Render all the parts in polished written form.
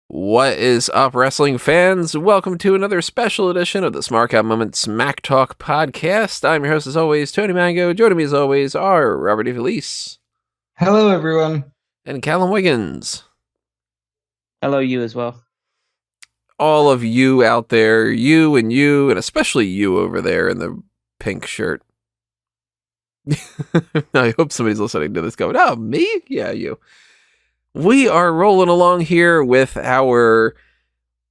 What is up, wrestling fans? Welcome to another special edition of the Smark Moment Smack Talk podcast. I'm your host, as always, Tony Mango. Joining me, as always, are Robert Felice. Hello, everyone. And Callum Wiggins. Hello, you as well. All of you out there, you, and especially you over there in the pink shirt. I hope somebody's listening to this going, oh, me? Yeah, you. We are rolling along here with our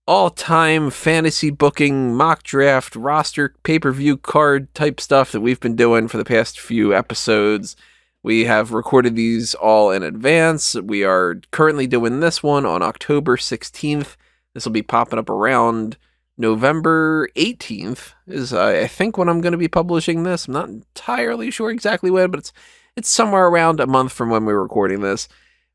all-time fantasy booking, mock draft, roster, pay-per-view card type stuff that we've been doing for the past few episodes. We have recorded these all in advance. We are currently doing this one on October 16th. This will be popping up around November 18th is, I think, when I'm going to be publishing this. I'm not entirely sure exactly when, but it's somewhere around a month from when we're recording this.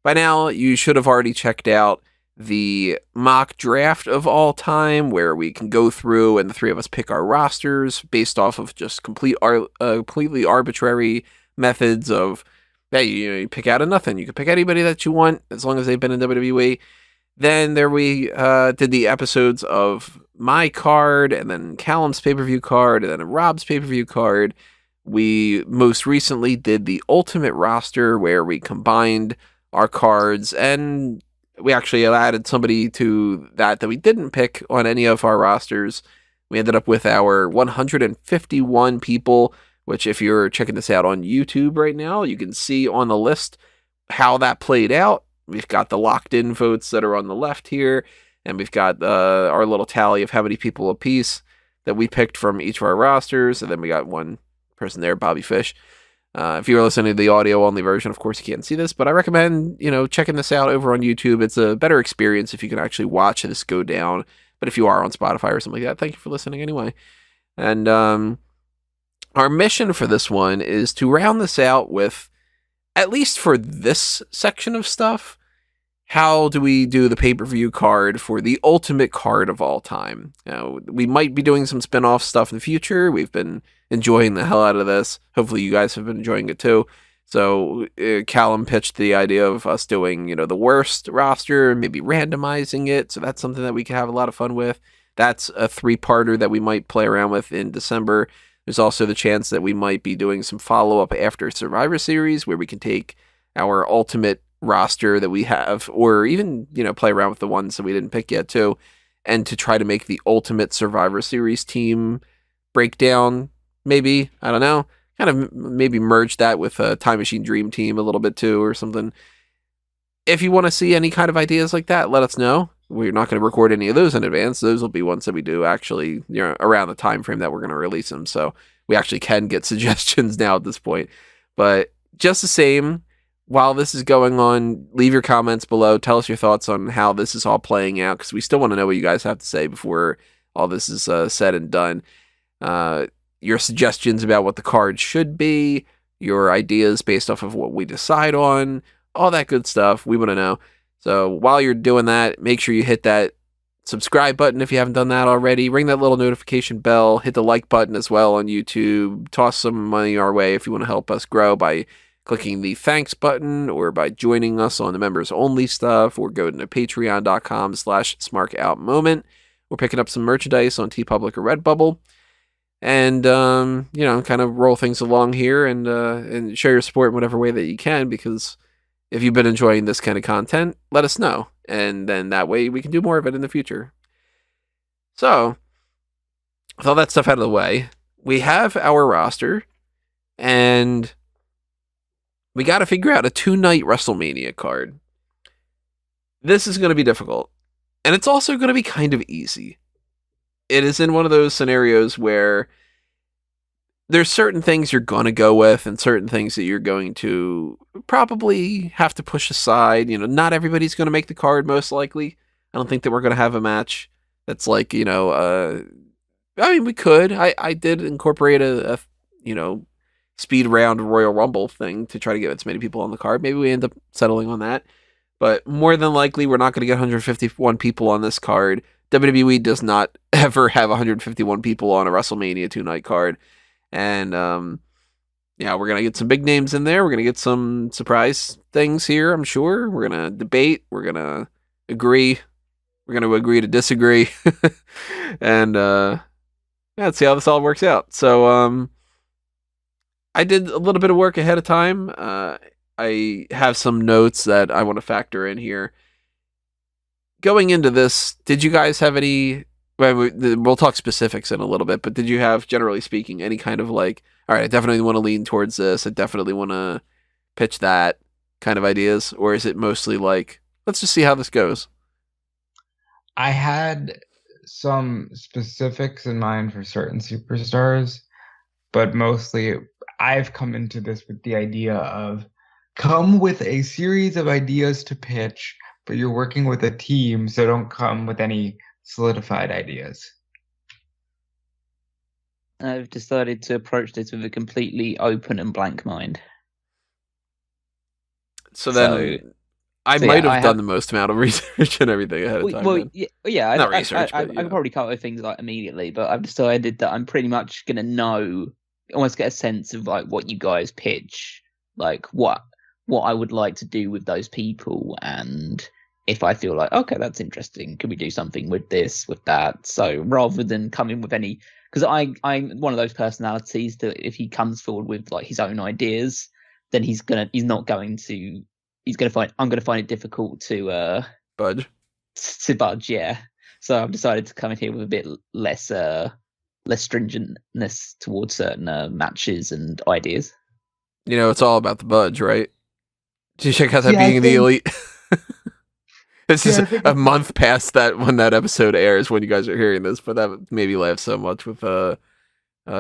By now, you should have already checked out the mock draft of all time, where we can go through and the three of us pick our rosters based off of just completely arbitrary methods of, hey, you pick out of nothing. You can pick anybody that you want as long as they've been in WWE. Then we did the episodes of my card, and then Callum's pay-per-view card, and then Rob's pay-per-view card. We most recently did the Ultimate roster, where we combined our cards, and we actually added somebody to that we didn't pick on any of our rosters. We ended up with our 151 people, which if you're checking this out on YouTube right now, you can see on the list how that played out. We've got the locked in votes that are on the left here, and we've got our little tally of how many people apiece that we picked from each of our rosters, and then we got one person there, Bobby Fish. If you're listening to the audio-only version, of course, you can't see this, but I recommend, checking this out over on YouTube. It's a better experience if you can actually watch this go down. But if you are on Spotify or something like that, thank you for listening anyway. And our mission for this one is to round this out with, at least for this section of stuff, how do we do the pay-per-view card for the ultimate card of all time? We might be doing some spin-off stuff in the future. We've been enjoying the hell out of this. Hopefully you guys have been enjoying it too. So Callum pitched the idea of us doing, the worst roster, maybe randomizing it. So that's something that we can have a lot of fun with. That's a 3-parter that we might play around with in December. There's also the chance that we might be doing some follow-up after Survivor Series, where we can take our ultimate roster that we have, or even, play around with the ones that we didn't pick yet too, and to try to make the ultimate Survivor Series team breakdown, maybe. I don't know. Kind of maybe merge that with a Time Machine Dream Team a little bit too, or something. If you want to see any kind of ideas like that, let us know. We're not going to record any of those in advance. Those will be ones that we do actually, around the time frame that we're going to release them. So we actually can get suggestions now at this point. But just the same, while this is going on, leave your comments below. Tell us your thoughts on how this is all playing out, because we still want to know what you guys have to say before all this is said and done. Your suggestions about what the card should be, your ideas based off of what we decide on, all that good stuff. We want to know. So while you're doing that, make sure you hit that subscribe button if you haven't done that already. Ring that little notification bell. Hit the like button as well on YouTube. Toss some money our way if you want to help us grow by clicking the thanks button, or by joining us on the members only stuff, or go to patreon.com/smarkoutmoment. We're picking up some merchandise on TeePublic or Redbubble. And, kind of roll things along here and show your support in whatever way that you can, because if you've been enjoying this kind of content, let us know. And then that way we can do more of it in the future. So, with all that stuff out of the way, we have our roster, and we got to figure out a 2-night WrestleMania card. This is going to be difficult. And it's also going to be kind of easy. It is in one of those scenarios where there's certain things you're going to go with and certain things that you're going to probably have to push aside. Not everybody's going to make the card, most likely. I don't think that we're going to have a match that's like, we could. I did incorporate a speed round Royal Rumble thing to try to get as many people on the card. Maybe we end up settling on that. But more than likely, we're not going to get 151 people on this card. WWE does not ever have 151 people on a WrestleMania 2-night card. And Yeah, we're gonna get some big names in there. We're gonna get some surprise things here, I'm sure. We're gonna debate. We're gonna agree. We're gonna agree to disagree, and let's see how this all works out. So, I did a little bit of work ahead of time. I have some notes that I want to factor in here. Going into this, did you guys have any? Well, we'll talk specifics in a little bit, but did you have, generally speaking, any kind of like, all right, I definitely want to lean towards this. I definitely want to pitch that kind of ideas, or is it mostly like, let's just see how this goes? I had some specifics in mind for certain superstars, but mostly I've come into this with the idea of come with a series of ideas to pitch, but you're working with a team, so don't come with any solidified ideas. I've decided to approach this with a completely open and blank mind. So then I might have done the most amount of research and everything ahead of time. Well, yeah, not research, I but can probably cover things like immediately, but I've decided that I'm pretty much gonna know, almost get a sense of like what you guys pitch, like what I would like to do with those people, and if I feel like, okay, that's interesting, could we do something with this, with that? So rather than come in with any, because I'm one of those personalities that if he comes forward with like his own ideas, then I'm gonna find it difficult to budge. Yeah. So I've decided to come in here with a bit less stringentness towards certain matches and ideas. You know, it's all about the budge, right? Did you check out that being the elite? This is a month past that when that episode airs when you guys are hearing this, but that made me laugh so much with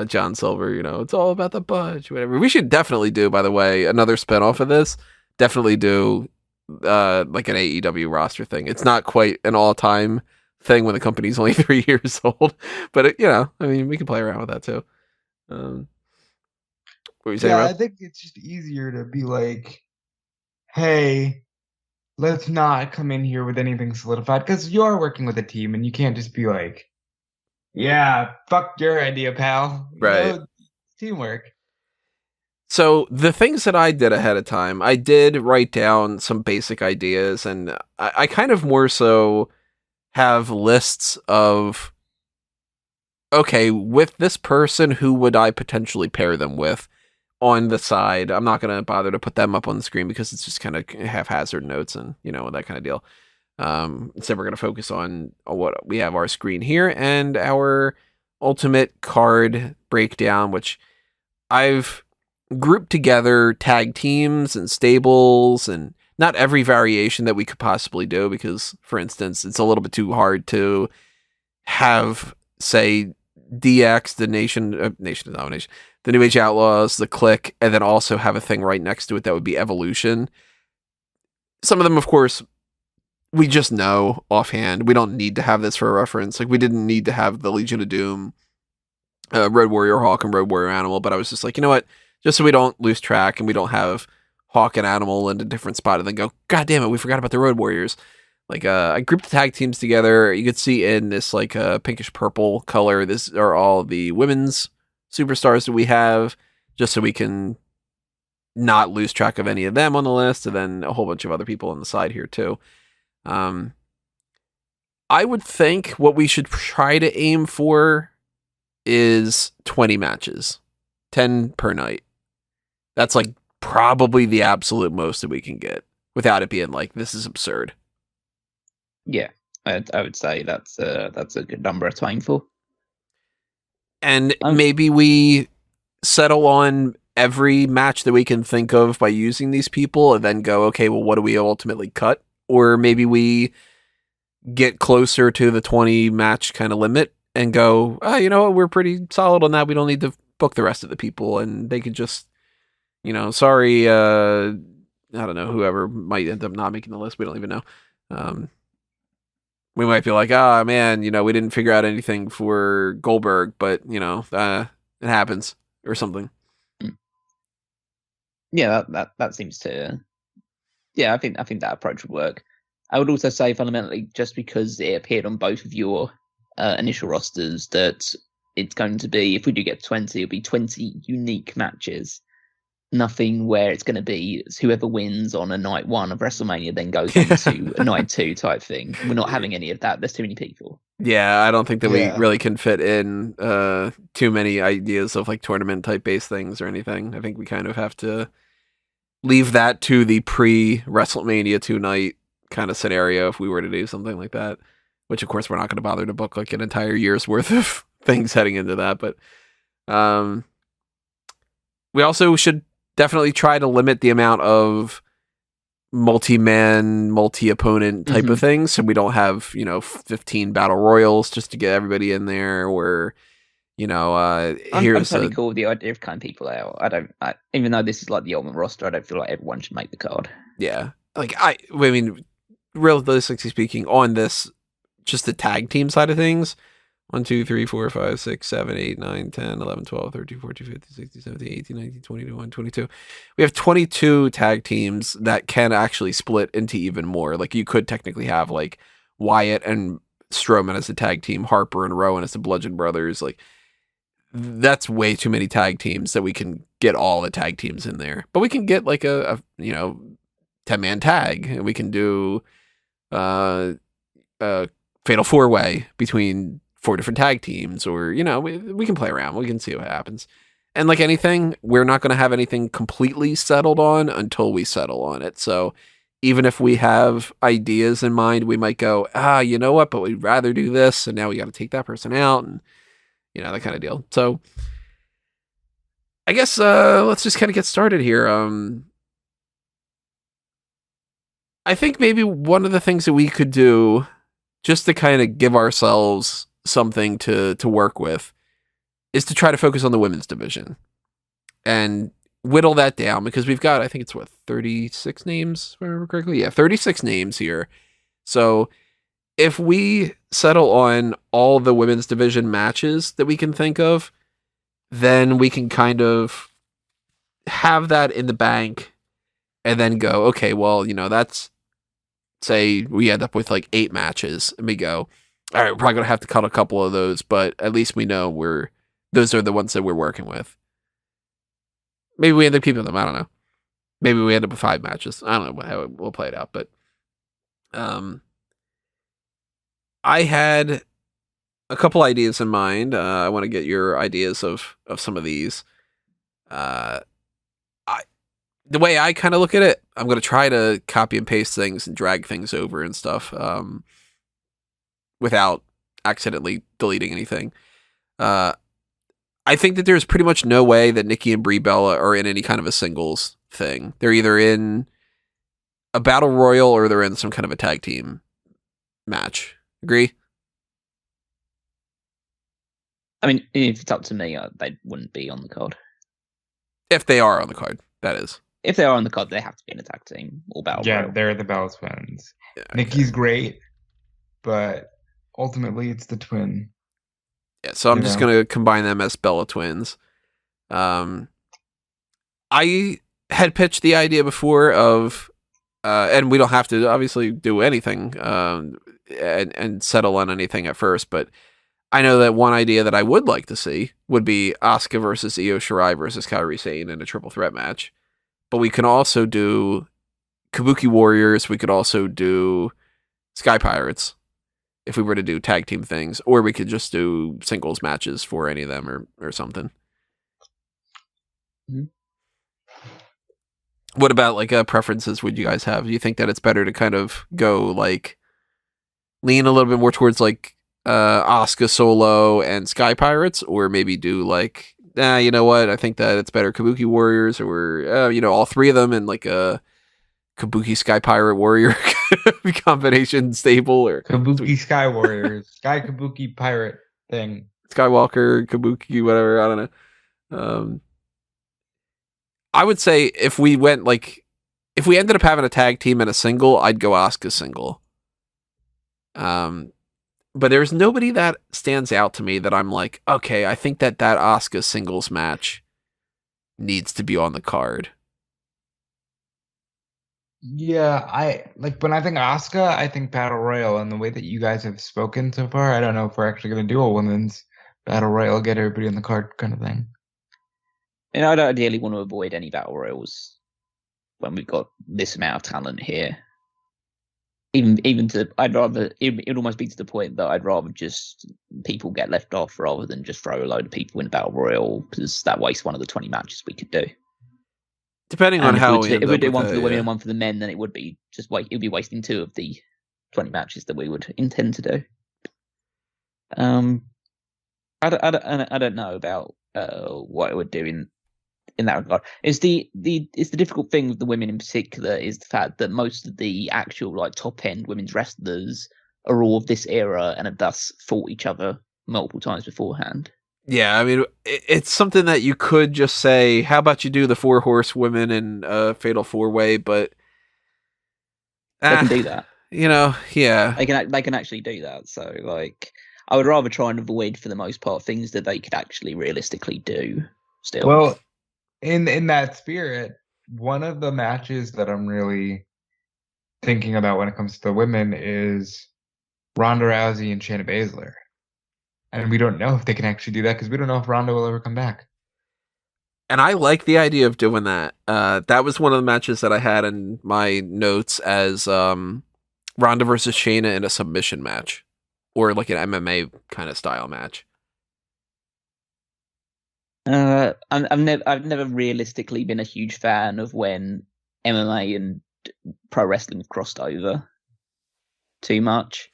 John Silver. You know, it's all about the budge, whatever. We should definitely do, by the way, another spinoff of this. Definitely do like an AEW roster thing. It's not quite an all-time thing when the company's only 3 years old, but I mean, we can play around with that too. What were you saying, Rob? I think it's just easier to be like, hey, let's not come in here with anything solidified, because you are working with a team and you can't just be like, yeah, fuck your idea, pal. Right. Teamwork. So the things that I did ahead of time, I did write down some basic ideas, and I kind of more so have lists of, okay, with this person, who would I potentially pair them with on the side? I'm not going to bother to put them up on the screen because it's just kind of haphazard notes and, that kind of deal. Instead, we're going to focus on what we have our screen here and our ultimate card breakdown, which I've grouped together tag teams and stables and not every variation that we could possibly do because, for instance, it's a little bit too hard to have, say, DX, the Nation of Domination, the New Age Outlaws, the Click, and then also have a thing right next to it that would be Evolution. Some of them, of course, we just know offhand. We don't need to have this for a reference. Like, we didn't need to have the Legion of Doom, Road Warrior Hawk, and Road Warrior Animal, but I was just like, you know what? Just so we don't lose track and we don't have Hawk and Animal in a different spot and then go, God damn it, we forgot about the Road Warriors. Like, I grouped the tag teams together. You could see in this, like, pinkish purple color, this are all the women's superstars that we have, just so we can not lose track of any of them on the list, and then a whole bunch of other people on the side here, too. I would think what we should try to aim for is 20 matches. 10 per night. That's, like, probably the absolute most that we can get, without it being like, this is absurd. Yeah, I would say that's a good number to aim for. And maybe we settle on every match that we can think of by using these people and then go, okay, well, what do we ultimately cut? Or maybe we get closer to the 20 match kind of limit and go, oh, you know what, we're pretty solid on that. We don't need to book the rest of the people, and they could just, sorry, I don't know, whoever might end up not making the list. We don't even know. We might be like, man, we didn't figure out anything for Goldberg, but, it happens or something. Yeah, that seems to, I think that approach would work. I would also say fundamentally, just because it appeared on both of your initial rosters, that it's going to be, if we do get 20, it'll be 20 unique matches. nothing where it's going to be whoever wins on a night 1 of WrestleMania then goes on to a night 2 type thing. We're not having any of that. There's too many people. Yeah, I don't think that we Yeah. really can fit in too many ideas of like tournament type based things or anything. I think we kind of have to leave that to the pre-WrestleMania 2 night kind of scenario if we were to do something like that. Which of course we're not going to bother to book like an entire year's worth of things heading into that, but we also should definitely try to limit the amount of multi-man, multi-opponent type of things, so we don't have 15 battle royals just to get everybody in there, or I'm here's totally cool with the idea of cutting people out. Even though this is like the ultimate roster, I don't feel like everyone should make the card. Yeah, like I mean, realistically speaking, on this, just the tag team side of things, 1, 2, 3, 4, 5, 6, 7, 8, 9, 10, 11, 12, 13, 14, 15, 16, 17, 18, 19, 20, 21, 22. We have 22 tag teams that can actually split into even more. Like, you could technically have, like, Wyatt and Strowman as a tag team, Harper and Rowan as the Bludgeon Brothers. Like, that's way too many tag teams that we can get all the tag teams in there. But we can get, like, a 10-man tag. And we can do a fatal 4-way between 4 different tag teams, or we can play around, we can see what happens. And like anything, we're not going to have anything completely settled on until we settle on it. So even if we have ideas in mind, we might go, you know what, but we'd rather do this, and now we got to take that person out, and that kind of deal. So I guess let's just kind of get started here. I think maybe one of the things that we could do, just to kind of give ourselves something to work with, is to try to focus on the women's division and whittle that down, because we've got, I think it's 36 names, if I remember correctly. Yeah, 36 names here. So if we settle on all the women's division matches that we can think of, then we can kind of have that in the bank and then go, okay, well, that's, say we end up with like 8 matches, and we go, all right, we're probably going to have to cut a couple of those, but at least we know those are the ones that we're working with. Maybe we end up keeping them. I don't know. Maybe we end up with 5 matches. I don't know how we'll play it out, but I had a couple ideas in mind. I want to get your ideas of some of these. The way I kind of look at it, I'm going to try to copy and paste things and drag things over and stuff, without accidentally deleting anything. I think that there's pretty much no way that Nikki and Brie Bella are in any kind of a singles thing. They're either in a battle royal or they're in some kind of a tag team match. Agree? I mean, if it's up to me, they wouldn't be on the card. If they are on the card, that is. If they are on the card, they have to be in a tag team or battle royal. They're the Bella twins. Yeah, okay. Nikki's great, but ultimately it's the twin. Yeah, so I'm just going to combine them as Bella twins. I had pitched the idea before of, and we don't have to obviously do anything and settle on anything at first, but I know that one idea that I would like to see would be Asuka versus Io Shirai versus Kairi Sane in a triple threat match. But we can also do Kabuki Warriors. We could also do Sky Pirates if we were to do tag team things, or we could just do singles matches for any of them or something. Mm-hmm. What about like preferences would you guys have? Do you think that it's better to kind of go like lean a little bit more towards like Asuka solo and Sky Pirates, or maybe do like, you know what? I think that it's better Kabuki Warriors, or all 3 of them in like a Kabuki Sky Pirate Warrior combination stable, or Kabuki Sky Warriors, Sky Kabuki Pirate thing, Skywalker Kabuki, whatever. I don't know. I would say if we ended up having a tag team and a single, I'd go Asuka single. But there's nobody that stands out to me that I'm like, okay, I think that Asuka singles match needs to be on the card. Yeah, when I think Asuka, I think Battle Royal, and the way that you guys have spoken so far, I don't know if we're actually going to do a women's Battle Royal, get everybody on the card kind of thing. And I'd ideally want to avoid any battle royals when we've got this amount of talent here. Even to, I'd rather it'd almost be to the point that I'd rather just people get left off rather than just throw a load of people in a battle royal, because that wastes one of the 20 matches we could do. Depending on And how we end if we up do with one that, for the women yeah. and one for the men, then it would be it'd be wasting 2 of the 20 matches that we would intend to do. I don't know about what it would do in that regard. It's the difficult thing with the women in particular is the fact that most of the actual like top end women's wrestlers are all of this era and have thus fought each other multiple times beforehand. Yeah, I mean, it's something that you could just say, how about you do the 4 horsewomen in a fatal 4-way, but They can do that. You know, yeah. They can actually do that. So like, I would rather try and avoid for the most part things that they could actually realistically do still. Well, in that spirit, one of the matches that I'm really thinking about when it comes to the women is Ronda Rousey and Shayna Baszler. And we don't know if they can actually do that because we don't know if Ronda will ever come back. And I like the idea of doing that. That was one of the matches that I had in my notes as Ronda versus Shayna in a submission match, or like an MMA kind of style match. I've never realistically been a huge fan of when MMA and pro wrestling have crossed over too much.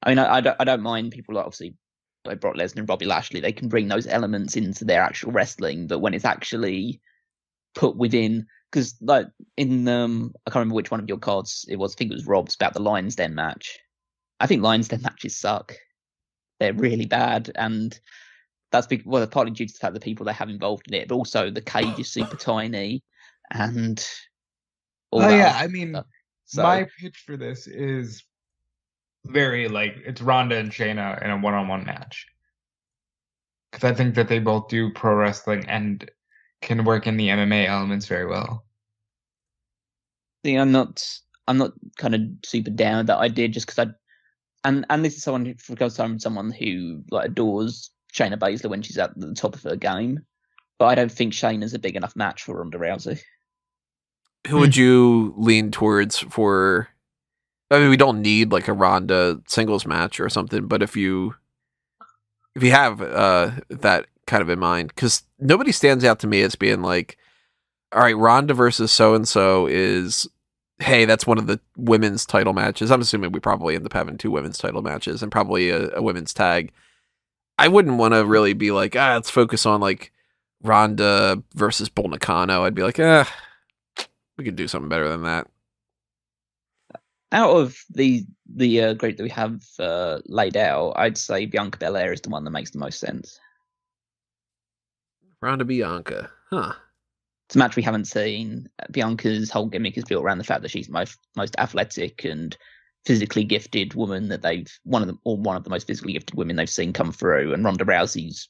I mean, I don't mind people like, obviously like Brock Lesnar and Bobby Lashley. They can bring those elements into their actual wrestling, but when it's actually put within, because like in I can't remember which one of your cards it was. I think it was Rob's about the Lions Den match. I think Lions Den matches suck. They're really bad, and that's partly due to the fact that the people they have involved in it, but also the cage is super tiny, and all that. Yeah, I mean, stuff. So, my pitch for this is very like it's Ronda and Shayna in a one-on-one match, because I think that they both do pro wrestling and can work in the MMA elements very well. see, I'm not kind of super down with that idea just because and this is someone who like adores Shayna Baszler when she's at the top of her game, but I don't think Shayna's a big enough match for Ronda Rousey. Who would you lean towards for? I mean, we don't need like a Ronda singles match or something, but if you have that kind of in mind, because nobody stands out to me as being like, all right, Ronda versus so and so is, hey, that's one of the women's title matches. I'm assuming we probably end up having 2 women's title matches and probably a women's tag. I wouldn't want to really be like, let's focus on like Ronda versus Bull Nakano. I'd be like, we could do something better than that. Out of the group that we have laid out, I'd say Bianca Belair is the one that makes the most sense. Ronda Bianca, huh? It's a match we haven't seen. Bianca's whole gimmick is built around the fact that she's the most athletic and physically gifted woman that one of the most physically gifted women they've seen come through. And Ronda Rousey's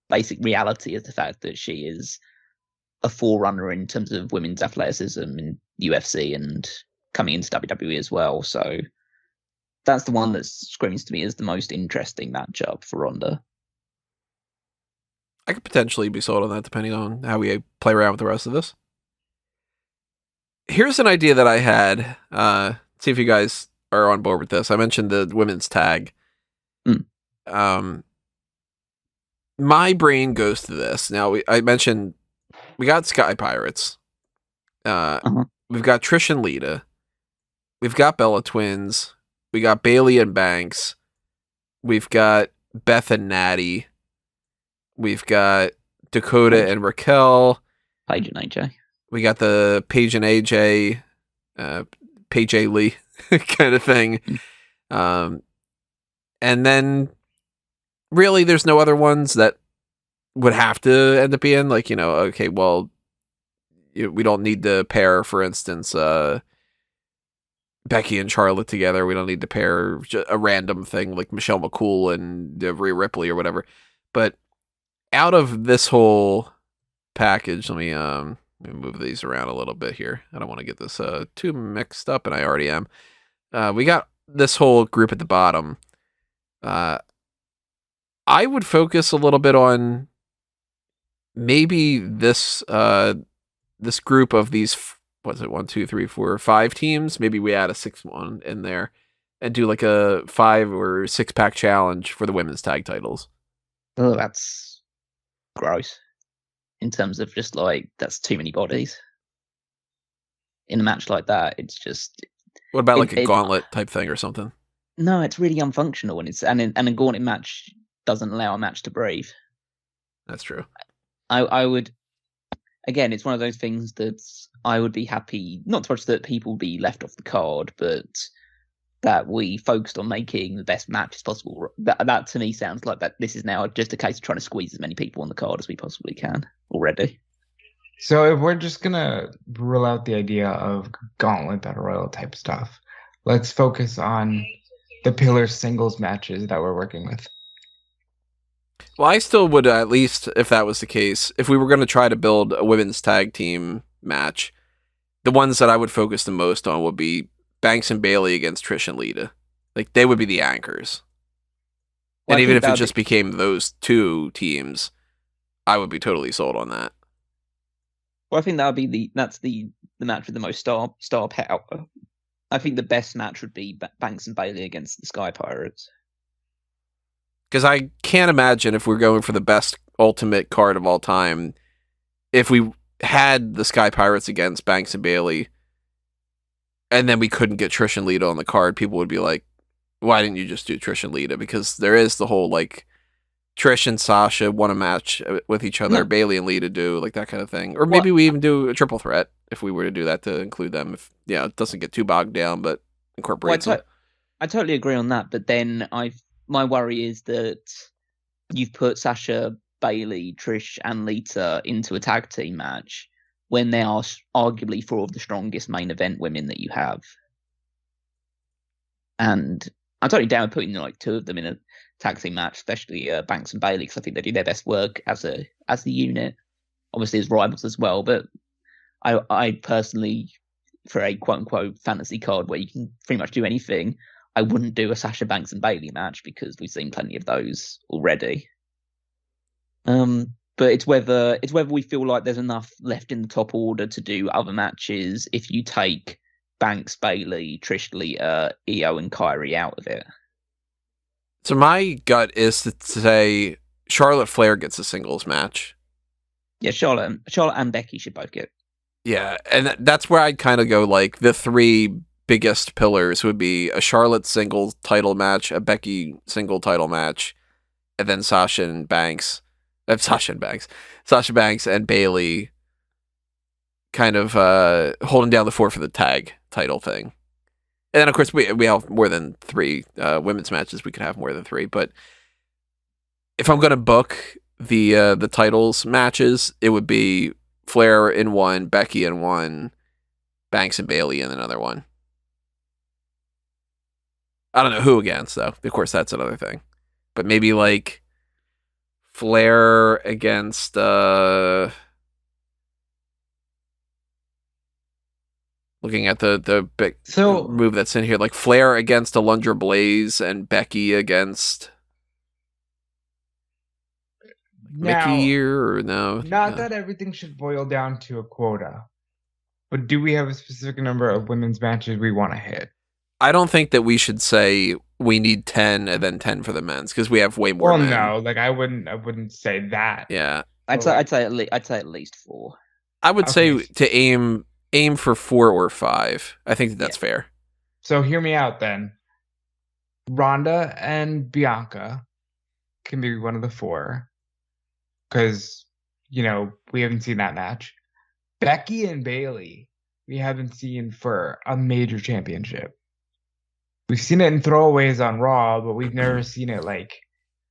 basic reality is the fact that she is a forerunner in terms of women's athleticism in UFC and coming into WWE as well. So that's the one that screams to me as the most interesting matchup for Ronda. I could potentially be sold on that depending on how we play around with the rest of this. Here's an idea that I had. See if you guys are on board with this. I mentioned the women's tag. My brain goes to this. Now, I mentioned we got Sky Pirates. We've got Trish and Lita. We've got Bella Twins. We got Bailey and Banks. We've got Beth and Natty. We've got Dakota and Raquel. Paige and AJ. We got the Paige and AJ, Paige A. Lee kind of thing. And then really there's no other ones that would have to end up being like, okay, well, we don't need to pair, for instance, Becky and Charlotte together. We don't need to pair a random thing like Michelle McCool and Rhea Ripley or whatever. But out of this whole package, let me move these around a little bit here. I don't want to get this too mixed up, and I already am. We got this whole group at the bottom. I would focus a little bit on maybe this this group of these, what's it, 1, 2, 3, 4, 5 teams, maybe we add a 6th one in there and do like a 5 or 6-pack challenge for the women's tag titles. Oh, that's gross. In terms of just like, that's too many bodies. In a match like that, it's just... What about like a gauntlet type thing or something? No, it's really unfunctional, and a gauntlet match doesn't allow a match to breathe. That's true. I would... Again, it's one of those things that I would be happy, not so much that people be left off the card, but that we focused on making the best matches possible. That to me sounds like that this is now just a case of trying to squeeze as many people on the card as we possibly can already. So if we're just gonna rule out the idea of gauntlet battle royal type stuff, let's focus on the pillar singles matches that we're working with. Well, I still would, at least if that was the case, if we were going to try to build a women's tag team match, the ones that I would focus the most on would be Banks and Bayley against Trish and Lita. Like, they would be the anchors. Well, and even if it just became those 2 teams, I would be totally sold on that. Well, I think that would be that's the match with the most star power. I think the best match would be Banks and Bayley against the Sky Pirates. Because I can't imagine, if we're going for the best ultimate card of all time, if we had the Sky Pirates against Banks and Bayley, and then we couldn't get Trish and Lita on the card, people would be like, why didn't you just do Trish and Lita? Because there is the whole, like, Trish and Sasha won a match with each other, Bayley and Lita do, like, that kind of thing. Or maybe we even do a triple threat, if we were to do that, to include them. If it doesn't get too bogged down, but incorporates them. I totally agree on that, but then my worry is that you've put Sasha, Bayley, Trish, and Lita into a tag team match when they are arguably 4 of the strongest main event women that you have. And I'm totally down with putting like 2 of them in a tag team match, especially Banks and Bayley, because I think they do their best work as a unit. Obviously as rivals as well, but I personally, for a quote-unquote fantasy card where you can pretty much do anything, I wouldn't do a Sasha Banks and Bayley match because we've seen plenty of those already. But it's whether we feel like there's enough left in the top order to do other matches if you take Banks, Bayley, Trish, Lita, Io, and Kyrie out of it. So my gut is to say Charlotte Flair gets a singles match. Yeah, Charlotte and Becky should both get. Yeah, and that's where I'd kind of go, like, the 3 biggest pillars would be a Charlotte single title match, a Becky single title match, and then Sasha Banks and Bayley kind of holding down the fort for the tag title thing. And then, of course, we have more than 3 women's matches. We could have more than 3, but if I'm going to book the titles matches, it would be Flair in 1, Becky in 1, Banks and Bayley in another one. I don't know who against, though. Of course, that's another thing. But maybe, like, Flair against... looking at the big move that's in here. Like, Flair against Alundra Blaze and Becky against... Mickey or no? Not that everything should boil down to a quota. But do we have a specific number of women's matches we want to hit? I don't think that we should say we need 10 and then 10 for the men's, because we have way more men. No, like I wouldn't say that. Yeah. I'd say at least 4. I would say to aim for 4 or 5. I think that's fair. So hear me out then. Ronda and Bianca can be one of the 4. Because, we haven't seen that match. Becky and Bayley, we haven't seen for a major championship. We've seen it in throwaways on Raw, but we've never seen it like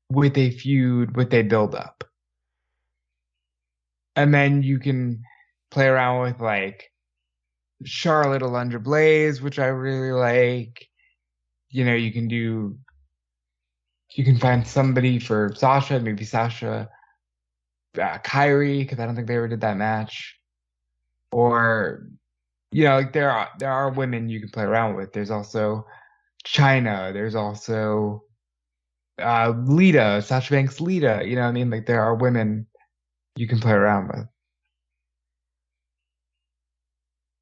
with a feud, with a build-up. And then you can play around with like Charlotte Alundra Blaze, which I really like. You can find somebody for Sasha, maybe Sasha, Kyrie, because I don't think they ever did that match. Or, like there are women you can play around with. There's also Chyna. There's also Lita, Sasha Banks, Lita. You know what I mean? Like there are women you can play around with.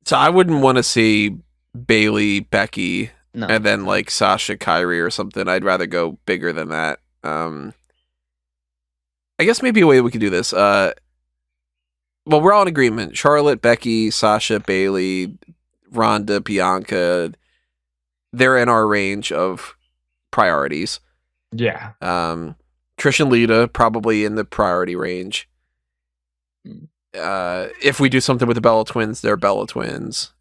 So I wouldn't want to see Bailey, Becky, No. and then like Sasha, Kyrie, or something. I'd rather go bigger than that. I guess maybe a way we could do this. Well, we're all in agreement. Charlotte, Becky, Sasha, Bailey, Ronda, Bianca. They're in our range of priorities. Yeah. Trish and Lita probably in the priority range. If we do something with the Bella Twins, they're Bella Twins.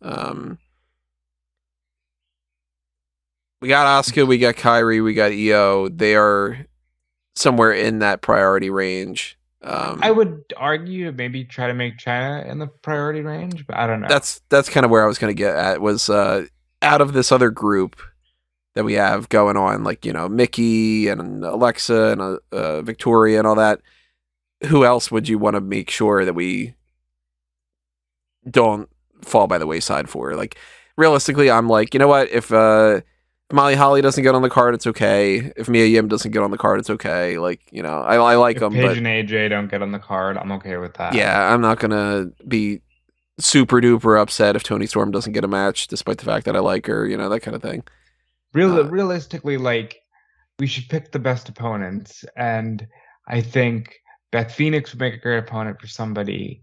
We got Asuka, we got Kyrie, we got Io. They are somewhere in that priority range. I would argue to maybe try to make Chyna in the priority range, but I don't know. That's kind of where I was going to get at, was out of this other group that we have going on, like, you know, Mickey and Alexa and Victoria and all that. Who else would you want to make sure that we don't fall by the wayside for? Like, realistically, I'm like, you know what? If Molly Holly doesn't get on the card, it's okay. If Mia Yim doesn't get on the card, it's okay. Like, you know, I like if them. Paige but and AJ don't get on the card, I'm okay with that. yeah, I'm not gonna be super duper upset if Toni Storm doesn't get a match, despite the fact that I like her. You know, that kind of thing. Realistically, like, we should pick the best opponents, and I think Beth Phoenix would make a great opponent for somebody.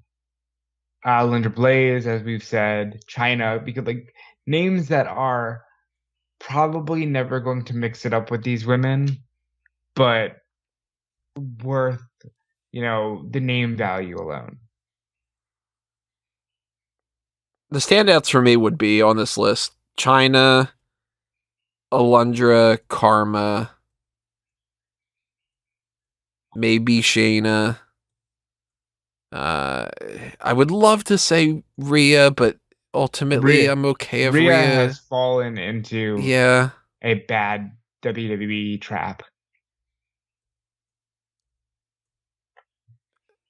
Linda Blaze, as we've said, Chyna, because like names that are probably never going to mix it up with these women, but worth, you know, the name value alone. The standouts for me would be on this list: Chyna, Alundra, Karma, maybe Shayna. I would love to say Rhea, but ultimately I'm okay if Rhea Rhea has fallen into a bad WWE trap.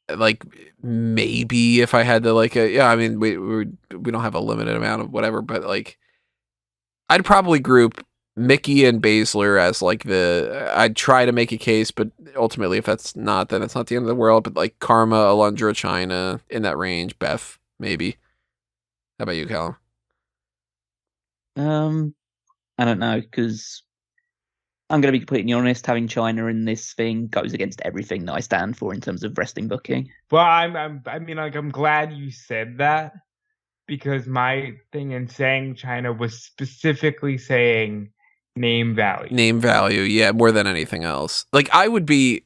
Like, maybe if I had to, like, I mean, we don't have a limited amount of whatever, but like, I'd probably group Mickey and Baszler as like I'd try to make a case, but ultimately if that's not, then it's not the end of the world. But like Karma, Alundra, Chyna in that range, Beth, maybe. How about you, Callum? I don't know, because I'm going to be completely honest. Having Chyna in this thing goes against everything that I stand for in terms of wrestling booking. Well, I'm glad you said that, because my thing in saying Chyna was specifically saying name value. Name value, yeah, more than anything else. Like, I would be,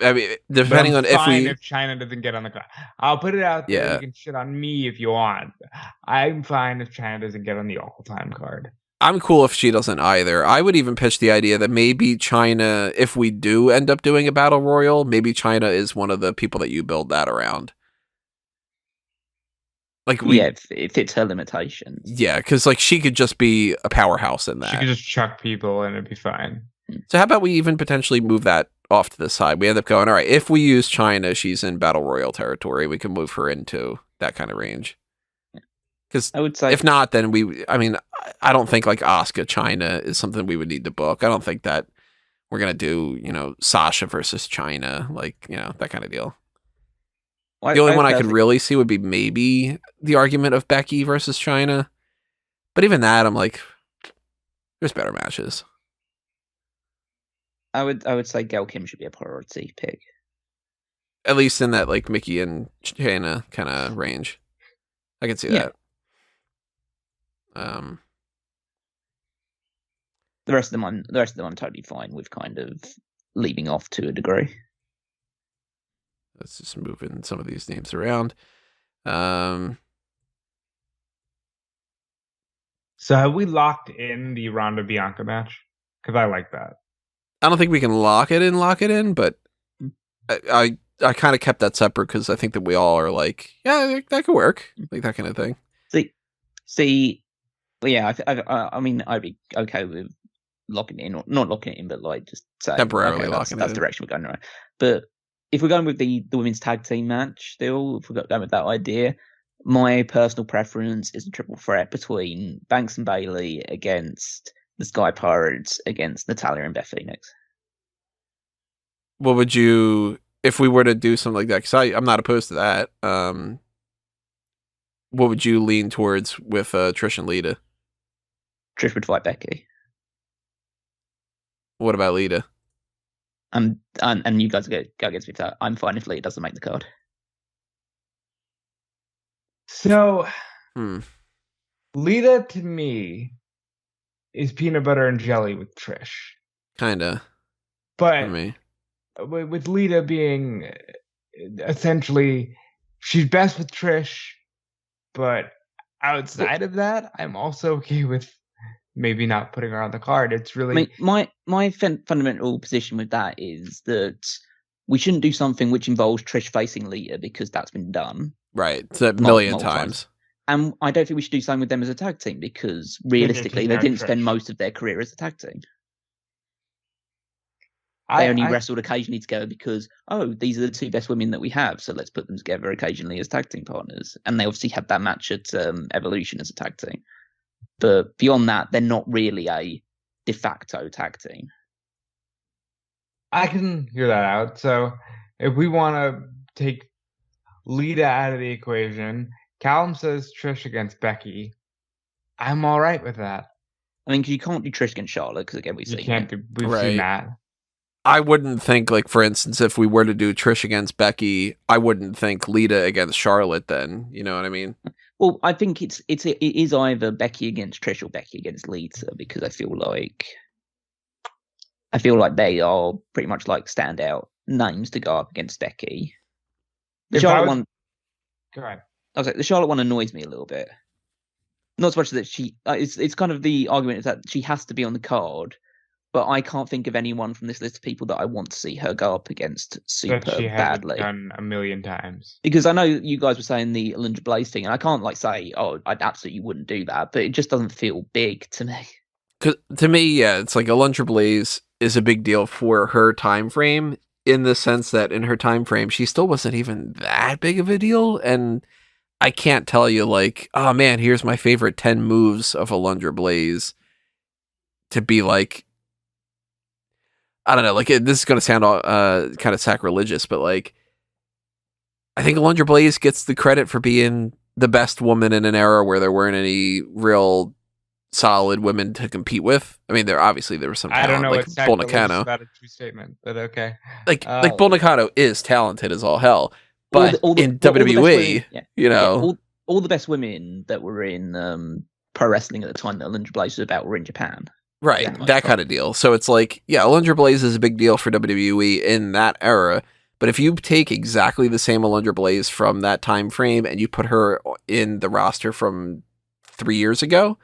I mean, depending on if Chyna doesn't get on the card. I'll put it out there. Yeah. You can shit on me if you want. I'm fine if Chyna doesn't get on the all-time card. I'm cool if she doesn't either. I would even pitch the idea that maybe Chyna, if we do end up doing a battle royal, maybe Chyna is one of the people that you build that around. Like, it fits her limitations. Yeah, because like she could just be a powerhouse in that. She could just chuck people and it'd be fine. So how about we even potentially move that off to the side? We end up going, all right, if we use Chyna, she's in battle royal territory. We can move her into that kind of range. Because I would say, if not, then I don't think like Asuka Chyna is something we would need to book. I don't think that we're gonna do, you know, Sasha versus Chyna, like, you know, that kind of deal. The only one I could really see would be maybe the argument of Becky versus Chyna. But even that, I'm like, there's better matches. I would say Gail Kim should be a priority pick. At least in that like Mickey and Chyna kind of range. I can see that. The rest of them I'm totally fine with kind of leaving off to a degree. Let's just move in some of these names around. So have we locked in the Ronda Bianca match? Because I like that. I don't think we can lock it in, but I kind of kept that separate because I think that we all are like, yeah, that could work, like that kind of thing. See, well, yeah, I mean, I'd be okay with locking it in, or not locking it in, but like just saying temporarily okay, locking it in. That's the direction we're going right. But if we're going with the women's tag team match, still, if we're going with that idea, my personal preference is a triple threat between Banks and Bailey against the Sky Pirates against Natalya and Beth Phoenix. What would you if we were to do something like that, because I'm not opposed to that. What would you lean towards with Trish and Lita? Trish would fight Becky. What about Lita? And you guys go against me for that. I'm fine if Lita doesn't make the card. So, Hmm. Lita to me is peanut butter and jelly with Trish. Kinda. But For me. with Lita being essentially, she's best with Trish, but outside of that, I'm also okay with maybe not putting her on the card. It's really... I mean, my fundamental position with that is that we shouldn't do something which involves Trish facing Lita because that's been done. Right. It's a million times. And I don't think we should do something with them as a tag team because realistically, they didn't spend most of their career as a tag team. They only wrestled occasionally together because, these are the two best women that we have, so let's put them together occasionally as tag team partners. And they obviously had that match at Evolution as a tag team. But beyond that, they're not really a de facto tag team. I can hear that out. So if we want to take Lita out of the equation, Callum says Trish against Becky. I'm all right with that. I mean, because you can't do Trish against Charlotte, because again, we've seen that. I wouldn't think, like, for instance, if we were to do Trish against Becky, I wouldn't think Lita against Charlotte then. You know what I mean? Well, I think it is either Becky against Trish or Becky against Lita, because I feel like they are pretty much like standout names to go up against Becky. The Charlotte one... Go ahead. I was like, the Charlotte one annoys me a little bit. Not so much that she... it's kind of the argument is that she has to be on the card, but I can't think of anyone from this list of people that I want to see her go up against super badly. Done a million times. Because I know you guys were saying the Alundra Blaze thing, and I can't say, I absolutely wouldn't do that, but it just doesn't feel big to me. Cause to me, yeah, it's like Alundra Blaze is a big deal for her time frame, in the sense that in her time frame, she still wasn't even that big of a deal, and I can't tell you, like, oh man, here's my favorite 10 moves of Alundra Blaze to be like, I don't know, like, this is going to sound kind of sacrilegious, but, like, I think Alundra Blaze gets the credit for being the best woman in an era where there weren't any real solid women to compete with. I mean, there were some talent, I don't know, like Bull Nakano. About a true statement, but okay. Like Bull Nakano is talented as all hell, but in WWE, you know... all the best women that were in pro wrestling at the time that Alundra Blaze was about were in Japan. Right, that kind of deal. So it's like, yeah, Alundra Blaze is a big deal for WWE in that era, but if you take exactly the same Alundra Blaze from that time frame and you put her in the roster from 3 years ago,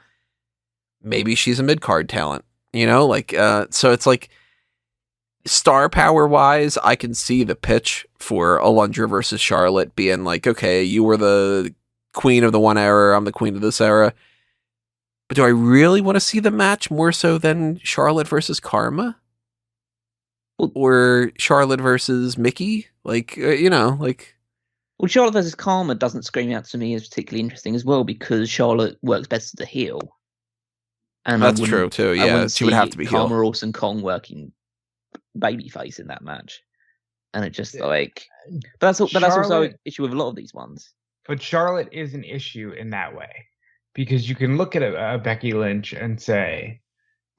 maybe she's a mid-card talent, you know? Like, so it's like, star power-wise, I can see the pitch for Alundra versus Charlotte being like, okay, you were the queen of the one era, I'm the queen of this era. But do I really want to see the match more so than Charlotte versus Karma? Or Charlotte versus Mickey? Like, you know, like... Well, Charlotte versus Karma doesn't scream out to me as particularly interesting as well, because Charlotte works best as a heel. And that's true, too, yeah. She would have to be heel. Karma Orson Kong working babyface in that match. And it just, like... But that's also an issue with a lot of these ones. But Charlotte is an issue in that way. Because you can look at a Becky Lynch and say,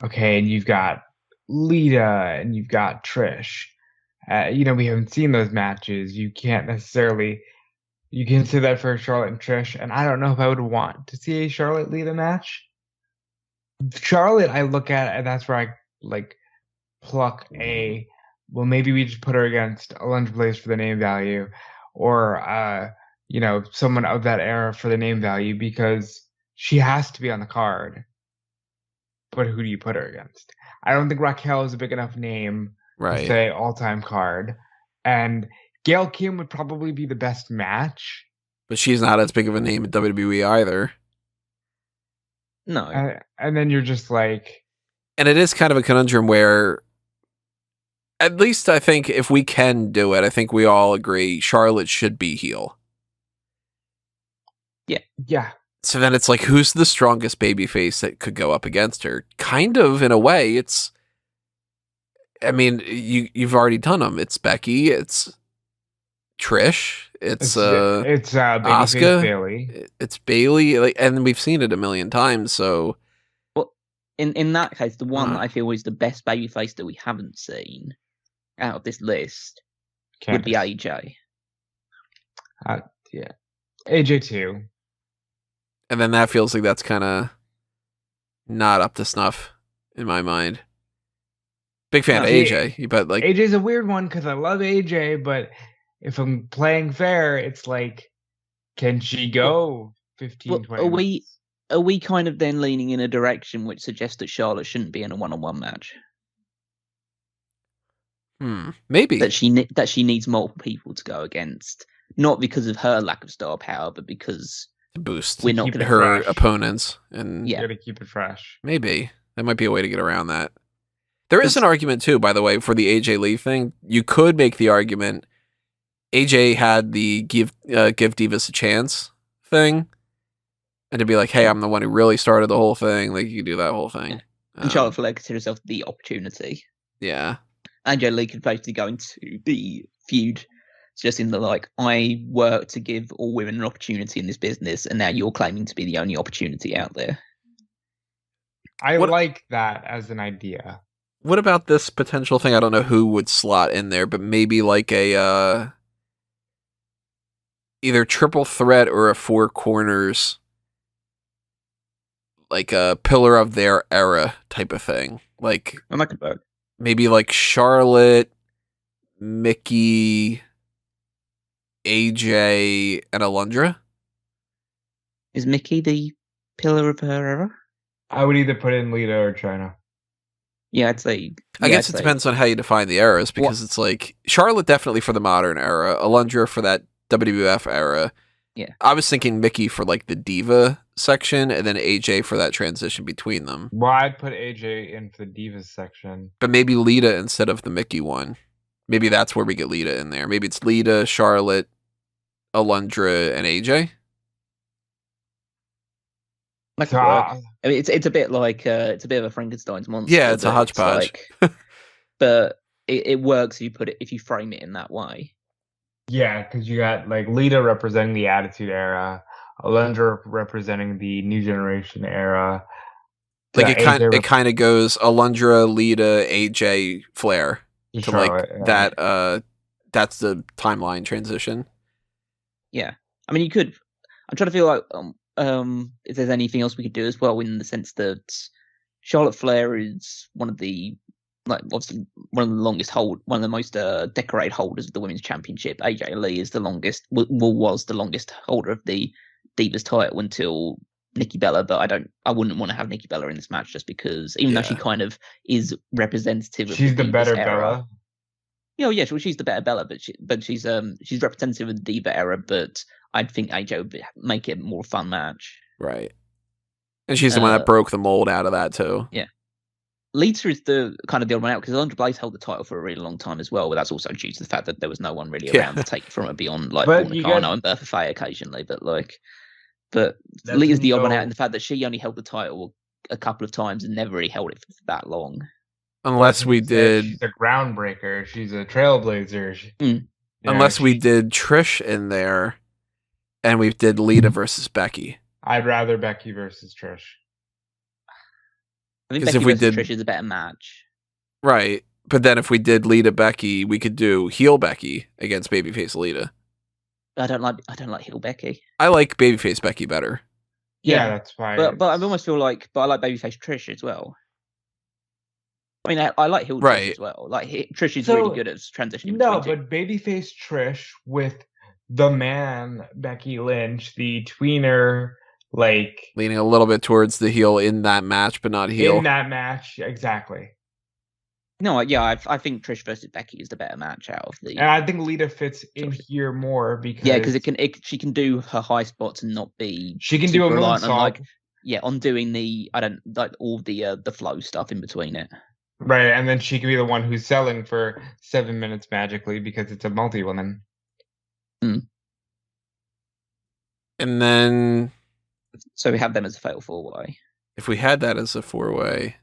okay, and you've got Lita and you've got Trish. We haven't seen those matches. You can't necessarily... You can say that for Charlotte and Trish, and I don't know if I would want to see a Charlotte-Lita match. Charlotte, I look at, and that's where I, like, pluck well, maybe we just put her against Alundra Blaze for the name value, or, someone of that era for the name value, because she has to be on the card. But who do you put her against? I don't think Raquel is a big enough name to say all-time card. And Gail Kim would probably be the best match. But she's not as big of a name at WWE either. No. And then you're just like... And it is kind of a conundrum where, at least I think if we can do it, I think we all agree Charlotte should be heel. Yeah. So then it's like, who's the strongest babyface that could go up against her? Kind of, in a way, it's... I mean, you've already done them. It's Becky, it's Trish. It's Babyface Asuka. Bailey. It's Bailey. Like, and we've seen it a million times. So Well, in that case, the one that I feel is the best babyface that we haven't seen out of this list would be AJ. Yeah, AJ too. And then that feels like that's kind of not up to snuff in my mind. Big fan of AJ, but like AJ's a weird one because I love AJ, but if I'm playing fair, it's like, can she go 15, 20 minutes? Are we kind of then leaning in a direction which suggests that Charlotte shouldn't be in a one-on-one match? Maybe that she needs multiple people to go against, not because of her lack of star power, but because to boost we're not going to her opponents, and you gotta keep it fresh. Maybe that might be a way to get around that. There is an argument too, by the way, for the AJ Lee thing. You could make the argument AJ had the give Divas a chance thing, and to be like, hey, I'm the one who really started the whole thing. Like, you could do that whole thing. Yeah. And Charlotte Flair considers herself the opportunity. Yeah. AJ Lee could basically go into the feud just in the like, I work to give all women an opportunity in this business, and now you're claiming to be the only opportunity out there. I like that as an idea. What about this potential thing? I don't know who would slot in there, but maybe like a either triple threat or a four corners, like a pillar of their era type of thing. Like, I like it. Maybe like Charlotte, Mickey, AJ, and Alundra. Is Mickey the pillar of her era? I would either put in Lita or Chyna. Yeah, I'd say. I guess it depends on how you define the eras, because it's like Charlotte definitely for the modern era, Alundra for that WWF era. Yeah, I was thinking Mickey for like the diva section, and then AJ for that transition between them. Well, I'd put AJ in for the divas section, but maybe Lita instead of the Mickey one. Maybe that's where we get Lita in there. Maybe it's Lita, Charlotte, Alundra, and AJ. I mean, it's a bit like it's a bit of a Frankenstein's monster. Yeah, it's a hodgepodge. Like, but it works if you frame it in that way. Yeah, because you got like Lita representing the Attitude Era, Alundra representing the New Generation era. Like it kind of goes Alundra, Lita, AJ, Flair to Charlotte, like that. That's the timeline transition. Yeah, I mean, you could. I'm trying to feel like if there's anything else we could do as well, in the sense that Charlotte Flair is one of the obviously one of the most decorated holders of the women's championship. AJ Lee is the longest, was the longest holder of the Divas title until Nikki Bella, but I wouldn't want to have Nikki Bella in this match just because, even though she kind of is representative of she's the better era. Bella. Yeah, well, she's the better Bella, but she's representative of the Diva era. But I think AJ would make it a more fun match. Right, and she's the one that broke the mold out of that too. Yeah. Lita is the kind of the odd one out because Alundra Blaze held the title for a really long time as well, but that's also due to the fact that there was no one really around to take it from her beyond like Paul Nakano and Bertha Faye occasionally. But Lita's the odd one out in the fact that she only held the title a couple of times and never really held it for that long. Unless we did, she's a groundbreaker. She's a trailblazer. Unless we did Trish in there, and we did Lita versus Becky. I'd rather Becky versus Trish. I think Becky versus Trish is a better match. Right. But then if we did Lita Becky, we could do heel Becky against babyface Lita. I don't like heel Becky. I like babyface Becky better. Yeah, that's fine. But I almost feel like I like babyface Trish as well. I mean, I like heel Trish as well. Like Trish is really good at transitioning. No, but babyface Trish with the man Becky Lynch, the tweener. Like leaning a little bit towards the heel in that match, but not heel. In that match, exactly. No, yeah, I think Trish versus Becky is the better match out of the. And I think Lita fits in here more because she can do her high spots and not be. She can do a moonsault. On doing all the flow stuff in between it. Right, and then she can be the one who's selling for 7 minutes magically because it's a multi-woman. And then. So we have them as a fatal 4-way. If we had that as a 4-way,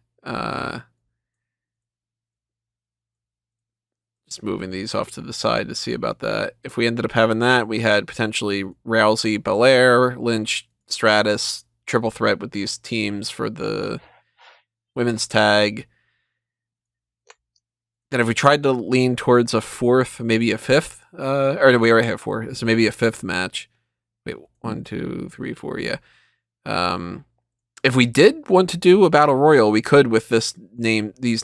Just moving these off to the side to see about that. If we ended up having that, we had potentially Rousey, Belair, Lynch, Stratus, triple threat with these teams for the women's tag. Then if we tried to lean towards a fourth, maybe a fifth, or we already have four, so maybe a fifth match. Wait, 1, 2, 3, 4, yeah. If we did want to do a battle royal, we could with these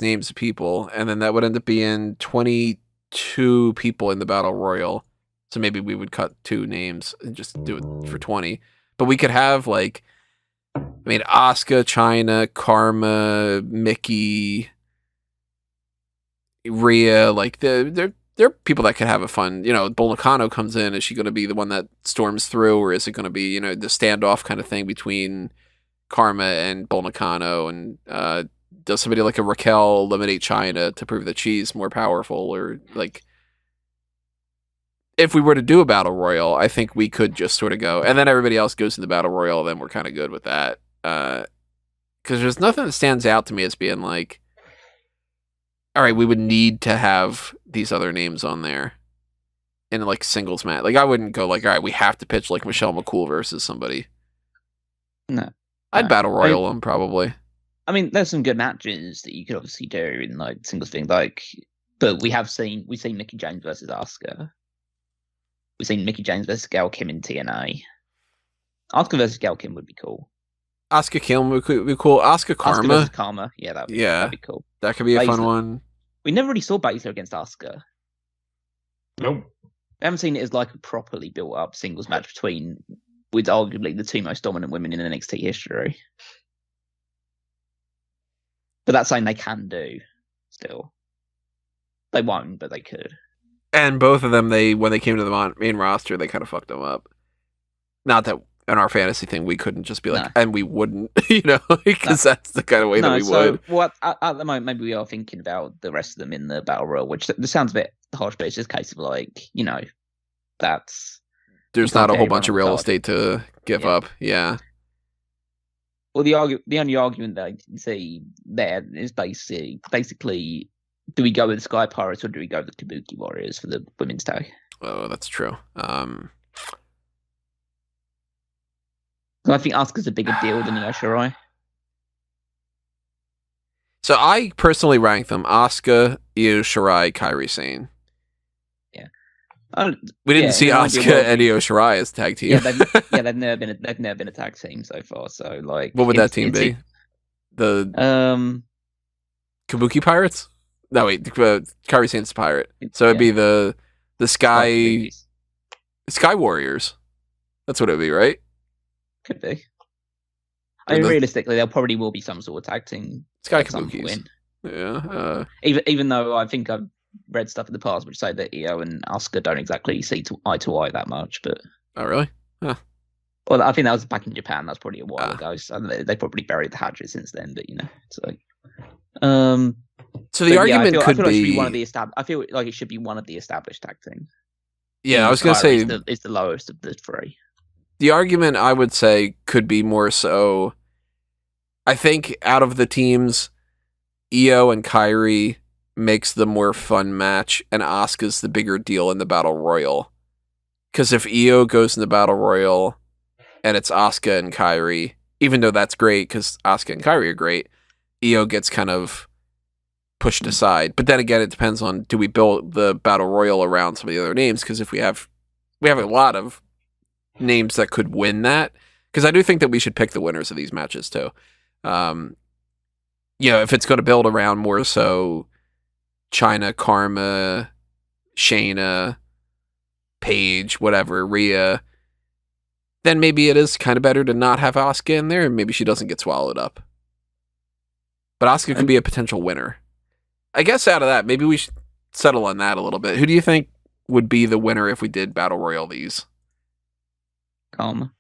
names of people, and then that would end up being 22 people in the battle royal. So maybe we would cut 2 names and just do it for 20. But we could have Asuka, Chyna, Karma, Mickey, Rhea, they're people that could have a fun, Bull Nakano comes in. Is she going to be the one that storms through, or is it going to be, the standoff kind of thing between Karma and Bull Nakano? And does somebody like a Raquel eliminate Chyna to prove that she's more powerful? Or if we were to do a battle royal, I think we could just sort of go, and then everybody else goes to the battle royal, then we're kind of good with that. Because there's nothing that stands out to me as being like, all right, we would need to have these other names on there in singles match. I wouldn't go all right, we have to pitch Michelle McCool versus somebody. No. I'd battle royal them probably. There's some good matches that you could obviously do in singles thing, but we've seen Mickie James versus Asuka. We've seen Mickie James versus Gail Kim in TNA. Asuka versus Gail Kim would be cool. Asuka Kim would be cool. Asuka Karma. Asuka versus Karma. Yeah, that'd be cool. That could be a fun one. We never really saw Baszler against Asuka. Nope. We haven't seen it as a properly built up singles match with arguably the 2 most dominant women in NXT history. But that's something they can do still. They won't, but they could. And both of them, when they came to the main roster, they kind of fucked them up. Not that in our fantasy thing, we couldn't just be and we wouldn't, because that's the kind of way that we would. Well, at the moment, maybe we are thinking about the rest of them in the battle royal, which sounds a bit harsh, but it's just a case of that's. There's not a whole bunch of real estate to give up. Yeah. Well, the only argument that I can see there is basically, do we go with the Sky Pirates or do we go with the Kabuki Warriors for the women's tag? Oh, that's true. I think Asuka's a bigger deal than Io Shirai. So I personally rank them Asuka, Io Shirai, Kairi Sane. Yeah. We didn't see Asuka and Io Shirai as tag team. They've never been a tag team so far. So what would that team be? The Kabuki Pirates? No, wait, Kairi Sane's a pirate. So it'd be the Sky Warriors. That's what it'd be, right? Could be. Realistically, there probably will be some sort of tag team. Sky Kabukis. Yeah. Even though I think I've read stuff in the past which say that Io and Asuka don't exactly see eye to eye that much, but. Oh really? Huh. Well, I think that was back in Japan. That's probably a while ago. So they probably buried the hatchet since then. But So the argument could be one of the I feel like it should be one of the established tag teams. Yeah, I was going to say it's the lowest of the 3. The argument I would say could be more so. I think out of the teams, Io and Kairi makes the more fun match, and Asuka's the bigger deal in the battle royal. Because if Io goes in the battle royal, and it's Asuka and Kairi, even though that's great because Asuka and Kairi are great, Io gets kind of pushed aside. But then again, it depends on, do we build the battle royal around some of the other names? Because if we have a lot of names that could win that, because I do think that we should pick the winners of these matches too. If it's going to build around more so Chyna, Karma, Shayna, Paige, whatever, Rhea, then maybe it is kind of better to not have Asuka in there, and maybe she doesn't get swallowed up. But Asuka could be a potential winner. I guess out of that, maybe we should settle on that a little bit. Who do you think would be the winner if we did Battle Royal these? Karma's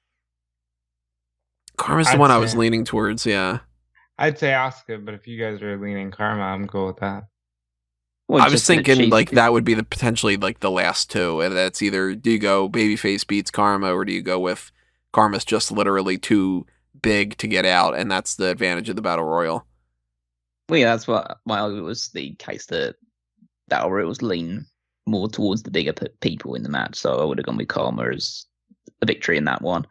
the one I was leaning towards, yeah. I'd say Asuka, but if you guys are leaning Karma, I'm cool with that. Well, I was thinking that would be potentially the last 2, and that's either do you go babyface beats Karma, or do you go with Karma's just literally too big to get out, and that's the advantage of the Battle Royal. Well, yeah, that's what my argument was, the case that battle royals lean more towards the bigger people in the match, so I would have gone with Karma as a victory in that one.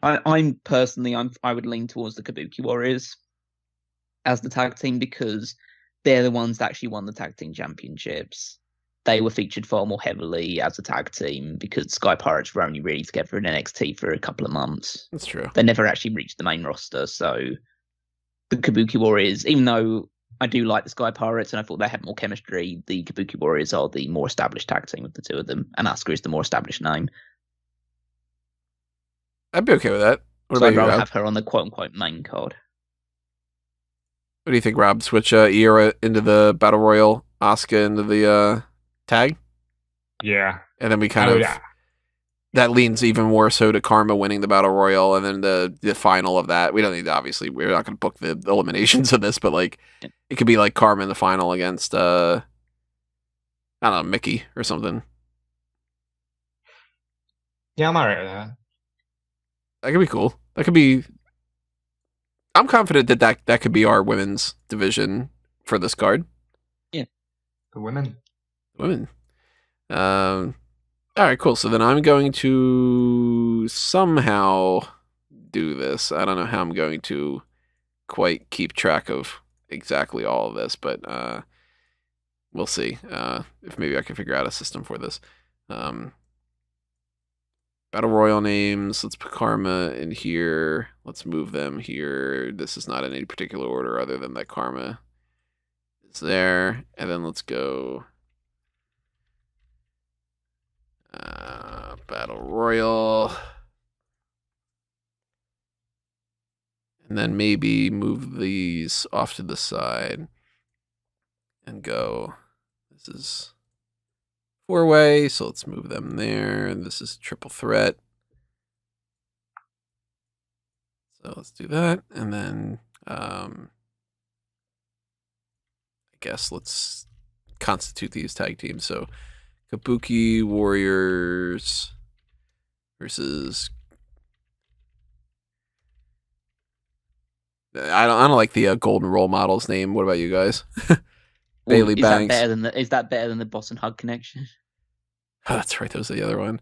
I'm personally, I would lean towards the Kabuki Warriors as the tag team because they're the ones that actually won the tag team championships. They were featured far more heavily as a tag team because Sky Pirates were only really together in NXT for a couple of months. That's true. They never actually reached the main roster, so the Kabuki Warriors, even though I do like the Sky Pirates and I thought they had more chemistry, the Kabuki Warriors are the more established tag team of the two of them, and Asuka is the more established name. I'd be okay with that. What So about I'd you, rather Rob? have her on the quote-unquote main card. What do you think, Rob? Switch Ira into the Battle Royal, Asuka into the tag? Yeah. And then we kind of... That leans even more so to Karma winning the Battle Royal, and then the final of that. We don't need to, obviously, we're not going to book the eliminations of this, but like it could be like Karma in the final against, I don't know, Mickey or something. Yeah, I'm alright with that. That could be cool. That could be... I'm confident that could be our women's division for this card. The women. Women. All right, cool. So then I'm going to somehow do this. I don't know how I'm going to quite keep track of exactly all of this, but we'll see if maybe I can figure out a system for this. Battle Royal names. Let's put Karma in here. Let's move them here. This is not in any particular order other than that Karma is there. And then let's go Battle Royal. And then maybe move these off to the side and go. This is 4-way, so let's move them there. And this is triple threat. So let's do that. And then I guess let's constitute these tag teams. So Kabuki Warriors versus... I don't like the Golden Role Models name. What about you guys? Bailey Banks. Is that better than the Boss and Hug connection? Oh, that's right. That was the other one.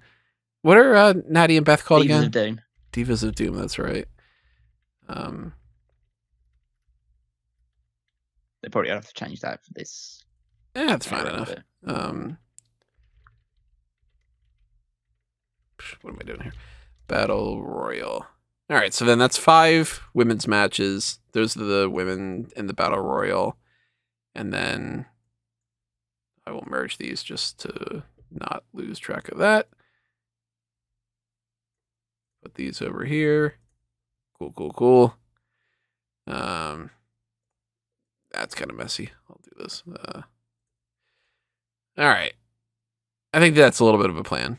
What are Natty and Beth called Divas again? of Doom. Divas of Doom. That's right. They probably have to change that for this. Yeah, that's fine enough. What am I doing here? Battle Royal. All right, so then that's 5 women's matches. Those are the women in the Battle Royal. And then I will merge these just to not lose track of that. Put these over here. Cool. That's kind of messy. I'll do this. All right. I think that's a little bit of a plan.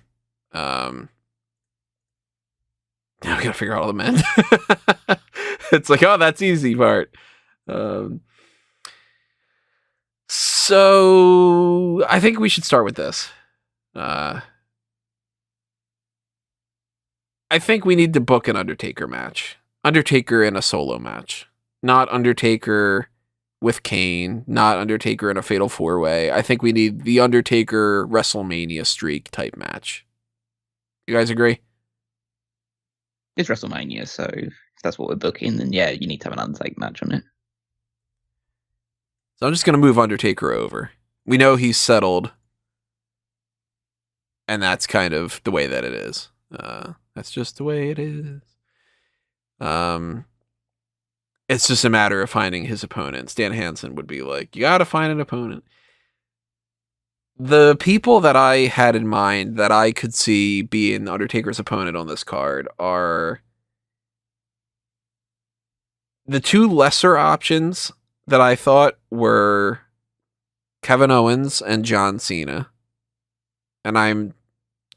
Now we gotta figure out all the men. It's like, oh, that's easy part. So I think we should start with this. I think we need to book an Undertaker match. Undertaker in a solo match. Not Undertaker with Kane. Not Undertaker in a Fatal 4-Way. I think we need the Undertaker WrestleMania streak type match. You guys agree? It's WrestleMania, so if that's what we're booking, then yeah, you need to have an Undertaker match on it. So I'm just going to move Undertaker over. We know he's settled. And that's kind of the way that it is. That's just the way it is. It's just a matter of finding his opponent. Stan Hansen would be like, you got to find an opponent. The people that I had in mind that I could see being Undertaker's opponent on this card are the 2 lesser options that I thought were Kevin Owens and John Cena. And I'm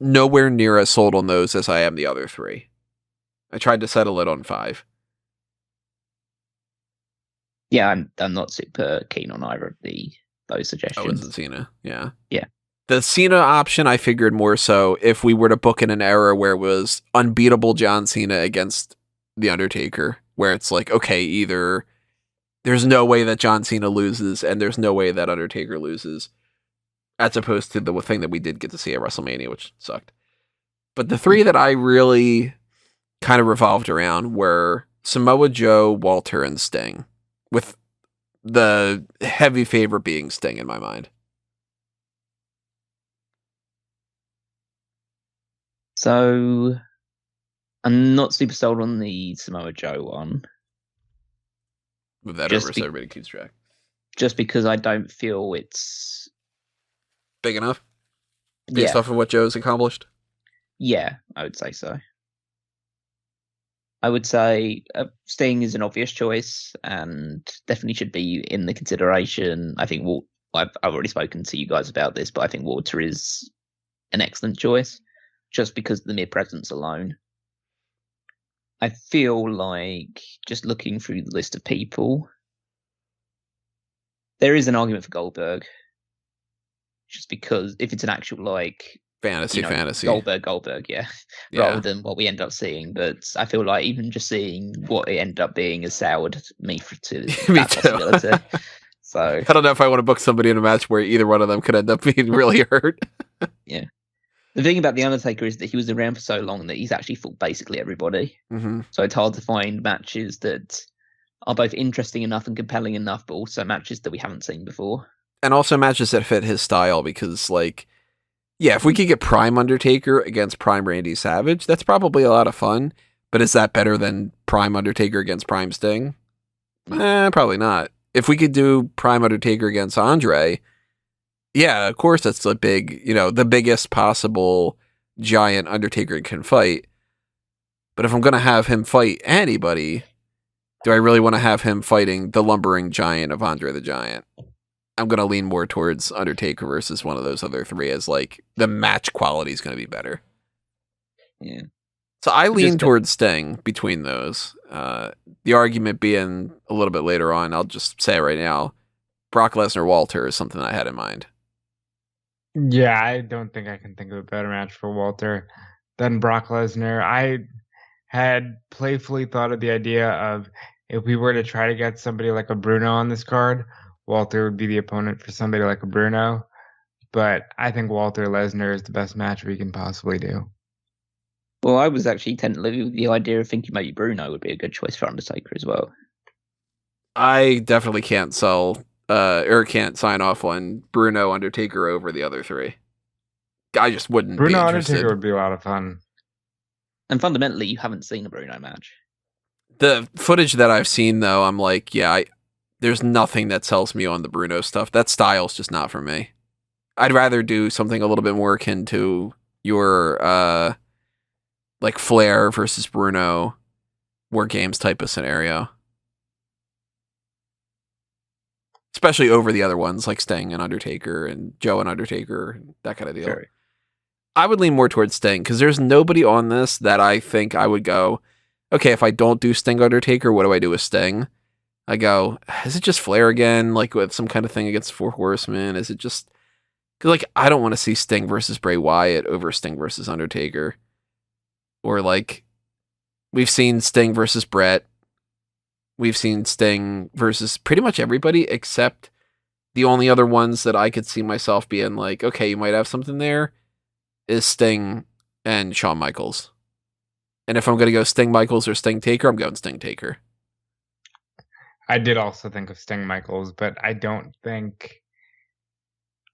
nowhere near as sold on those as I am the other 3. I tried to settle it on 5. Yeah, I'm not super keen on either of those suggestions. Owens and Cena, yeah. Yeah. The Cena option, I figured more so if we were to book in an era where it was unbeatable John Cena against The Undertaker, where it's like, okay, either there's no way that John Cena loses, and there's no way that Undertaker loses, as opposed to the thing that we did get to see at WrestleMania, which sucked. But the three that I really kind of revolved around were Samoa Joe, Walter, and Sting, with the heavy favorite being Sting in my mind. So I'm not super sold on the Samoa Joe one. Move that Just over so everybody keeps track. Just because I don't feel it's big enough based off of what Joe's accomplished. Yeah, I would say so. I would say Sting is an obvious choice and definitely should be in the consideration. I think I've already spoken to you guys about this, but I think Walter is an excellent choice just because of the mere presence alone. I feel like just looking through the list of people, there is an argument for Goldberg. Just because if it's an actual fantasy Goldberg, yeah, rather than what we end up seeing. But I feel like even just seeing what it ended up being has soured me to that possibility. So I don't know if I want to book somebody in a match where either one of them could end up being really hurt. Yeah. The thing about The Undertaker is that he was around for so long that he's actually fought basically everybody. Mm-hmm. So it's hard to find matches that are both interesting enough and compelling enough, but also matches that we haven't seen before. And also matches that fit his style because, if we could get Prime Undertaker against Prime Randy Savage, that's probably a lot of fun. But is that better than Prime Undertaker against Prime Sting? Probably not. If we could do Prime Undertaker against Andre, yeah, of course that's the biggest possible giant Undertaker can fight. But if I'm going to have him fight anybody, do I really want to have him fighting the lumbering giant of Andre the Giant? I'm going to lean more towards Undertaker versus one of those other three as the match quality is going to be better. Yeah. So I lean towards Sting between those. The argument being a little bit later on, I'll just say right now, Brock Lesnar Walter is something I had in mind. Yeah, I don't think I can think of a better match for Walter than Brock Lesnar. I had playfully thought of the idea of if we were to try to get somebody like a Bruno on this card, Walter would be the opponent for somebody like a Bruno. But I think Walter Lesnar is the best match we can possibly do. Well, I was actually tentatively with the idea of thinking maybe Bruno would be a good choice for Undertaker as well. I definitely can't can't sign off on Bruno Undertaker over the other three. I just wouldn't be interested. Bruno Undertaker would be a lot of fun. And fundamentally, you haven't seen a Bruno match. The footage that I've seen, though, I'm there's nothing that sells me on the Bruno stuff. That style's just not for me. I'd rather do something a little bit more akin to your Flair versus Bruno War Games type of scenario. Especially over the other ones like Sting and Undertaker and Joe and Undertaker, that kind of deal. Sure. I would lean more towards Sting because there's nobody on this that I think I would go, okay, if I don't do Sting Undertaker, what do I do with Sting? I go, is it just Flair again? With some kind of thing against Four Horsemen? Is it just... Because, I don't want to see Sting versus Bray Wyatt over Sting versus Undertaker. Or, we've seen Sting versus Bret. We've seen Sting versus pretty much everybody except the only other ones that I could see myself being okay, you might have something there, is Sting and Shawn Michaels. And if I'm going to go Sting Michaels or Sting Taker, I'm going Sting Taker. I did also think of Sting Michaels, but I don't think...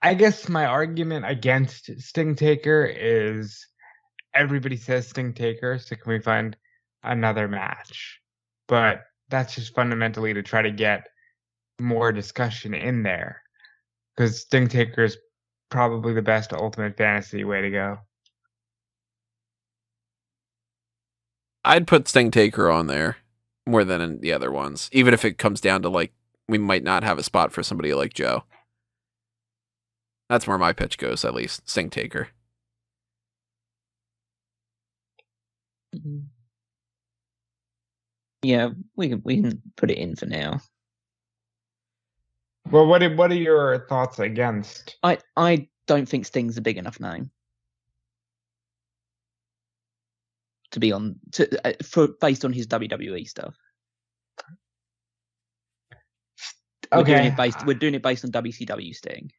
I guess my argument against Sting Taker is everybody says Sting Taker, so can we find another match? But that's just fundamentally to try to get more discussion in there. Because Sting Taker is probably the best Ultimate Fantasy way to go. I'd put Sting Taker on there more than in the other ones. Even if it comes down to we might not have a spot for somebody like Joe. That's where my pitch goes, at least. Sting Taker. Yeah, we can put it in for now. Well, what are your thoughts against? I don't think Sting's a big enough name to be on based on his WWE stuff. We're doing Okay. it based. We're doing it based on WCW Sting.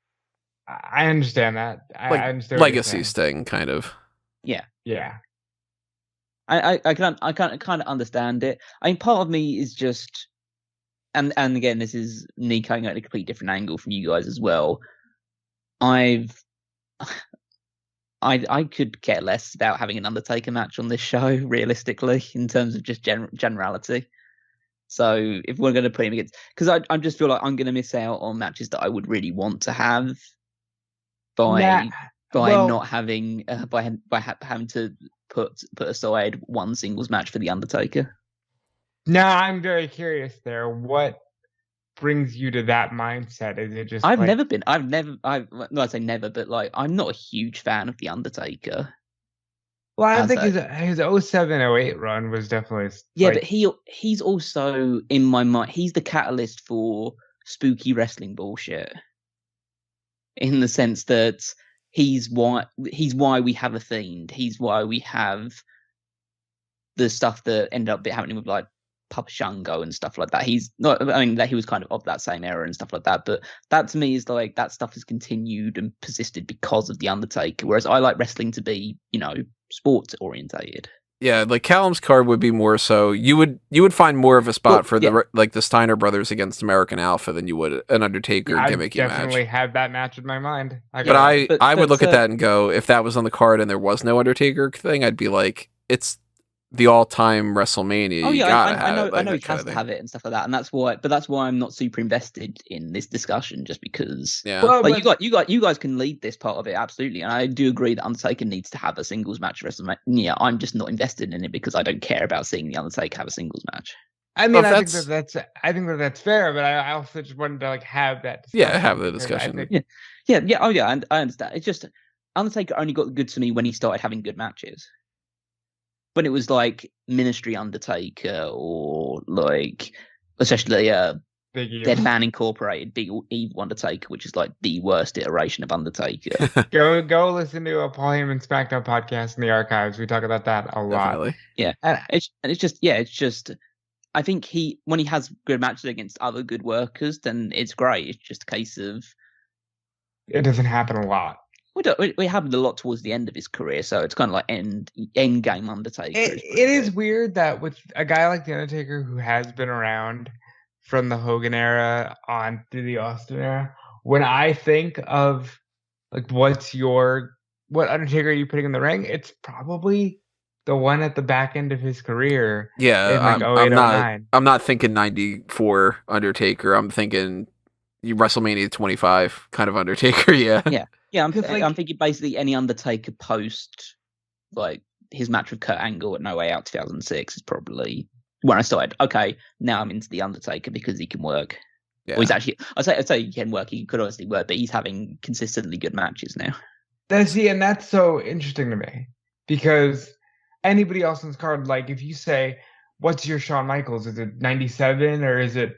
I understand that. I Like understand what you're legacy saying. Sting, kind of. Yeah. Yeah. I kind of understand it. I mean, part of me is just, and again, this is me coming at a completely different angle from you guys as well. I could care less about having an Undertaker match on this show, realistically, in terms of just generality. So if we're going to put him against, because I just feel like I'm going to miss out on matches that I would really want to have by not having having to put aside one singles match for the Undertaker. Now I'm very curious there. What brings you to that mindset? Is it just I'd say never, but like I'm not a huge fan of the Undertaker. Well, I think his 07-08 run was definitely but he's also in my mind. He's the catalyst for spooky wrestling bullshit, in the sense that he's why we have a Fiend. He's why we have the stuff that ended up happening with like Papa Shango and stuff like that. He's not. I mean, that he was kind of that same era and stuff like that. But that to me is like that stuff has continued and persisted because of the Undertaker. Whereas I like wrestling to be, sports orientated. Yeah, like Callum's card would be more so you would find more of a spot for the Steiner brothers against American Alpha than you would an Undertaker gimmicky match. I definitely have that match in my mind. I would look at that and go, if that was on the card and there was no Undertaker thing, I'd be like, it's the all-time WrestleMania. Oh you yeah, gotta I know, have it, I know he has to have it and stuff like that, and that's why I'm not super invested in this discussion, just because. Yeah. Well, you guys can lead this part of it absolutely, and I do agree that Undertaker needs to have a singles match at WrestleMania. I'm just not invested in it because I don't care about seeing the Undertaker have a singles match. I mean, I think that's fair, but I also just wanted to have that discussion. Yeah, have the discussion. I understand. It's just Undertaker only got good to me when he started having good matches. When it was like Ministry Undertaker or like especially Dead Man Incorporated, Big Evil Undertaker, which is like the worst iteration of Undertaker. Go listen to a Paul Heyman SmackDown podcast in the archives. We talk about that a lot. Definitely. Yeah, and it's just I think when he has good matches against other good workers, then it's great. It's just a case of it doesn't happen a lot. It happened a lot towards the end of his career, so it's kind of like end game Undertaker. It is weird that with a guy like the Undertaker who has been around from the Hogan era on through the Austin era, when I think of like what Undertaker are you putting in the ring, it's probably the one at the back end of his career. Yeah, in like I'm not thinking 94 Undertaker. I'm thinking WrestleMania 25 kind of Undertaker. Yeah. Yeah, I'm thinking basically any Undertaker post, like his match with Kurt Angle at No Way Out 2006 is probably when I started. Okay, now I'm into the Undertaker because he can work. Yeah. Or he's actually, I say he can work. He could honestly work, but he's having consistently good matches now. And that's so interesting to me because anybody else on this card, like if you say, "What's your Shawn Michaels? Is it 97 or is it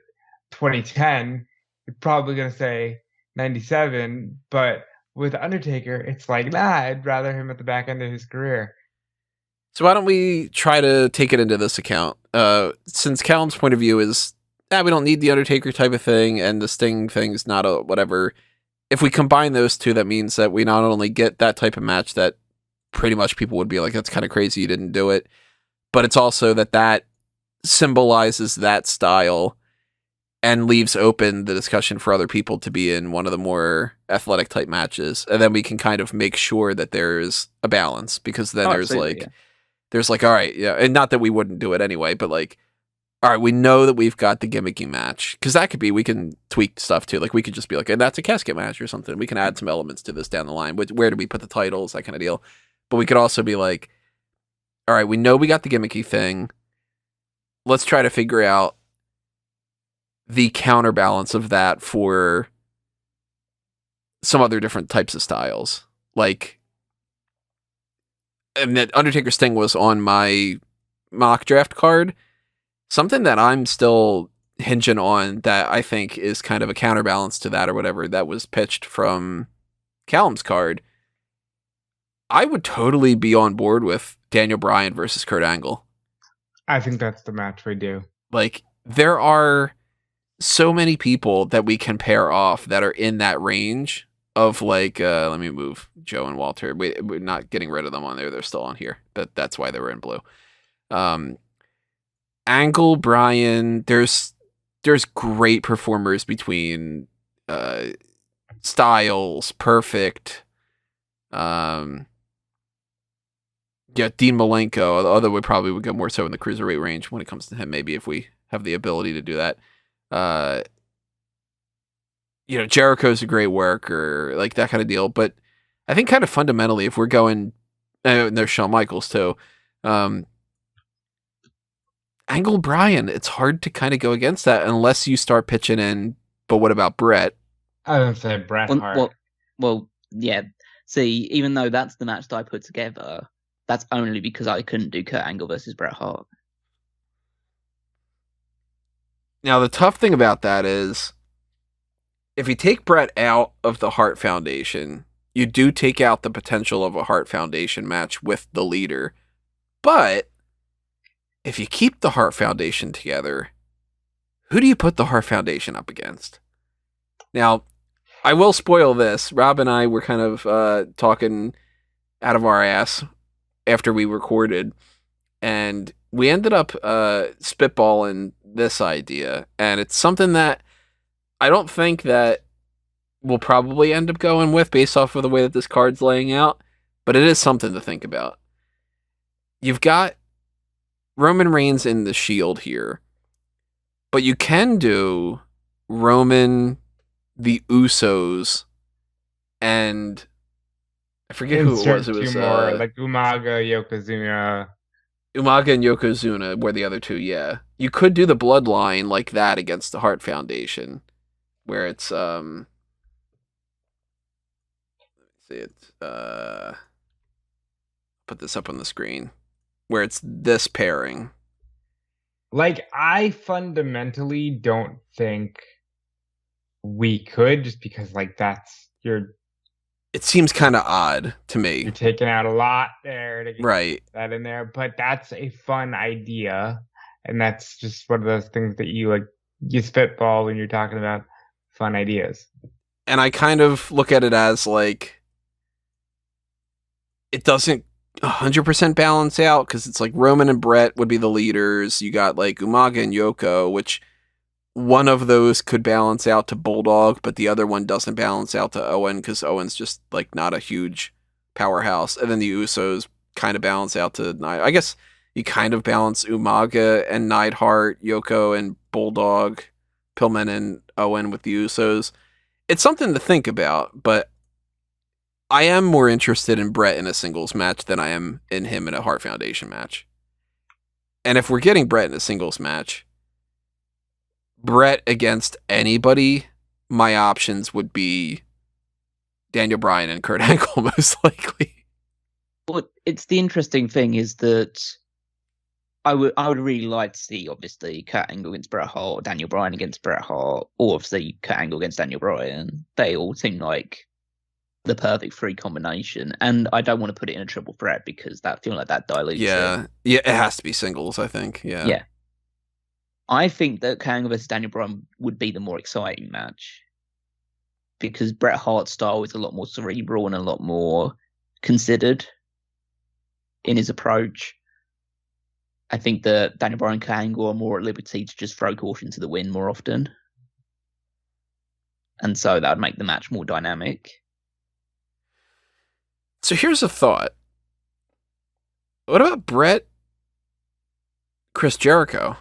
2010?" You're probably gonna say 97, but with Undertaker, it's like, nah, I'd rather him at the back end of his career. So why don't we try to take it into this account? Since Callum's point of view is, we don't need the Undertaker type of thing, and the Sting thing's not a whatever. If we combine those two, that means that we not only get that type of match that pretty much people would be like, that's kind of crazy you didn't do it, but it's also that symbolizes that style and leaves open the discussion for other people to be in one of the more athletic type matches. And then we can kind of make sure that there's a balance, because then there's like, all right, yeah. And not that we wouldn't do it anyway, but like, all right, we know that we've got the gimmicky match, because that could be, we can tweak stuff too. Like we could just be like, and that's a casket match or something. We can add some elements to this down the line. Where do we put the titles? That kind of deal. But we could also be like, all right, we know we got the gimmicky thing. Let's try to figure out the counterbalance of that for some other different types of styles. Like, and that Undertaker Sting was on my mock draft card. Something that I'm still hinging on that I think is kind of a counterbalance to that or whatever that was pitched from Callum's card. I would totally be on board with Daniel Bryan versus Kurt Angle. I think that's the match we do. Like, there are so many people that we can pair off that are in that range of like, let me move Joe and Walter. We're not getting rid of them on there. They're still on here. That's why they were in blue. Angle, Bryan, there's great performers between Styles, Perfect, Dean Malenko, although we probably would go more so in the cruiserweight range when it comes to him, maybe if we have the ability to do that. Jericho's a great worker, like that kind of deal. But I think kind of fundamentally, if we're going, and there's Shawn Michaels too, Angle Bryan, it's hard to kind of go against that unless you start pitching in, but what about Bret? I was going to say Bret Hart. Well, yeah. See, even though that's the match that I put together, that's only because I couldn't do Kurt Angle versus Bret Hart. Now, the tough thing about that is, if you take Bret out of the Hart Foundation, you do take out the potential of a Hart Foundation match with the leader. But if you keep the Hart Foundation together, who do you put the Hart Foundation up against? Now, I will spoil this. Rob and I were kind of talking out of our ass after we recorded, and we ended up spitballing this idea, and it's something that I don't think that we'll probably end up going with based off of the way that this card's laying out, but it is something to think about. You've got Roman Reigns in the Shield here, but you can do Roman, the Usos, and I forget who it was. It was more like Umaga, Yokozuna. Umaga and Yokozuna were the other two, yeah. You could do the Bloodline like that against the Hart Foundation, where it's put this up on the screen, where it's this pairing. Like, I fundamentally don't think we could, just because like it seems kind of odd to me. You're taking out a lot there to get that in there, but that's a fun idea, and that's just one of those things that you spitball when you're talking about fun ideas. And I kind of look at it as like, it doesn't 100% balance out, because it's like Roman and Bret would be the leaders. You got like Umaga and Yoko, which one of those could balance out to Bulldog, but the other one doesn't balance out to Owen, because Owen's just like not a huge powerhouse. And then the Usos kind of balance out to Neidhart. I guess you kind of balance Umaga and Neidhart, Yoko and Bulldog, Pillman and Owen with the Usos. It's something to think about, but I am more interested in Bret in a singles match than I am in him in a Hart Foundation match. And if we're getting Bret in a singles match, Bret against anybody, my options would be Daniel Bryan and Kurt Angle, most likely. Well, it's the interesting thing is that I would really like to see, obviously, Kurt Angle against Bret Hart, or Daniel Bryan against Bret Hart, or obviously Kurt Angle against Daniel Bryan. They all seem like the perfect free combination, and I don't want to put it in a triple threat because that feeling like that dilutes it. Yeah, it has to be singles, I think. Yeah. I think that Kurt Angle versus Daniel Bryan would be the more exciting match, because Bret Hart's style is a lot more cerebral and a lot more considered in his approach. I think that Daniel Bryan and Kurt Angle are more at liberty to just throw caution to the wind more often, and so that would make the match more dynamic. So here's a thought. What about Bret, Chris Jericho,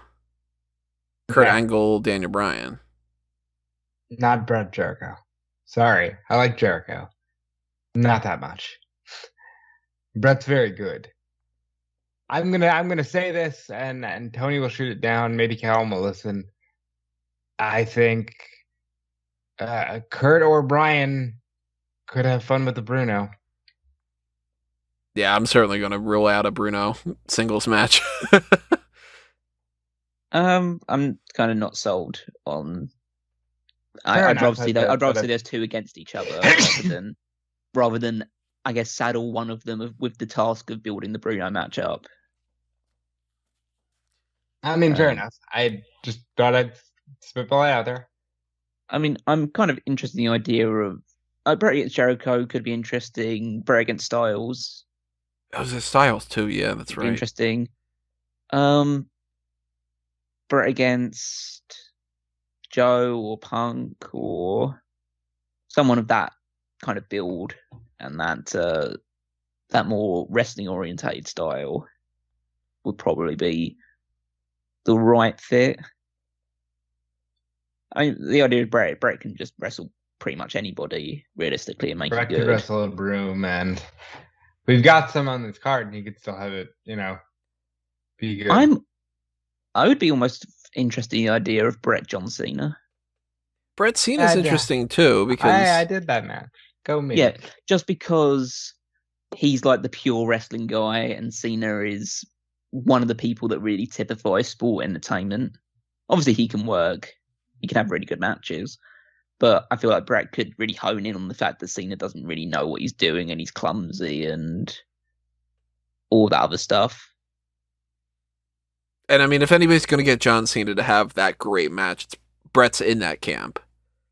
Kurt Angle, Daniel Bryan? Not Bret Jericho. Sorry, I like Jericho. Not that much. Bret's very good. I'm gonna say this, and Tony will shoot it down. Maybe Callum will listen. I think Kurt or Bryan could have fun with the Bruno. Yeah, I'm certainly going to rule out a Bruno singles match. I'm kind of not sold on. I'd rather see there's two against each other rather than I guess saddle one of them with the task of building the Bruno match up. I mean, fair enough. I just thought I'd spitball it out there. I mean, I'm kind of interested in the idea of Bret against Jericho could be interesting. Bret against Styles Oh, there's Styles too. Yeah, that's could be right. interesting. Bret against Joe or Punk or someone of that kind of build and that more wrestling orientated style would probably be the right fit. I mean, the idea of Bret can just wrestle pretty much anybody realistically and make Bret it could good. wrestle a broom, and we've got some on this card, and he could still have it, be good. I would be almost interested in the idea of Bret John Cena. Bret Cena's interesting too because I did that match. Go me. Yeah, just because he's like the pure wrestling guy, and Cena is one of the people that really typify sport entertainment. Obviously, he can work. He can have really good matches. But I feel like Bret could really hone in on the fact that Cena doesn't really know what he's doing and he's clumsy and all that other stuff. And I mean, if anybody's going to get John Cena to have that great match, Bret's in that camp.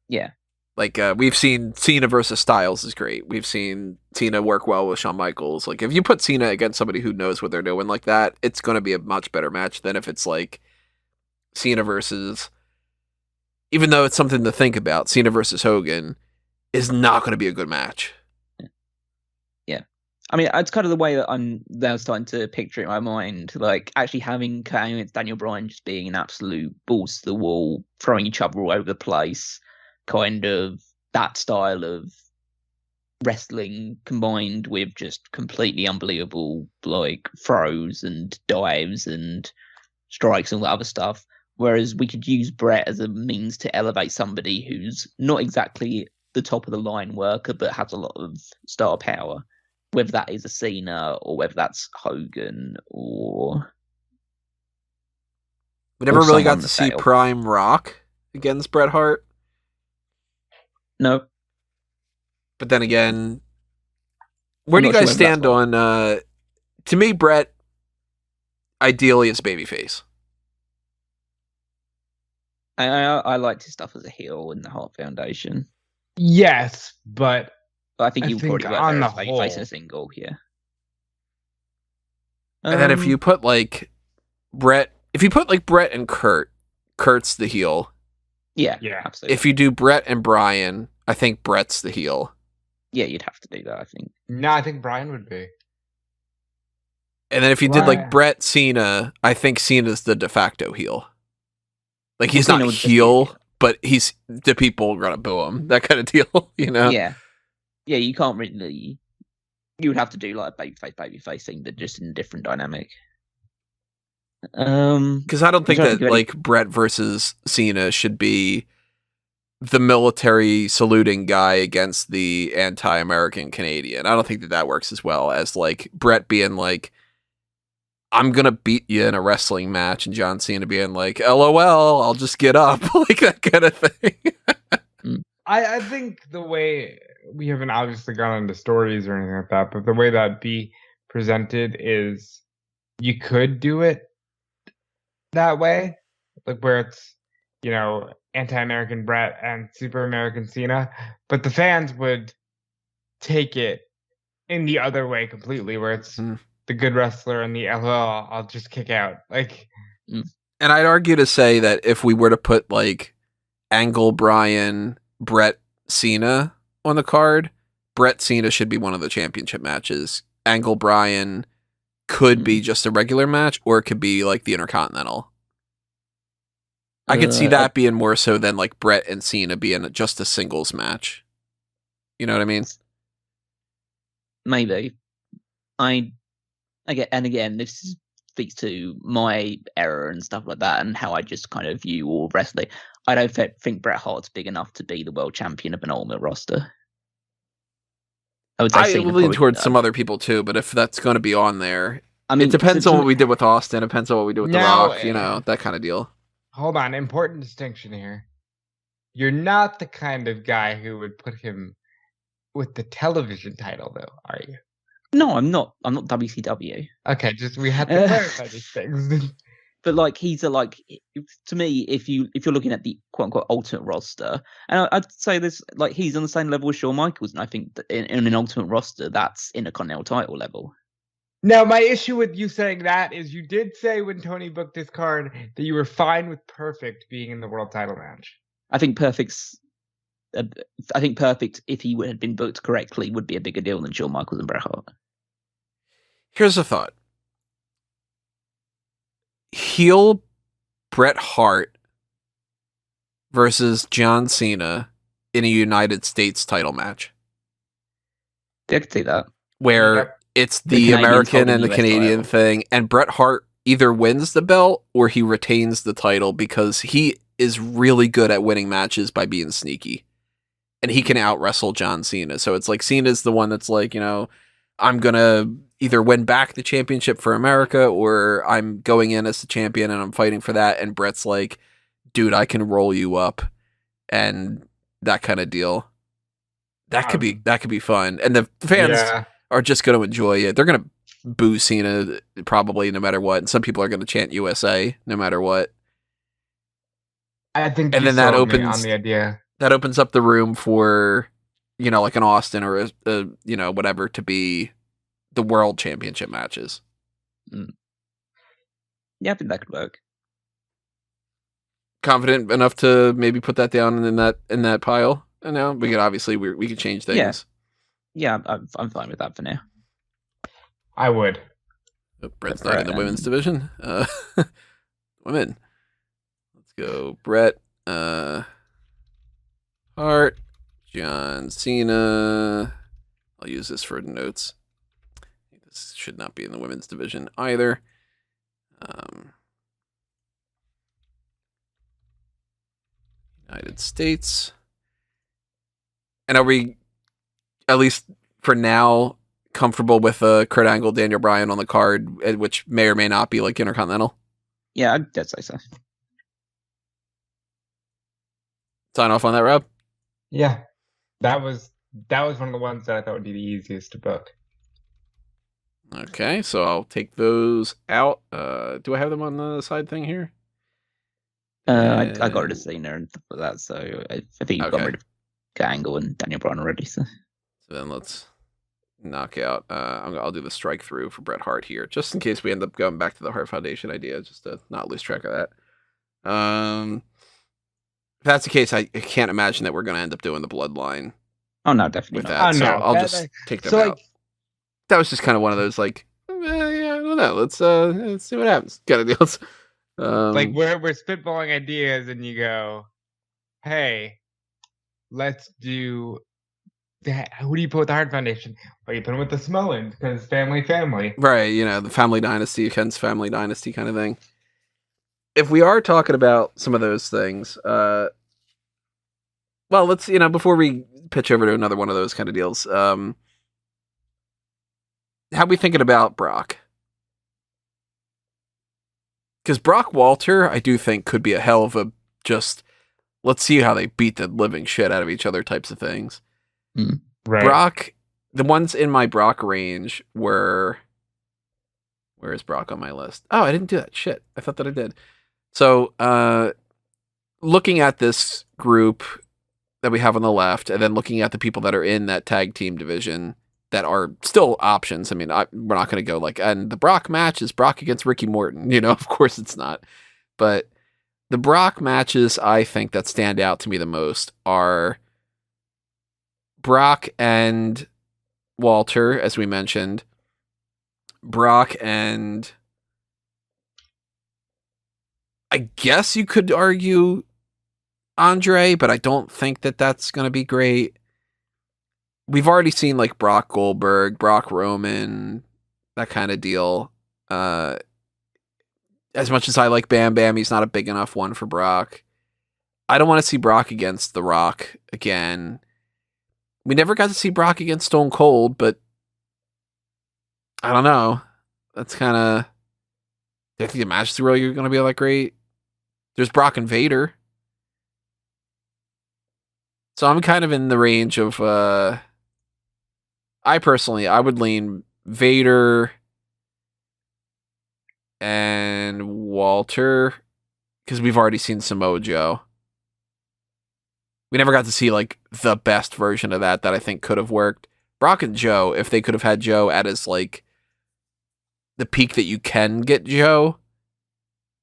Yeah. Like, we've seen Cena versus Styles is great. We've seen Cena work well with Shawn Michaels. Like, if you put Cena against somebody who knows what they're doing like that, it's going to be a much better match than if it's like Cena versus, even though it's something to think about, Cena versus Hogan is not going to be a good match. Yeah. I mean, it's kind of the way that I'm now starting to picture it in my mind. Like, actually having Kane against Daniel Bryan just being an absolute balls to the wall, throwing each other all over the place, kind of that style of wrestling combined with just completely unbelievable, like, throws and dives and strikes and all that other stuff. Whereas we could use Bret as a means to elevate somebody who's not exactly the top of the line worker, but has a lot of star power. Whether that is a Cena or whether that's Hogan or... We never really got someone to see failed. Prime Rock against Bret Hart. No. But then again, where I'm do you not sure guys whether that's stand on, to me, Bret ideally is babyface. I liked his stuff as a heel in the Hart Foundation. Yes, but I think you probably work on better the as babyface in whole- a single, yeah. And then if you put like Bret and Kurt, Kurt's the heel. Yeah, Yeah. absolutely. If you do Bret and Bryan, I think Bret's the heel. Yeah, you'd have to do that, I think. No, I think Bryan would be. And then if you did like Right. Bret Cena, I think Cena's the de facto heel. Like he's Cena not would just be a heel, heel. but he's the people are gonna boo him. That kind of deal, you know? Yeah. Yeah, you can't really... You would have to do like a babyface thing, but just in a different dynamic. Because I don't think trying to that think of like Bret versus Cena should be the military saluting guy against the anti-American Canadian. I don't think that works as well as like Bret being like, I'm gonna beat you in a wrestling match, and John Cena being like, LOL, I'll just get up, like that kind of thing. I think the way we haven't obviously gone into stories or anything like that, but the way that be presented is you could do it that way, like where it's, anti-American Bret and super American Cena, but the fans would take it in the other way completely, where it's the good wrestler and the LOL, I'll just kick out. Like, and I'd argue to say that if we were to put like Angle, Bryan, Bret, Cena on the card, Bret Cena should be one of the championship matches. Angle, Bryan could be just a regular match, or it could be like the Intercontinental. I could see that being more so than like Bret and Cena being just a singles match. You know what I mean? Maybe. Again, this speaks to my error and stuff like that, and how I just kind of view all wrestling. I don't think Bret Hart's big enough to be the world champion of an Ultimate roster. I would say I Cena lean probably towards does. some other people too, but if that's going to be on there, I mean, it depends to on what me- we did with Austin. It depends on what we do with The Now, Rock. That kind of deal. hold on, important distinction here. You're not the kind of guy who would put him with the television title, though, are you? No, I'm not. I'm not WCW. Okay, just we have to clarify these things. But like he's a like to me, if you're looking at the quote unquote ultimate roster, and I'd say this like he's on the same level as Shawn Michaels, and I think that in an ultimate roster that's Intercontinental title level. Now, my issue with you saying that is you did say when Tony booked his card that you were fine with Perfect being in the world title match. I think Perfect, if he had been booked correctly, would be a bigger deal than Shawn Michaels and Bret Hart. Here's a thought. Heel Bret Hart versus John Cena in a United States title match. Yeah, I could see that. Where Yep. it's The the Canadians American holding and the US Canadian title. thing, and Bret Hart either wins the belt or he retains the title because he is really good at winning matches by being sneaky. And he can out-wrestle John Cena. So it's like Cena's the one that's like, I'm going to either win back the championship for America or I'm going in as the champion and I'm fighting for that. And Bret's like, dude, I can roll you up and that kind of deal. That could be fun. And the fans are just going to enjoy it. They're going to boo Cena probably no matter what. And some people are going to chant USA no matter what. I think And you then that sold me opens on the idea. That opens up the room for, like an Austin or a whatever to be the world championship matches. Yeah, I think that could work. Confident enough to maybe put that down in that pile. I know we could obviously we could change things. Yeah, I'm fine with that for now. I would. Bret's not in the women's division. Women. Let's go. Bret, Hart, John Cena. I'll use this for notes. This should not be in the women's division either. United States. And are we, at least for now, comfortable with Kurt Angle, Daniel Bryan on the card, which may or may not be like Intercontinental? Yeah, I'd say so. Sign off on that, Rob? Yeah. That was one of the ones that I thought would be the easiest to book. Okay, so I'll take those out. Do I have them on the side thing here? I got rid of Cena and stuff like that, so I think you've got rid of Angle and Daniel Bryan already. So then let's knock out. I'll do the strike through for Bret Hart here, just in case we end up going back to the Hart Foundation idea, just to not lose track of that. If that's the case, I can't imagine that we're going to end up doing the Bloodline. Oh no, definitely with not. that. So I'll just take them out. That was just kind of one of those like, yeah, I don't know. Let's see what happens. Kind of deals. Like we're spitballing ideas, and you go, "Hey, let's do that." Who do you put with the Hart Foundation? Well, you put him with the Samoans because family. Right, the Family Dynasty, Ken's Family Dynasty kind of thing. If we are talking about some of those things, well, let's before we pitch over to another one of those kind of deals, how we thinking about Brock? Because Brock Walter, I do think, could be a hell of a just, let's see how they beat the living shit out of each other types of things. Right. Brock, the ones in my Brock range were, where is Brock on my list? Oh, I didn't do that. Shit. I thought that I did. So, looking at this group that we have on the left, and then looking at the people that are in that tag team division that are still options. I mean, we're not going to go like, and the Brock match is Brock against Ricky Morton. Of course it's not. But the Brock matches I think that stand out to me the most are Brock and Walter, as we mentioned. Brock and, I guess you could argue, Andre, but I don't think that that's going to be great. We've already seen like Brock Goldberg, Brock Roman, that kind of deal. As much as I like Bam Bam, he's not a big enough one for Brock. I don't want to see Brock against The Rock again. We never got to see Brock against Stone Cold, but I don't know. That's kind of, I think the matches really are going to be all that great. There's Brock and Vader. So I'm kind of in the range of, I would lean Vader, and Walter, because we've already seen Samoa Joe. We never got to see like the best version of that I think could have worked. Brock and Joe, if they could have had Joe at his like the peak that you can get Joe,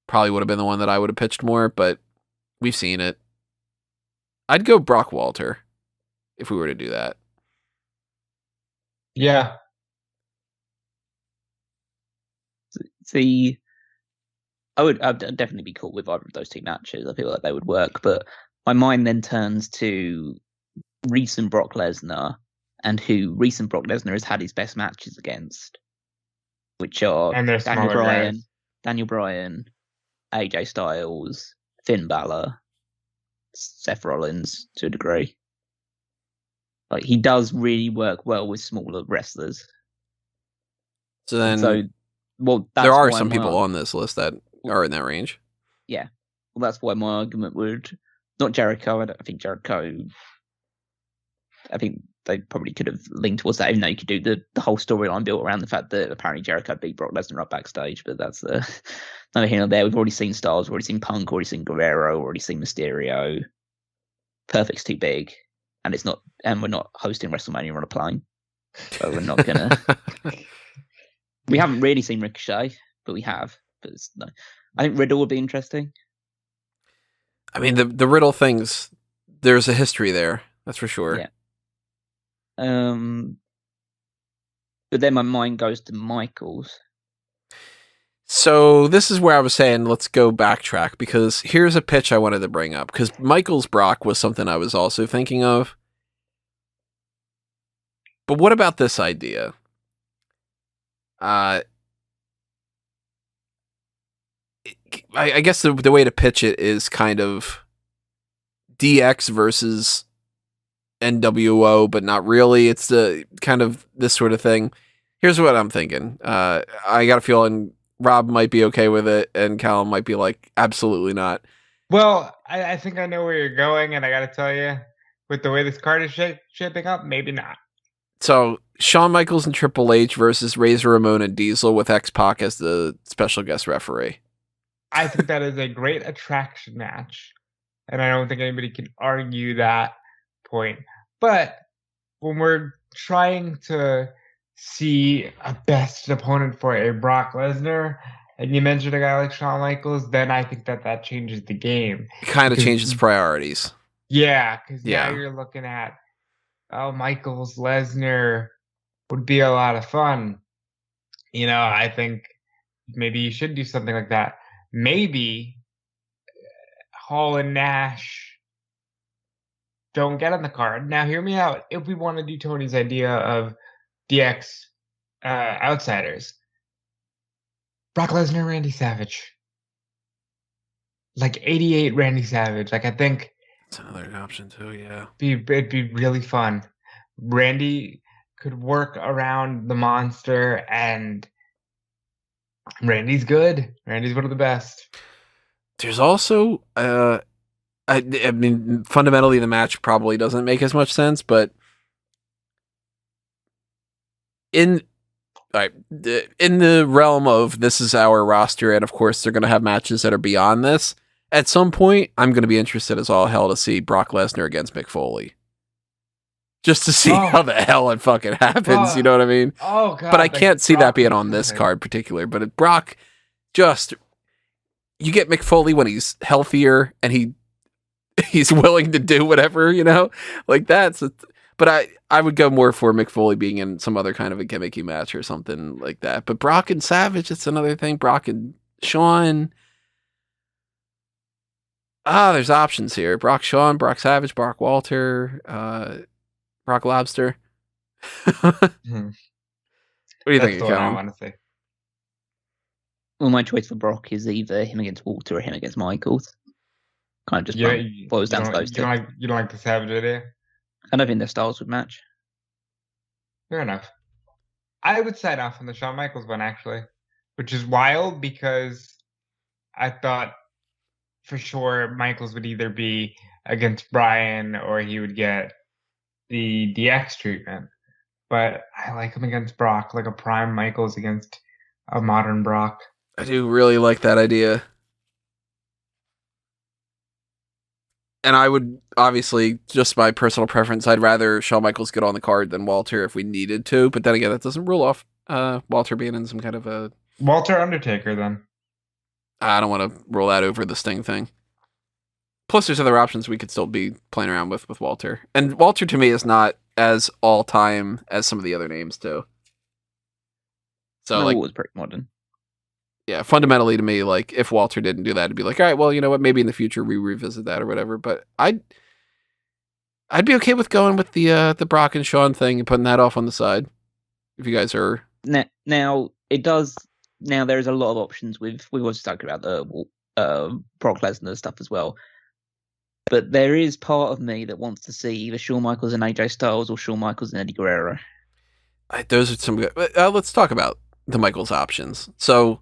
probably would have been the one that I would have pitched more, but we've seen it. I'd go Brock Walter if we were to do that. Yeah. See, I'd definitely be cool with either of those two matches. I feel like they would work, but my mind then turns to recent Brock Lesnar and who recent Brock Lesnar has had his best matches against, which are And they're Daniel smaller Bryan, guys. Daniel Bryan, AJ Styles, Finn Balor, Seth Rollins to a degree. Like, he does really work well with smaller wrestlers. So then, that's there are why some people on this list that are in that range. Yeah, well, that's why my argument would not Jericho. I think Jericho. I think they probably could have leaned towards that, even though you could do the whole storyline built around the fact that apparently Jericho beat Brock Lesnar up backstage. But that's neither here nor there. We've already seen Styles, we've already seen Punk, already seen Guerrero, already seen Mysterio. Perfect's too big, and we're not hosting WrestleMania on a plane, so we're not gonna. We haven't really seen Ricochet, but we have. But no. I think Riddle would be interesting. I mean, the Riddle things, there's a history there. That's for sure. Yeah. But then my mind goes to Michaels. So this is where I was saying, let's go backtrack, because here's a pitch I wanted to bring up, because Michaels Brock was something I was also thinking of. But what about this idea? I guess the way to pitch it is kind of DX versus NWO, but not really. It's the kind of this sort of thing. Here's what I'm thinking. I got a feeling Rob might be okay with it, and Callum might be like, absolutely not. Well, I think I know where you're going, and I got to tell you, with the way this card is shaping up, maybe not. So Shawn Michaels and Triple H versus Razor Ramon and Diesel with X-Pac as the special guest referee. I think that is a great attraction match, and I don't think anybody can argue that point. But when we're trying to see a best opponent for a Brock Lesnar, and you mentioned a guy like Shawn Michaels, then I think that changes the game. It kind of changes priorities. Yeah, because now you're looking at, Michaels, Lesnar would be a lot of fun. I think maybe you should do something like that. Maybe Hall and Nash don't get on the card. Now, hear me out. If we want to do Tony's idea of DX outsiders, Brock Lesnar, Randy Savage. Like 88 Randy Savage. Like, I think that's another option too, yeah. It'd be really fun. Randy could work around the monster, and Randy's good. Randy's one of the best. There's also, I mean, fundamentally the match probably doesn't make as much sense, but in the realm of this is our roster, and of course they're going to have matches that are beyond this, at some point I'm going to be interested as all hell to see Brock Lesnar against Mick Foley. Just to see how the hell it fucking happens, you know what I mean? Oh, God. But I can't see that being on this card particular. But Brock, you get Mick Foley when he's healthier and he's willing to do whatever, like that's. But I would go more for Mick Foley being in some other kind of a gimmicky match or something like that. But Brock and Savage, it's another thing. Brock and Shawn. There's options here. Brock Shawn, Brock Savage, Brock Walter, Brock Lobster. What do you think, Callum? Honestly. Well, my choice for Brock is either him against Walter or him against Michaels. Kind of just boils down to those two. You don't like the Savage idea? I don't think their styles would match. Fair enough. I would sign off on the Shawn Michaels one, actually, which is wild because I thought for sure Michaels would either be against Bryan or he would get the DX treatment. But I like him against Brock, like a prime Michaels against a modern Brock. I do really like that idea. And I would, obviously, just my personal preference, I'd rather Shawn Michaels get on the card than Walter if we needed to. But then again, that doesn't rule off Walter being in some kind of a... Walter Undertaker, then. I don't want to roll that over the Sting thing. Plus, there's other options we could still be playing around with Walter. And Walter, to me, is not as all-time as some of the other names, too. So, No, like... it was pretty modern. Yeah, fundamentally to me, like, if Walter didn't do that, it'd be like, all right, well, you know what, maybe in the future we revisit that or whatever. But I'd be okay with going with the Brock and Shawn thing and putting that off on the side. If you guys are... Now, it does... Now, there's a lot of options. We've also talked about the Brock Lesnar stuff as well. But there is part of me that wants to see either Shawn Michaels and AJ Styles or Shawn Michaels and Eddie Guerrero. Those are some good... let's talk about the Michaels options. So...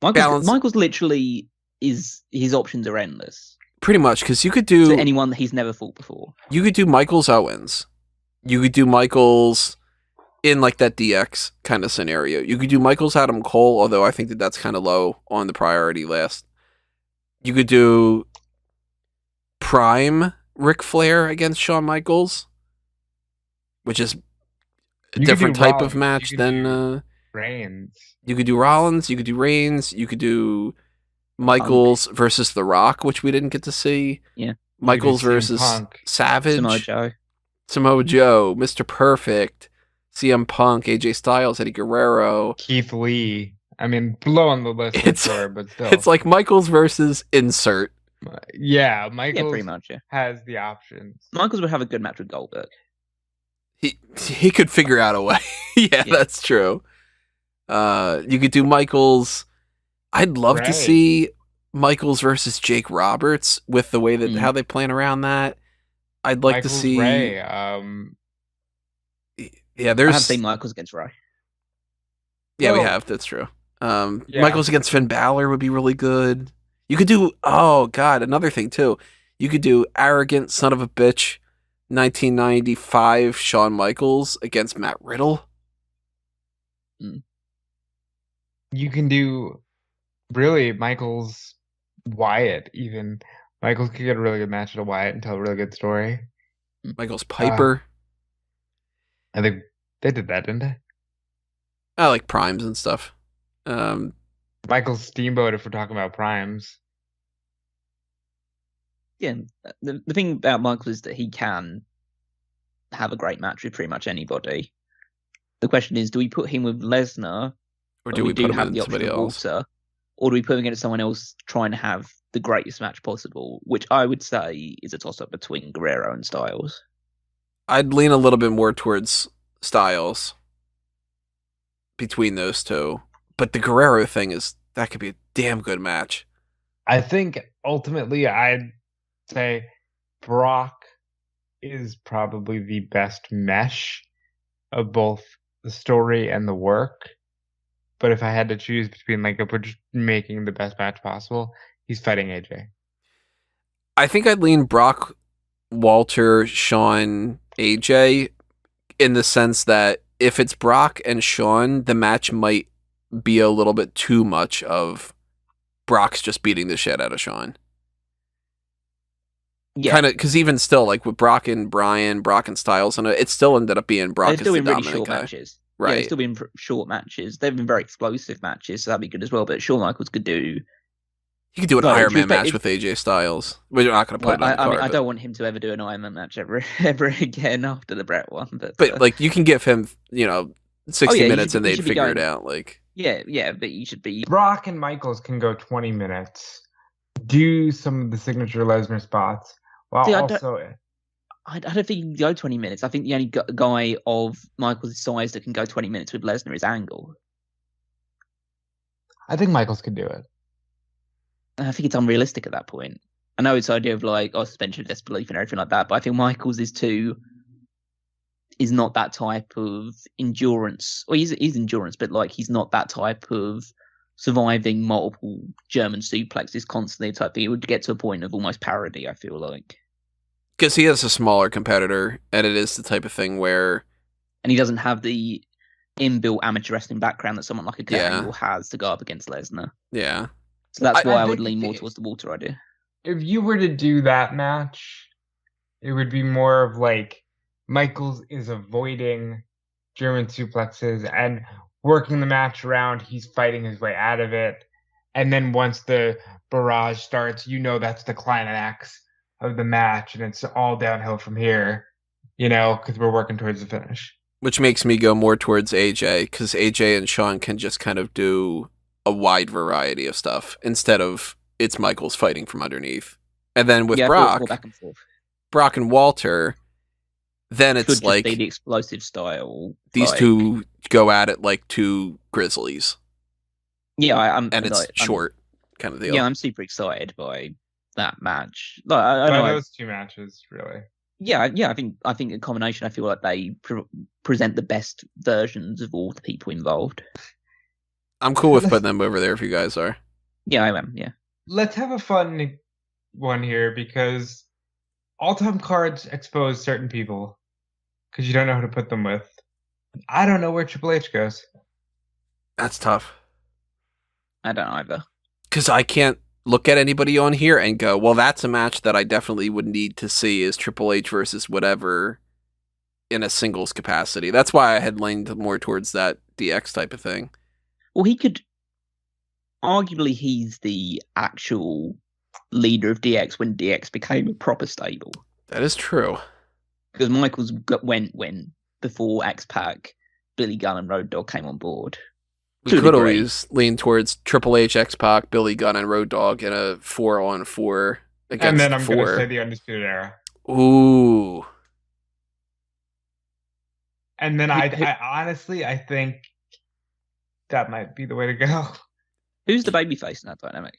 Michaels literally his options are endless. Pretty much, because you could do... To anyone that he's never fought before. You could do Michaels Owens. You could do Michaels in like that DX kind of scenario. You could do Michaels Adam Cole, although I think that's kind of low on the priority list. You could do Prime Ric Flair against Shawn Michaels, which is a different type of match than... Reigns. You could do Rollins, you could do Reigns, you could do Michaels versus The Rock, which we didn't get to see. Yeah. Michaels versus Savage. Samoa Joe, Mr. Perfect, CM Punk, AJ Styles, Eddie Guerrero. Keith Lee. I mean, below on the list, but still. It's like Michaels versus insert. Yeah, Michaels pretty much, has the options. Michaels would have a good match with Goldberg. He could figure out a way. yeah, that's true. You could do Michaels. I'd love to see Michaels versus Jake Roberts with the way that how they plan around that. I'd like to see Ray. Yeah, there's... I have seen Michaels against Ray. Yeah, we have. That's true. Michaels against Finn Balor would be really good. You could do... Oh, God, another thing, too. You could do arrogant son of a bitch 1995 Shawn Michaels against Matt Riddle. You can do really Michaels Wyatt even. Michaels could get a really good match at a Wyatt and tell a really good story. Michaels Piper. I think they did that, didn't they? I like primes and stuff. Michaels Steamboat if we're talking about primes. Yeah, the thing about Michaels is that he can have a great match with pretty much anybody. The question is, do we put him with Lesnar, or do we put him against somebody else? Walter, or do we put him against someone else trying to have the greatest match possible, which I would say is a toss-up between Guerrero and Styles. I'd lean a little bit more towards Styles between those two. But the Guerrero thing that could be a damn good match. I think ultimately I'd say Brock is probably the best mesh of both the story and the work. But if I had to choose between, like, if we're just making the best match possible, he's fighting AJ. I think I'd lean Brock, Walter, Shawn, AJ in the sense that if it's Brock and Shawn, the match might be a little bit too much of Brock's just beating the shit out of Shawn. Yeah. Kind of, because even still, like with Brock and Bryan, Brock and Styles, and it still ended up being Brock as the dominant really short guy. Matches. Right. Yeah, it's still been short matches. They've been very explosive matches, so that'd be good as well. But Shawn Michaels could do... He could do an Iron Man match with AJStyles. We're not going to put it on the card. I don't want him to ever do an Iron Man match ever again after the Bret one. But like, you can give him, 60 minutes and they'd figure it out. Like, yeah, but you should be... Brock and Michaels can go 20 minutes. Do some of the signature Lesnar spots. While See, also... I don't think he can go 20 minutes. I think the only guy of Michaels' size that can go 20 minutes with Lesnar is Angle. I think Michaels could do it. I think it's unrealistic at that point. I know it's the idea of like, suspension of disbelief and everything like that, but I think Michaels is not that type of endurance. Or he's endurance, but like he's not that type of surviving multiple German suplexes constantly type thing. It would get to a point of almost parody, I feel like. Because he has a smaller competitor, and it is the type of thing where... And he doesn't have the inbuilt amateur wrestling background that someone like a Kurt Yeah. Angle has to go up against Lesnar. Yeah. So that's why I would think lean more towards the Walter idea. If you were to do that match, it would be more of like Michaels is avoiding German suplexes and working the match around. He's fighting his way out of it. And then once the barrage starts, that's the climax of the match. And it's all downhill from here, because we're working towards the finish. Which makes me go more towards AJ, because AJ and Shawn can just kind of do a wide variety of stuff instead of it's Michaels fighting from underneath. And then with Brock, back and forth. Brock and Walter, then it's Could like just be the explosive style. these two go at it like two grizzlies. Yeah, I'm and it's short kind of deal. Yeah, I'm super excited by that match. Like, I know those two matches, really. Yeah. I think a combination. I feel like they present the best versions of all the people involved. I'm cool with putting them over there if you guys are. Yeah, I am. Yeah. Let's have a fun one here because all-time cards expose certain people because you don't know who to put them with. I don't know where Triple H goes. That's tough. I don't either. Because I can't look at anybody on here and go, well, that's a match that I definitely would need to see is Triple H versus whatever in a singles capacity. That's why I had leaned more towards that DX type of thing. Well, he could... Arguably, he's the actual leader of DX when DX became a proper stable. That is true. Because Michaels went when, before X-Pac, Billy Gunn and Road Dogg came on board. We could always lean towards Triple H, X-Pac, Billy Gunn, and Road Dogg in a 4-on-4 against 4. And then I'm going to say the Undisputed Era. Ooh. And then I honestly, I think that might be the way to go. Who's the babyface in that dynamic?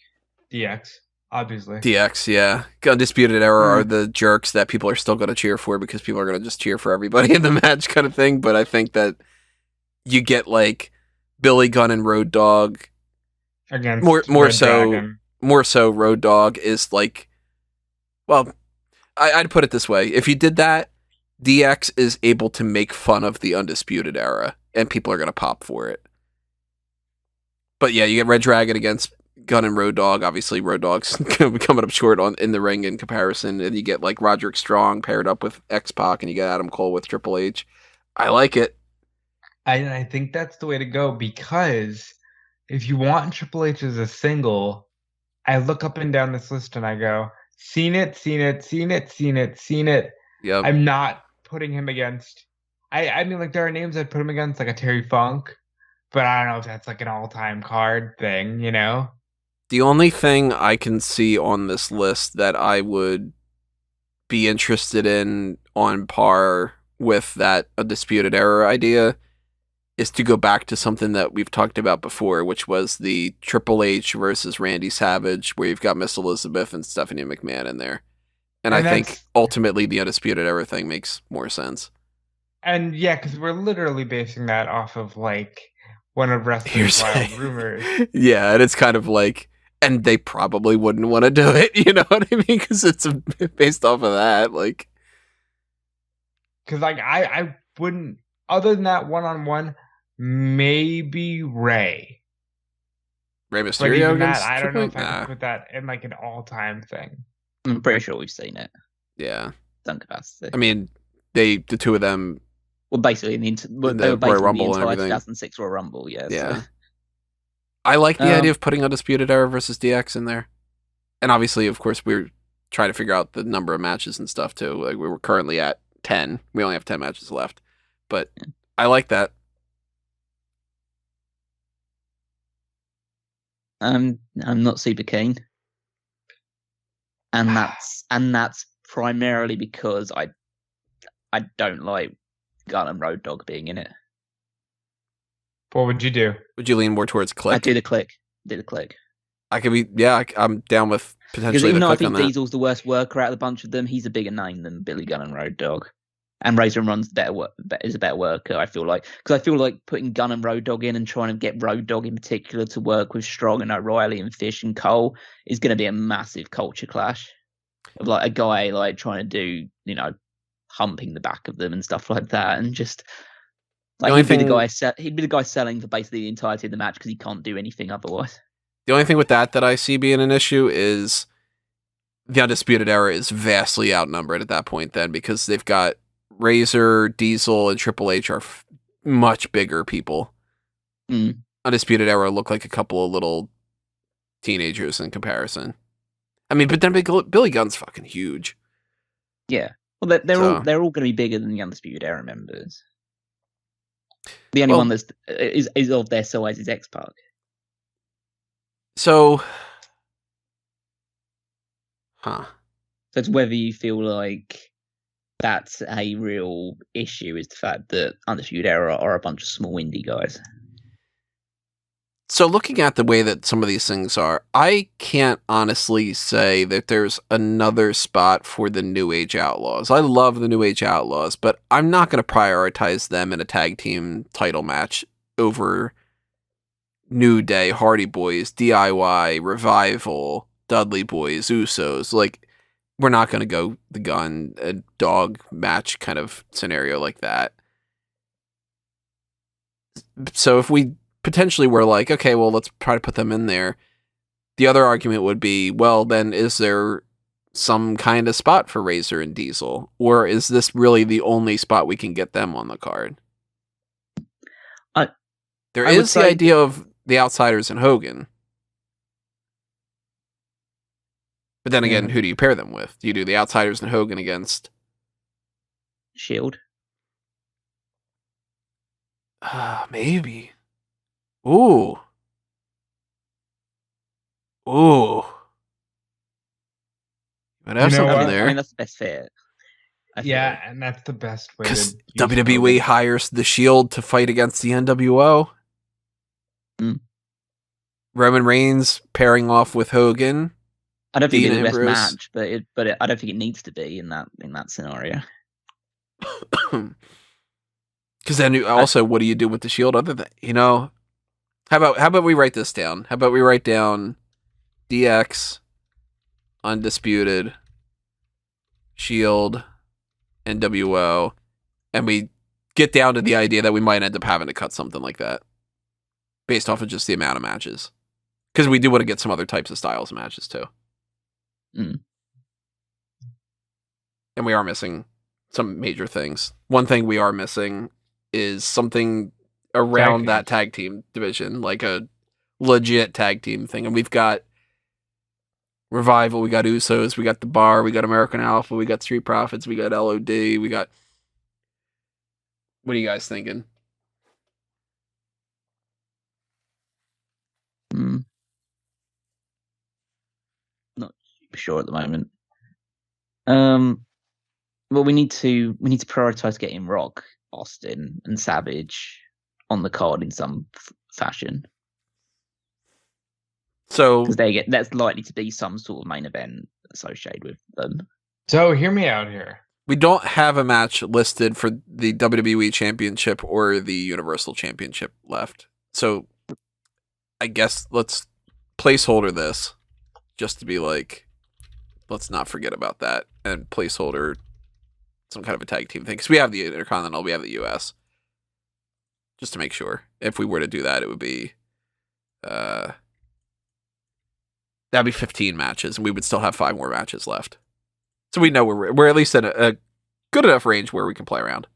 DX, obviously. DX, yeah. Undisputed Era are the jerks that people are still going to cheer for because people are going to just cheer for everybody in the match kind of thing. But I think that you get like Billy Gunn and Road Dogg against more so Road Dogg is like, well, I'd put it this way. If you did that, DX is able to make fun of the Undisputed Era and people are going to pop for it. But yeah, you get Red Dragon against Gunn and Road Dogg. Obviously, Road Dogg's coming up short in the ring in comparison. And you get like Roderick Strong paired up with X-Pac, and you get Adam Cole with Triple H. I like it. I think that's the way to go because if you want Triple H as a single, I look up and down this list and I go, seen it. Yep. I'm not putting him against. I mean, like there are names I'd put him against, like a Terry Funk. But I don't know if that's like an all-time card thing, The only thing I can see on this list that I would be interested in on par with that Undisputed Era idea is to go back to something that we've talked about before, which was the Triple H versus Randy Savage, where you've got Miss Elizabeth and Stephanie McMahon in there. And I think ultimately the Undisputed Era thing makes more sense. And yeah, because we're literally basing that off of like one of wrestling's wild rumors. Yeah, and it's kind of like, and they probably wouldn't want to do it, you know what I mean? Because it's based off of that, like. Because like I wouldn't, other than that one-on-one, maybe Rey Mysterio against I don't know if I Nah. could put that in like an all-time thing. I'm pretty sure we've seen it. Yeah. Some capacity. I mean, the two of them. Well, basically, they were Royal basically Rumble the and entire everything. 2006 Royal Rumble, yeah. Yeah. So. I like the idea of putting Undisputed Era versus DX in there. And obviously, of course, we're trying to figure out the number of matches and stuff, too. Like, we were currently at 10. We only have 10 matches left. But I like that. I'm not super keen. And that's primarily because I don't like Gunn and Road Dogg being in it. What would you do? Would you lean more towards Click? I do the click. I could be, yeah, I'm down with Because potentially even the though I Click on think that. Diesel's the worst worker out of the bunch of them, he's a bigger name than Billy Gunn and Road Dogg. And Razor Run's is a better worker, I feel like. Because I feel like putting Gunn and Road Dogg in and trying to get Road Dogg in particular to work with Strong and O'Reilly and Fish and Cole is going to be a massive culture clash. Of like a guy like trying to do, humping the back of them and stuff like that. And just, Like only he'd be the thing- guy. He'd be the guy selling for basically the entirety of the match because he can't do anything otherwise. The only thing with that I see being an issue is the Undisputed Era is vastly outnumbered at that point then, because they've got Razor, Diesel, and Triple H are much bigger people. Mm. Undisputed Era look like a couple of little teenagers in comparison. I mean, but then Billy Gunn's fucking huge. Yeah. Well, they're So- all going to be bigger than the Undisputed Era members. The only Well- one that's is of their size is X-Pac. So, So it's whether you feel like that's a real issue is the fact that Undisputed Era are a bunch of small indie guys. So looking at the way that some of these things are, I can't honestly say that there's another spot for the New Age Outlaws. I love the New Age Outlaws, but I'm not going to prioritize them in a tag team title match over New Day, Hardy Boys, DIY, Revival, Dudley Boys, Usos. Like, we're not going to go the gun, a dog match kind of scenario like that. So if we potentially were like, okay, well, let's try to put them in there. The other argument would be, well, then is there some kind of spot for Razor and Diesel? Or is this really the only spot we can get them on the card? There I would is the say- idea of the Outsiders and Hogan. But then again, Yeah. who do you pair them with? Do you do the Outsiders and Hogan against... Shield. Maybe. Ooh. Ooh. Might have You know something what? there. I mean, that's the best fit. I feel. Yeah, and that's the best way. Because to use WWE Hogan. hires the Shield to fight against the NWO. Mm. Roman Reigns pairing off with Hogan. I don't think Dean it'd be the best Ambrose. match, but I don't think it needs to be in that scenario. Because then also, what do you do with the Shield other than, how about we write this down? How about we write down DX, Undisputed, Shield, NWO, and we get down to the idea that we might end up having to cut something like that based off of just the amount of matches. Because we do want to get some other types of styles of matches too. Mm. And we are missing some major things. One thing we are missing is something around Tag that teams. tag team division, like a legit tag team thing. And we've got Revival, we got Usos, we got The Bar, we got American Alpha, we got Street Profits, we got LOD, we got... What are you guys thinking? Mm. Not super sure at the moment. Well, we need to prioritize getting Rock, Austin, and Savage on the card in some fashion So, because that's likely to be some sort of main event associated with them. So hear me out here. we don't have a match listed for the WWE Championship or the Universal Championship left. So, I guess let's placeholder this just to be like, let's not forget about that and placeholder some kind of a tag team thing. Because we have the Intercontinental, we have the US. Just to make sure. If we were to do that, it would be... that'd be 15 matches, and we would still have 5 more matches left. So we know we're at least in a good enough range where we can play around.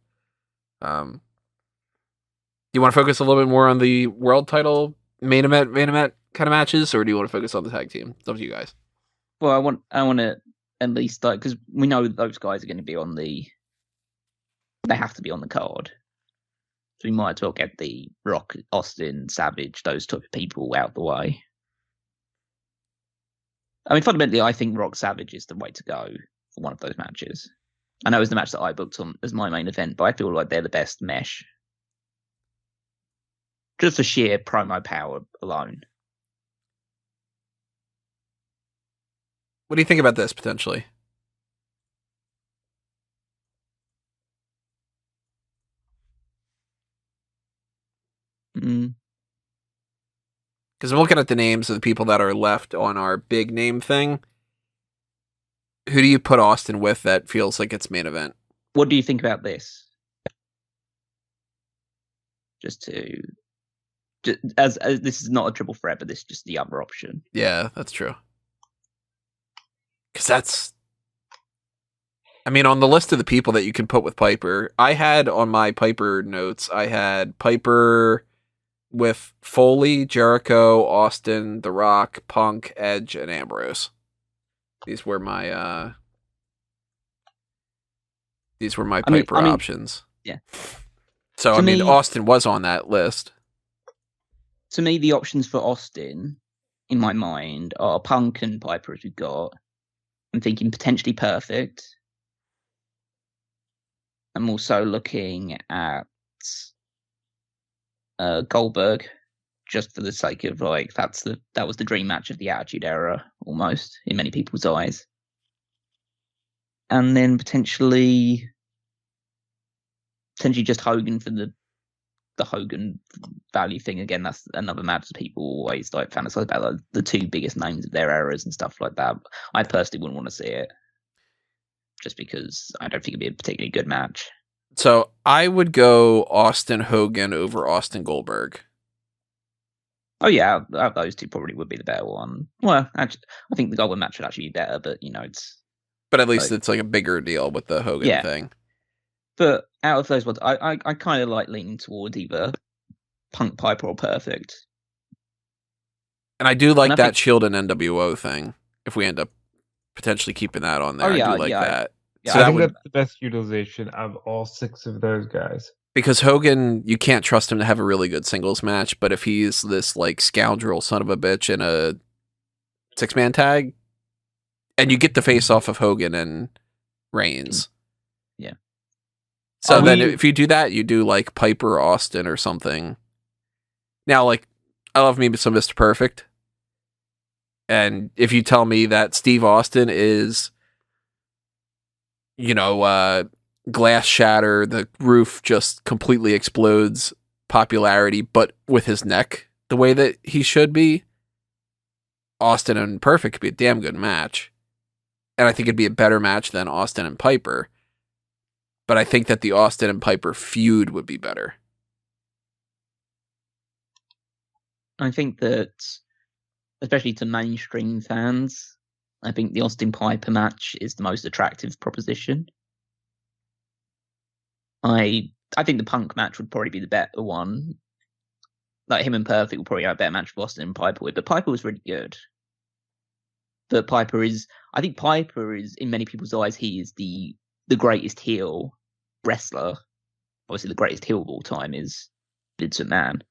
Do you want to focus a little bit more on the world title main event kind of matches, or do you want to focus on the tag team? It's up to you guys. Well, I want to at least because we know those guys are going to be on the. They have to be on the card, so we might as well get the Rock, Austin, Savage, those type of people out the way. I mean, fundamentally, I think Rock Savage is the way to go for one of those matches. I know it was the match that I booked on as my main event, but I feel like they're the best mesh. Just for sheer promo power alone. What do you think about this potentially? Mm. Because I'm looking at the names of the people that are left on our big name thing. Who do you put Austin with that feels like it's main event? What do you think about this? as this is not a triple threat, but this is just the other option. Yeah, that's true. Because I mean, on the list of the people that you can put with Piper, I had on my Piper notes, I had Piper with Foley, Jericho, Austin, The Rock, Punk, Edge, and Ambrose. These were my Piper options. Yeah. So, Austin was on that list. To me, the options for Austin, in my mind, are Punk and Piper, as we've got. I'm thinking potentially Perfect. I'm also looking at Goldberg, just for the sake of that was the dream match of the Attitude Era, almost, in many people's eyes. And then potentially just Hogan for the Hogan value thing. Again, that's another match that people always fantasize about, the two biggest names of their eras and stuff like that. I personally wouldn't want to see it, just because I don't think it'd be a particularly good match. So I would go Austin Hogan over Austin Goldberg. Oh yeah, those two probably would be the better one. Well, actually, I think the Goldberg match would actually be better, but it's. But at least it's a bigger deal with the Hogan thing. But out of those ones, I kind of like leaning towards either Punk, Piper, or Perfect. And I do like that Shield and NWO thing. If we end up potentially keeping that on there, I do like that. Yeah, so I think that's the best utilization of all 6 of those guys. Because Hogan, you can't trust him to have a really good singles match, but if he's this scoundrel son of a bitch in a 6-man tag, and you get the face off of Hogan and Reigns. Yeah. So then if you do that, you do Piper, Austin, or something. Now, I love me some Mr. Perfect. And if you tell me that Steve Austin is, glass shatter, the roof just completely explodes popularity, but with his neck the way that he should be, Austin and Perfect could be a damn good match. And I think it'd be a better match than Austin and Piper. But I think that the Austin and Piper feud would be better. I think that, especially to mainstream fans, I think the Austin Piper match is the most attractive proposition. I think the Punk match would probably be the better one. Him and Perfect would probably have a better match with Austin and Piper with, but Piper was really good. But I think Piper is, in many people's eyes, he is the greatest heel wrestler. Obviously, the greatest heel of all time is Vince McMahon.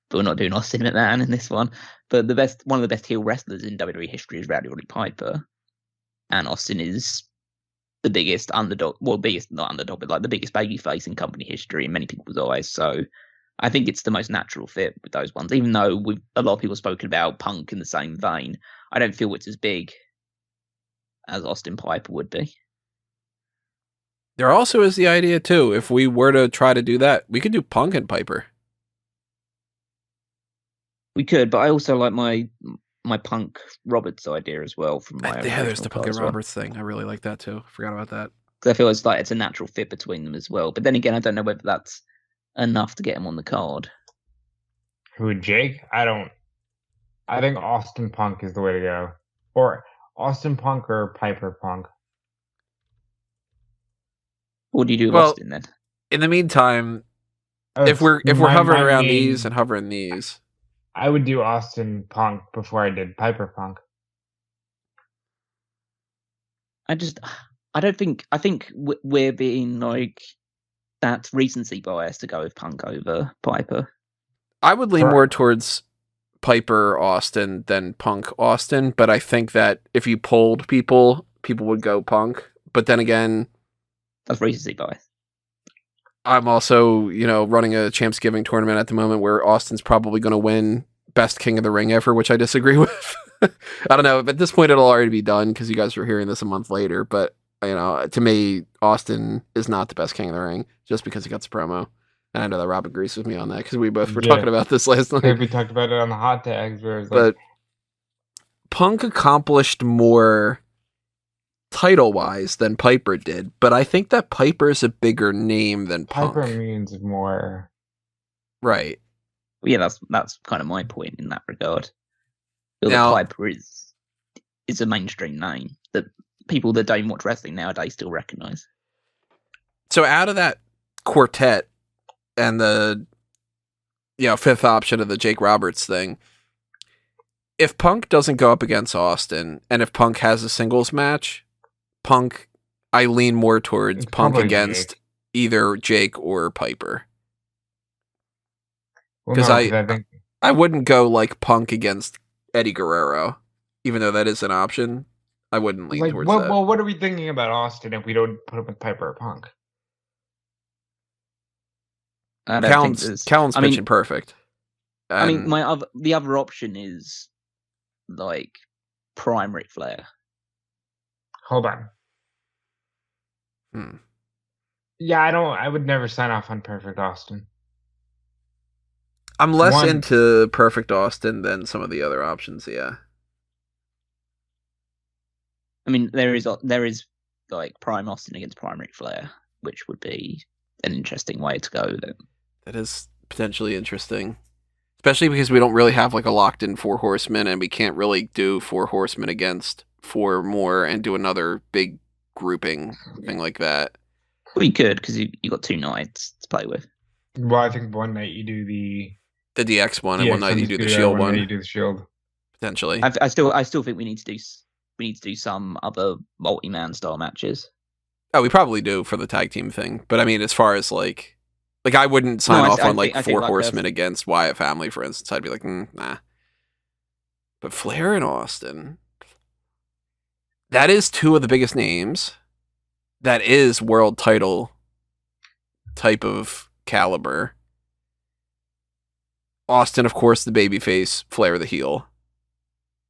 But we're not doing Austin McMahon in this one. But one of the best heel wrestlers in WWE history is Roddy Piper. And Austin is the biggest underdog, not underdog, but the biggest babyface in company history in many people's eyes. So I think it's the most natural fit with those ones. Even though a lot of people have spoken about Punk in the same vein, I don't feel it's as big as Austin Piper would be. There also is the idea, too, if we were to try to do that, we could do Punk and Piper. We could, but I also like my Punk Roberts idea as well. From my there's the Punk and Roberts thing. I really like that, too. Forgot about that. Because I feel it's a natural fit between them as well. But then again, I don't know whether that's enough to get him on the card. Who, Jake? I think Austin Punk is the way to go. Or Austin Punk or Piper Punk. What do you do with Austin then? In the meantime, if we're hovering around these and hovering these, I would do Austin Punk before I did Piper Punk. I think we're being that recency bias to go with Punk over Piper. I would lean more towards Piper Austin than Punk Austin, but I think that if you polled people would go Punk. But then again, that's recency bias. I'm also, running a Champsgiving tournament at the moment where Austin's probably going to win Best King of the Ring ever, which I disagree with. I don't know. At this point, it'll already be done because you guys are hearing this a month later. But, to me, Austin is not the best King of the Ring just because he got the promo. And I know that Rob agrees with me on that because we both were talking about this last night. We talked about it on the hot tags. But Punk accomplished more title-wise than Piper did, but I think that Piper is a bigger name than Punk. Piper means more. Right. Yeah, that's kind of my point in that regard. Bill Now- Piper is a mainstream name that people that don't watch wrestling nowadays still recognize. So out of that quartet and the fifth option of the Jake Roberts thing, if Punk doesn't go up against Austin, and if Punk has a singles match, I lean more towards It's Punk probably against Jake. either Jake or Piper. Well, 'Cause no, I think I wouldn't go like Punk against Eddie Guerrero, even though that is an option. I wouldn't lean like towards that. what are we thinking about Austin if we don't put him with Piper or Punk? I don't think there's. Callum's I mean, pitching perfect. I mean, And the other option is like prime Ric Flair. Hold on. hmm. Yeah, I would never sign off on Perfect Austin. I'm less One- into Perfect Austin than some of the other options, yeah. I mean, there is like prime Austin against prime Ric Flair, which would be an interesting way to go. Then. That is potentially interesting. Especially because we don't really have like a locked in 4 horsemen, and we can't really do 4 horsemen against 4 more and do another big grouping thing like that. Well, you could, because you got 2 nights to play with. Well, I think one night you do the DX one, and one night you do the Shield one. one. Night you do the Shield. Potentially. I still think we need to do some other multi-man style matches. Oh, we probably do for the tag team thing. But I mean, as far as like I wouldn't sign off on like 4 horsemen against Wyatt family, for instance. I'd be like, nah. But Flair and Austin, that is 2 of the biggest names. That is world title type of caliber. Austin, of course, the babyface, Flair the heel.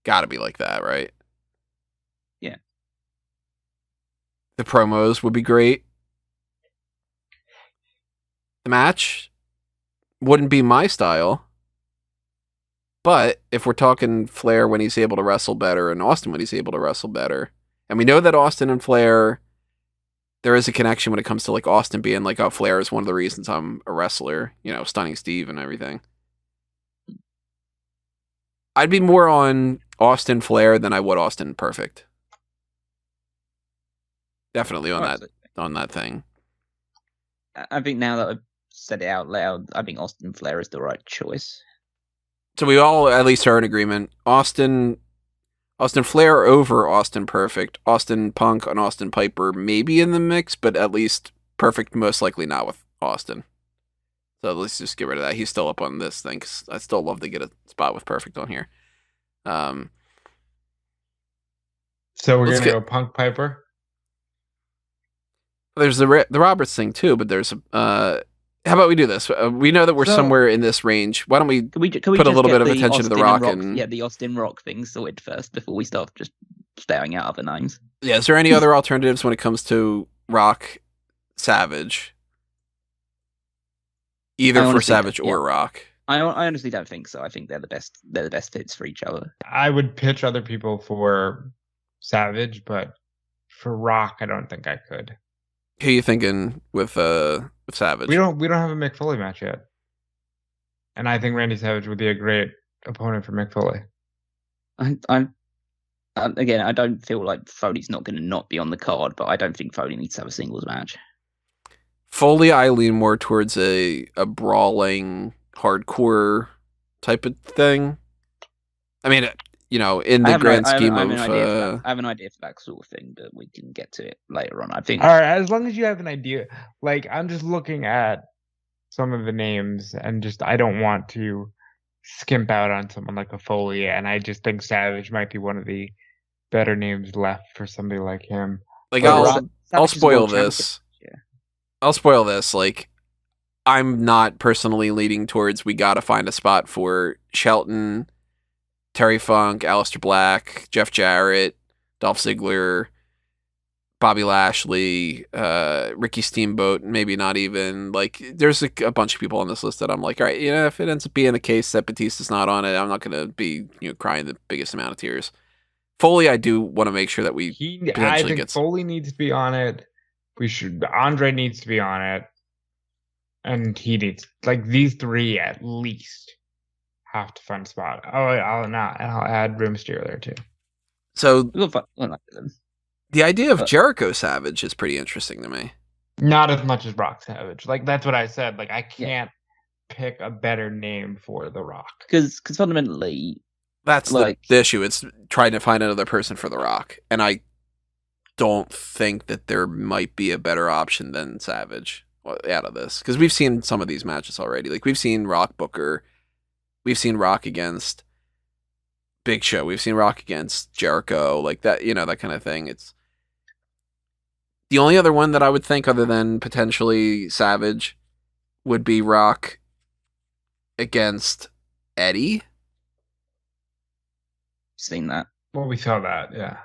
Gotta be like that, right? Yeah. The promos would be great. The match wouldn't be my style. But if we're talking Flair when he's able to wrestle better and Austin when he's able to wrestle better, and we know that Austin and Flair, there is a connection when it comes to like Austin being like, oh, Flair is one of the reasons I'm a wrestler, Stunning Steve and everything. I'd be more on Austin Flair than I would Austin Perfect. Definitely on that thing. I think now that I've said it out loud, I think Austin Flair is the right choice. So we all at least are in agreement. Austin Flair over Austin Perfect. Austin Punk and Austin Piper maybe in the mix, but at least Perfect most likely not with Austin. So let's just get rid of that. He's still up on this thing, 'cause I still love to get a spot with Perfect on here. So we're gonna go Punk Piper. There's the Roberts thing too, but there's how about we do this? We know that we're somewhere in this range. Why don't we put a little bit of attention to the Rock and the Austin Rock thing sorted first before we start just staring out other names. Yeah, is there any other alternatives when it comes to Rock, Savage? Either for Savage or Rock. I honestly don't think so. I think they're the best fits for each other. I would pitch other people for Savage, but for Rock, I don't think I could. Who are you thinking with Savage? We don't have a Mick Foley match yet, and I think Randy Savage would be a great opponent for Mick Foley. Again, I don't feel like Foley's not going to not be on the card, but I don't think Foley needs to have a singles match. Foley, I lean more towards a brawling, hardcore type of thing. I mean, in the grand scheme of... I have an idea for that sort of thing, but we can get to it later on, I think. All right, as long as you have an idea. Like, I'm just looking at some of the names, and I don't want to skimp out on someone like a Foley, and I just think Savage might be one of the better names left for somebody like him. Like, I'll spoil this. Yeah. I'll spoil this. Like, I'm not personally leaning towards we gotta find a spot for Shelton, Terry Funk, Aleister Black, Jeff Jarrett, Dolph Ziggler, Bobby Lashley, Ricky Steamboat, maybe not even. Like, there's a bunch of people on this list that I'm like, all right, if it ends up being a case that Batista's not on it, I'm not going to be crying the biggest amount of tears. Foley, I do want to make sure that I think Foley needs to be on it. Andre needs to be on it. And he needs like these three at least have to find a spot. I'll add Rey Mysterio there too. So We'll like them. the idea of Jericho Savage is pretty interesting to me. Not as much as Rock Savage. Like that's what I said. Like I can't pick a better name for The Rock. Because fundamentally, That's like the issue. It's trying to find another person for The Rock. And I don't think that there might be a better option than Savage out of this. Because we've seen some of these matches already. Like, we've seen Rock Booker. We've seen Rock against Big Show. We've seen Rock against Jericho. Like, that, that kind of thing. It's the only other one that I would think, other than potentially Savage, would be Rock against Eddie. seen that. Well, we saw that, yeah.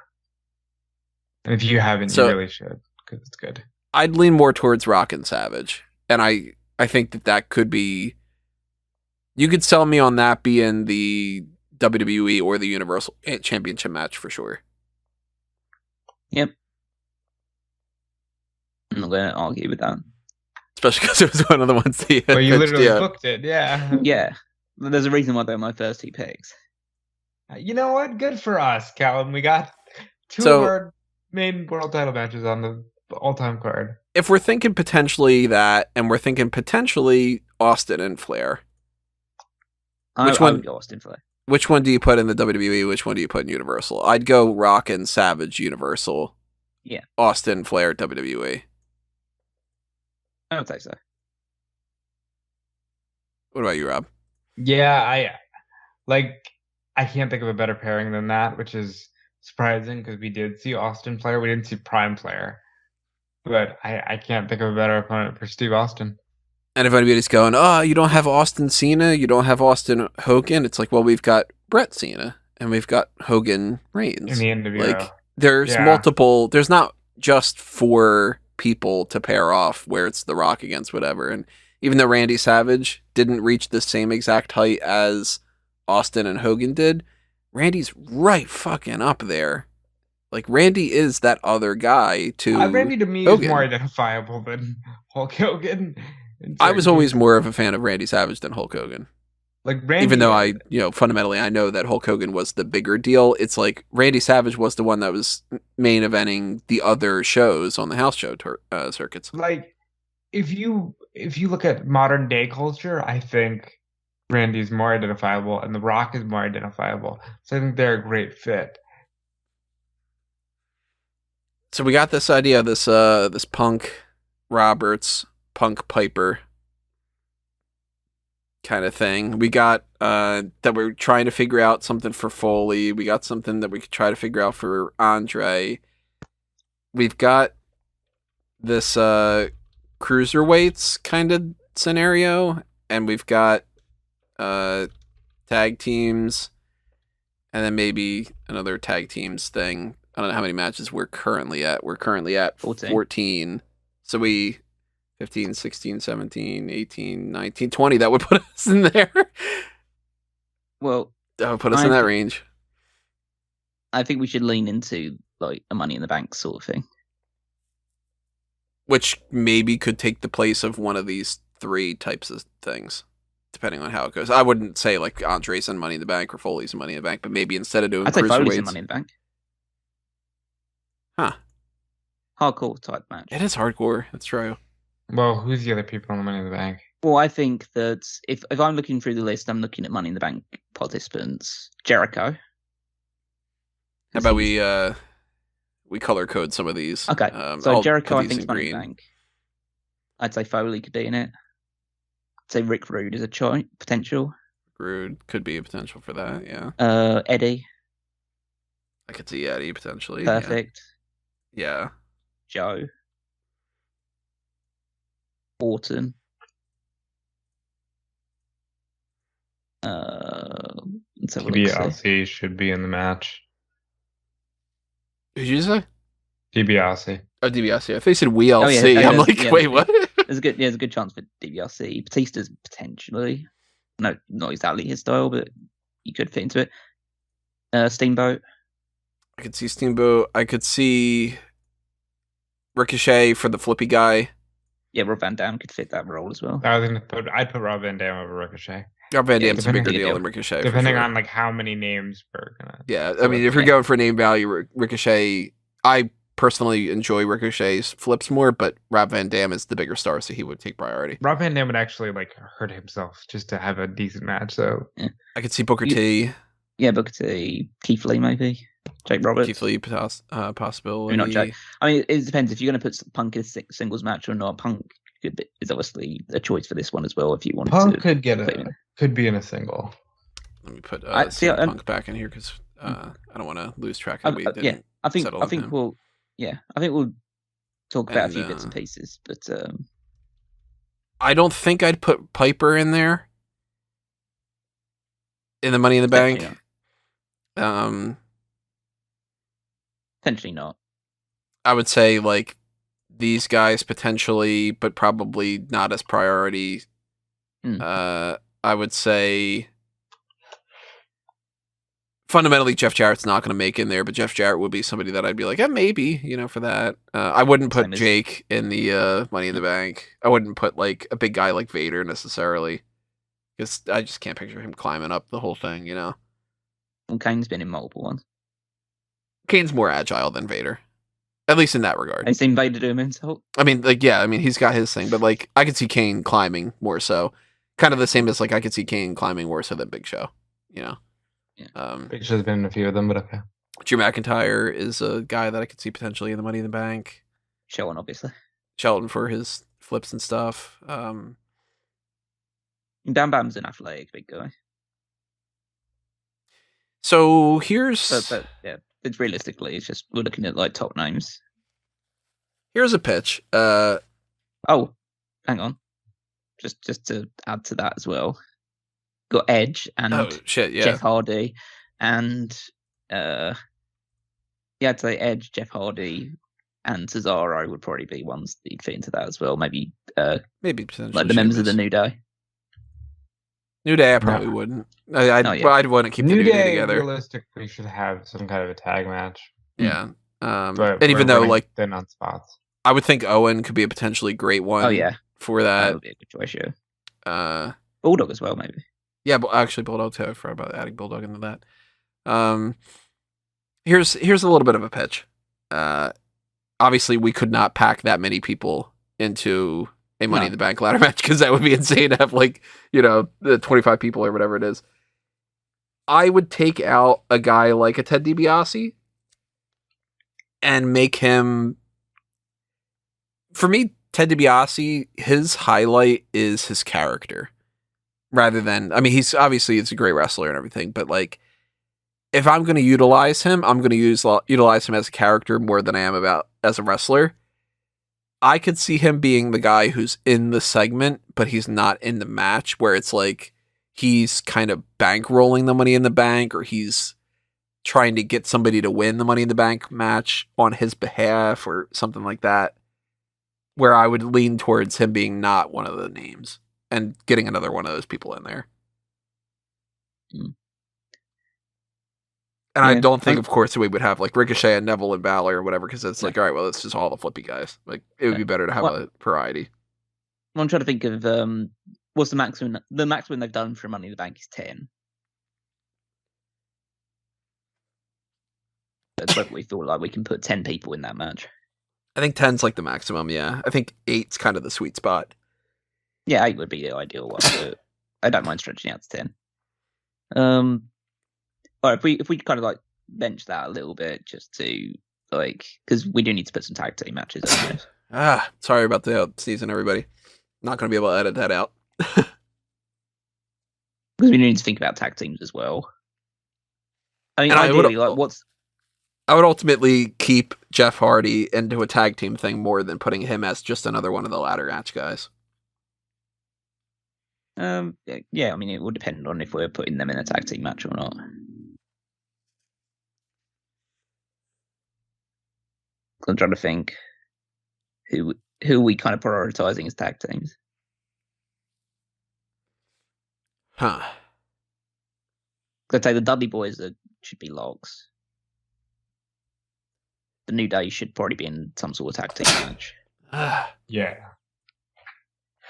And if you haven't, So- you really should, because it's good. I'd lean more towards Rock and Savage. And I think that could be... You could sell me on that being the WWE or the Universal Championship match for sure. Yep. I'm not going to argue with that. Especially because it was one of the ones that you had But you pitched, literally yeah. booked it, yeah. Yeah. There's a reason why they're my first two picks. You know what? Good for us, Callum. We got two So- of our main world title matches on the all-time card. If we're thinking potentially that, and we're thinking potentially Austin and Flair, Which I one- would go Austin Flair. which one do you put in the WWE? Which one do you put in Universal? I'd go Rock and Savage Universal. Yeah. Austin, Flair, WWE. I would say so. What about you, Rob? Yeah, I can't think of a better pairing than that, which is surprising because we did see Austin Flair. We didn't see Prime Flair. But I can't think of a better opponent for Steve Austin. And if anybody's going, oh, you don't have Austin Cena, you don't have Austin Hogan, it's like, well, we've got Brett Cena and we've got Hogan Reigns. In the NWO. Like, there's Yeah. multiple, there's not just 4 people to pair off where it's The Rock against whatever. And even though Randy Savage didn't reach the same exact height as Austin and Hogan did, Randy's right fucking up there. Like, Randy is that other guy to Randy to me Hogan. is more identifiable than Hulk Hogan. I was always more of a fan of Randy Savage than Hulk Hogan. like Randy, Even though fundamentally I know that Hulk Hogan was the bigger deal. It's like Randy Savage was the one that was main eventing the other shows on the house show circuits. like if you look at modern day culture, I think Randy's more identifiable and The Rock is more identifiable. So I think they're a great fit. So we got this idea, this Punk Roberts, Punk Piper kind of thing. We got that we're trying to figure out something for Foley. We got something that we could try to figure out for Andre. We've got this cruiserweights kind of scenario, and we've got tag teams, and then maybe another tag teams thing. I don't know how many matches we're currently at. We're currently at 14. So we 15, 16, 17, 18, 19, 20. That would put us in there. Well, That would put us in that range. I think we should lean into like a Money in the Bank sort of thing. Which maybe could take the place of one of these 3 types of things, depending on how it goes. I wouldn't say like Andre's and Money in the Bank or Foley's and Money in the Bank, but maybe instead of doing I'd say Foley's in cruiserweights. Money in the Bank. Huh. Hardcore type match. It is hardcore. That's true. Well, who's the other people on the Money in the Bank? Well, I think that if I'm looking through the list, I'm looking at Money in the Bank participants. Jericho. How about we color code some of these? Okay, so I'll Jericho, put I these think, in is Money in the Bank. I'd say Foley could be in it. I'd say Rick Rude is a potential. Rude could be a potential for that. Yeah, Eddie. I could see Eddie potentially. yeah. Perfect. Yeah. Joe. Orton. Let's have a look, see. DiBiase should be in the match. Who'd you say? DiBiase. Oh, DiBiase. If they said WLC, Oh, yeah, I'm like, yeah, wait, what? There's a good chance for DiBiase. Batista's potentially. No, not exactly his style, but you could fit into it. Steamboat. I could see Steamboat. I could see Ricochet for the flippy guy. Rob Van Dam could fit that role as well. I'd put Rob Van Dam over Ricochet. Rob Van Yeah, Dam's a bigger depending- deal than Ricochet. Depending for sure. on like how many names we're gonna. Yeah, I flip. mean, if you're Yeah. going for name value, Ricochet, I personally enjoy Ricochet's flips more, but Rob Van Dam is the bigger star, so he would take priority. Rob Van Dam would actually like hurt himself just to have a decent match. So I could see Booker You- T, Yeah, Booker T, Keith Lee maybe, Jake Roberts. Keith Lee possibility. Maybe not Jake. I mean, it depends if you're going to put Punk in a singles match or not. Punk is obviously a choice for this one as well. If you want Punk to, could be in a single. Let me put see, CM Punk back in here because I don't want to lose track of it. I think settle on him. we'll talk about a few And, bits and pieces, but I don't think I'd put Piper in there in the Money in the Bank. Potentially not. I would say like these guys potentially, but probably not as priority. I would say fundamentally Jeff Jarrett's not going to make in there, but Jeff Jarrett would be somebody that I'd be like, maybe, for that. I wouldn't put Jake in the Money in the Bank. I wouldn't put like a big guy like Vader necessarily, because I just can't picture him climbing up the whole thing. Well, Kane's been in multiple ones. Kane's more agile than Vader, at least in that regard. Have you seen Vader do him insult? I mean, like, yeah, I mean, he's got his thing, but like, I could see Kane climbing more so. Kind of the same as like I could see Kane climbing more so than Big Show. Yeah. Big Show's been in a few of them, but okay. Drew McIntyre is a guy that I could see potentially in the Money in the Bank. Shelton, obviously. Shelton for his flips and stuff. Bam Bam's an athletic big guy. So here's But yeah, it's realistically, it's just we're looking at like top names. here's a pitch. Oh, hang on. Just to add to that as well. Got Edge and Oh shit, yeah. Jeff Hardy and I'd say Edge, Jeff Hardy, and Cesaro would probably be ones that you'd fit into that as well. Maybe Maybe like the members of the New Day. New Day I probably wouldn't. I'd want to keep the New Day together. Realistically should have some kind of a tag match. Yeah. But and even though winning like then on spots. I would think Owen could be a potentially great one. Oh yeah. For That that. would be a good choice, yeah. Uh Bulldog as well, maybe. Yeah, but actually Bulldog too. I forgot about adding Bulldog into that. Here's a little bit of a pitch. Obviously we could not pack that many people into a Money in the Bank ladder match because that would be insane to have like, the 25 people or whatever it is. I would take out a guy like a Ted DiBiase and make him, for me, Ted DiBiase, his highlight is his character rather than, I mean, he's a great wrestler and everything, but like, if I'm going to utilize him, I'm going to utilize him as a character more than I am as a wrestler. I could see him being the guy who's in the segment, but he's not in the match, where it's like he's kind of bankrolling the Money in the Bank, or he's trying to get somebody to win the Money in the Bank match on his behalf or something like that, where I would lean towards him being not one of the names and getting another one of those people in there. And I don't think, of course, we would have like Ricochet and Neville and Balor or whatever, because it's like, all right, well, it's just all the flippy guys. Like, it would be better to have a variety. I'm trying to think of what's the maximum. The maximum they've done for Money in the Bank is 10. That's what we thought, like we can put 10 people in that match. I think 10's like the maximum, yeah. I think 8's kind of the sweet spot. Yeah, 8 would be the ideal one, but I don't mind stretching out to 10. Or if we kind of like bench that a little bit, just to like, because we do need to put some tag team matches in there. Sorry about the season, everybody. Not going to be able to edit that out. Because we need to think about tag teams as well. I mean, ideally, I would ultimately keep Jeff Hardy into a tag team thing more than putting him as just another one of the ladder match guys. Yeah, I mean, it will depend on if we're putting them in a tag team match or not. I'm trying to think who are we kind of prioritizing as tag teams. Huh. I'd say the Dudley Boys should be logs. The New Day should probably be in some sort of tag team match. Yeah.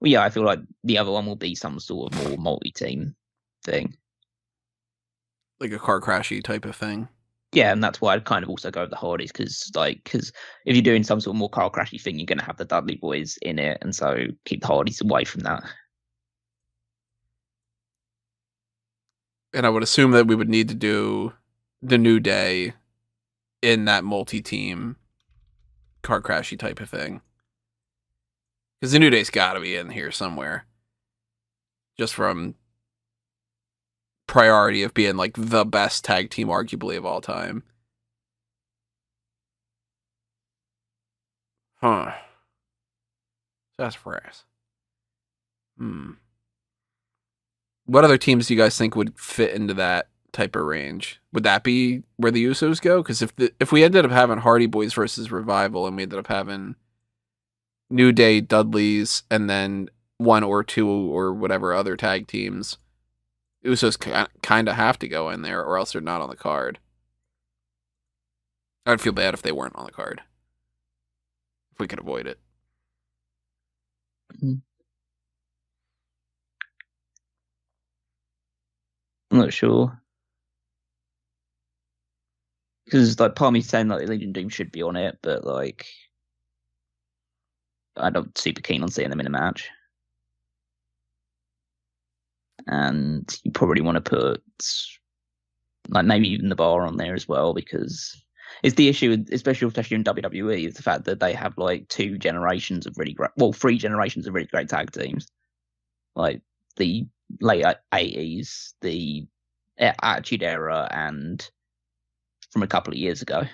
Well, yeah, I feel like the other one will be some sort of more multi-team thing. Like a car crashy type of thing. Yeah, and that's why I'd kind of also go with the Hardys, because if you're doing some sort of more car crashy thing, you're going to have the Dudley Boys in it, and so keep the Hardys away from that. And I would assume that we would need to do the New Day in that multi-team car crashy type of thing. Because the New Day's got to be in here somewhere. Just from priority of being like the best tag team arguably of all time. Huh. Sassafras. What other teams do you guys think would fit into that type of range? Would that be where the Usos go? Because if we ended up having Hardy Boys versus Revival and we ended up having New Day, Dudleys, and then one or two or whatever other tag teams, Usos kind of have to go in there or else they're not on the card. I'd feel bad if they weren't on the card. If we could avoid it. I'm not sure. Because like part of me saying like Legion Doom should be on it, but like I'm not super keen on seeing them in a match. And you probably want to put like maybe even the Bar on there as well, because it's the issue, especially in WWE, is the fact that they have like 3 generations of really great tag teams. Like the late 80s, the Attitude Era, and from a couple of years ago.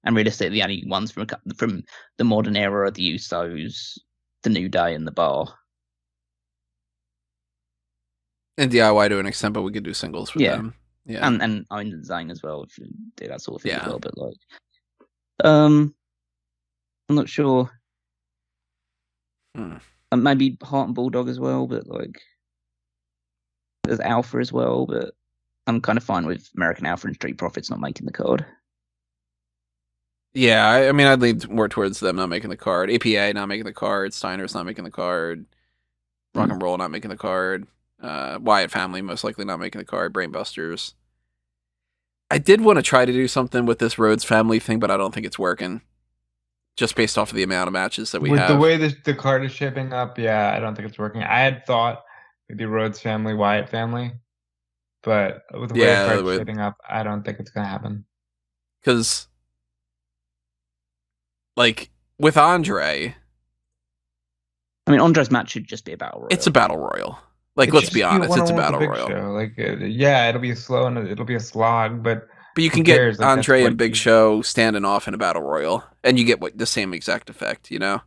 And realistically, the only ones from the modern era are the Usos, the New Day, and the Bar. And DIY to an extent, but we could do singles with them. Yeah, and Own the Zane as well if you do that sort of thing as well. But like, I'm not sure. Maybe Heart and Bulldog as well, but like, there's Alpha as well. But I'm kind of fine with American Alpha and Street Profits not making the card. Yeah, I mean, I'd lean more towards them not making the card. APA not making the card. Steiner's not making the card. Rock and Roll not making the card. Wyatt Family most likely not making the card. Brainbusters. I did want to try to do something with this Rhodes Family thing, but I don't think it's working. Just based off of the amount of matches that we have. With the way the card is shaping up, yeah, I don't think it's working. I had thought maybe Rhodes Family, Wyatt Family, but with the way the card's shaping up, I don't think it's going to happen. Because, like, with Andre... I mean, Andre's match should just be a battle royal. It's a battle royal. Like, let's be honest, it's a battle royal. Show. Like, yeah, it'll be slow and it'll be a slog, but you can get like, Andre and Big Show standing off in a battle royal, and you get the same exact effect, you know?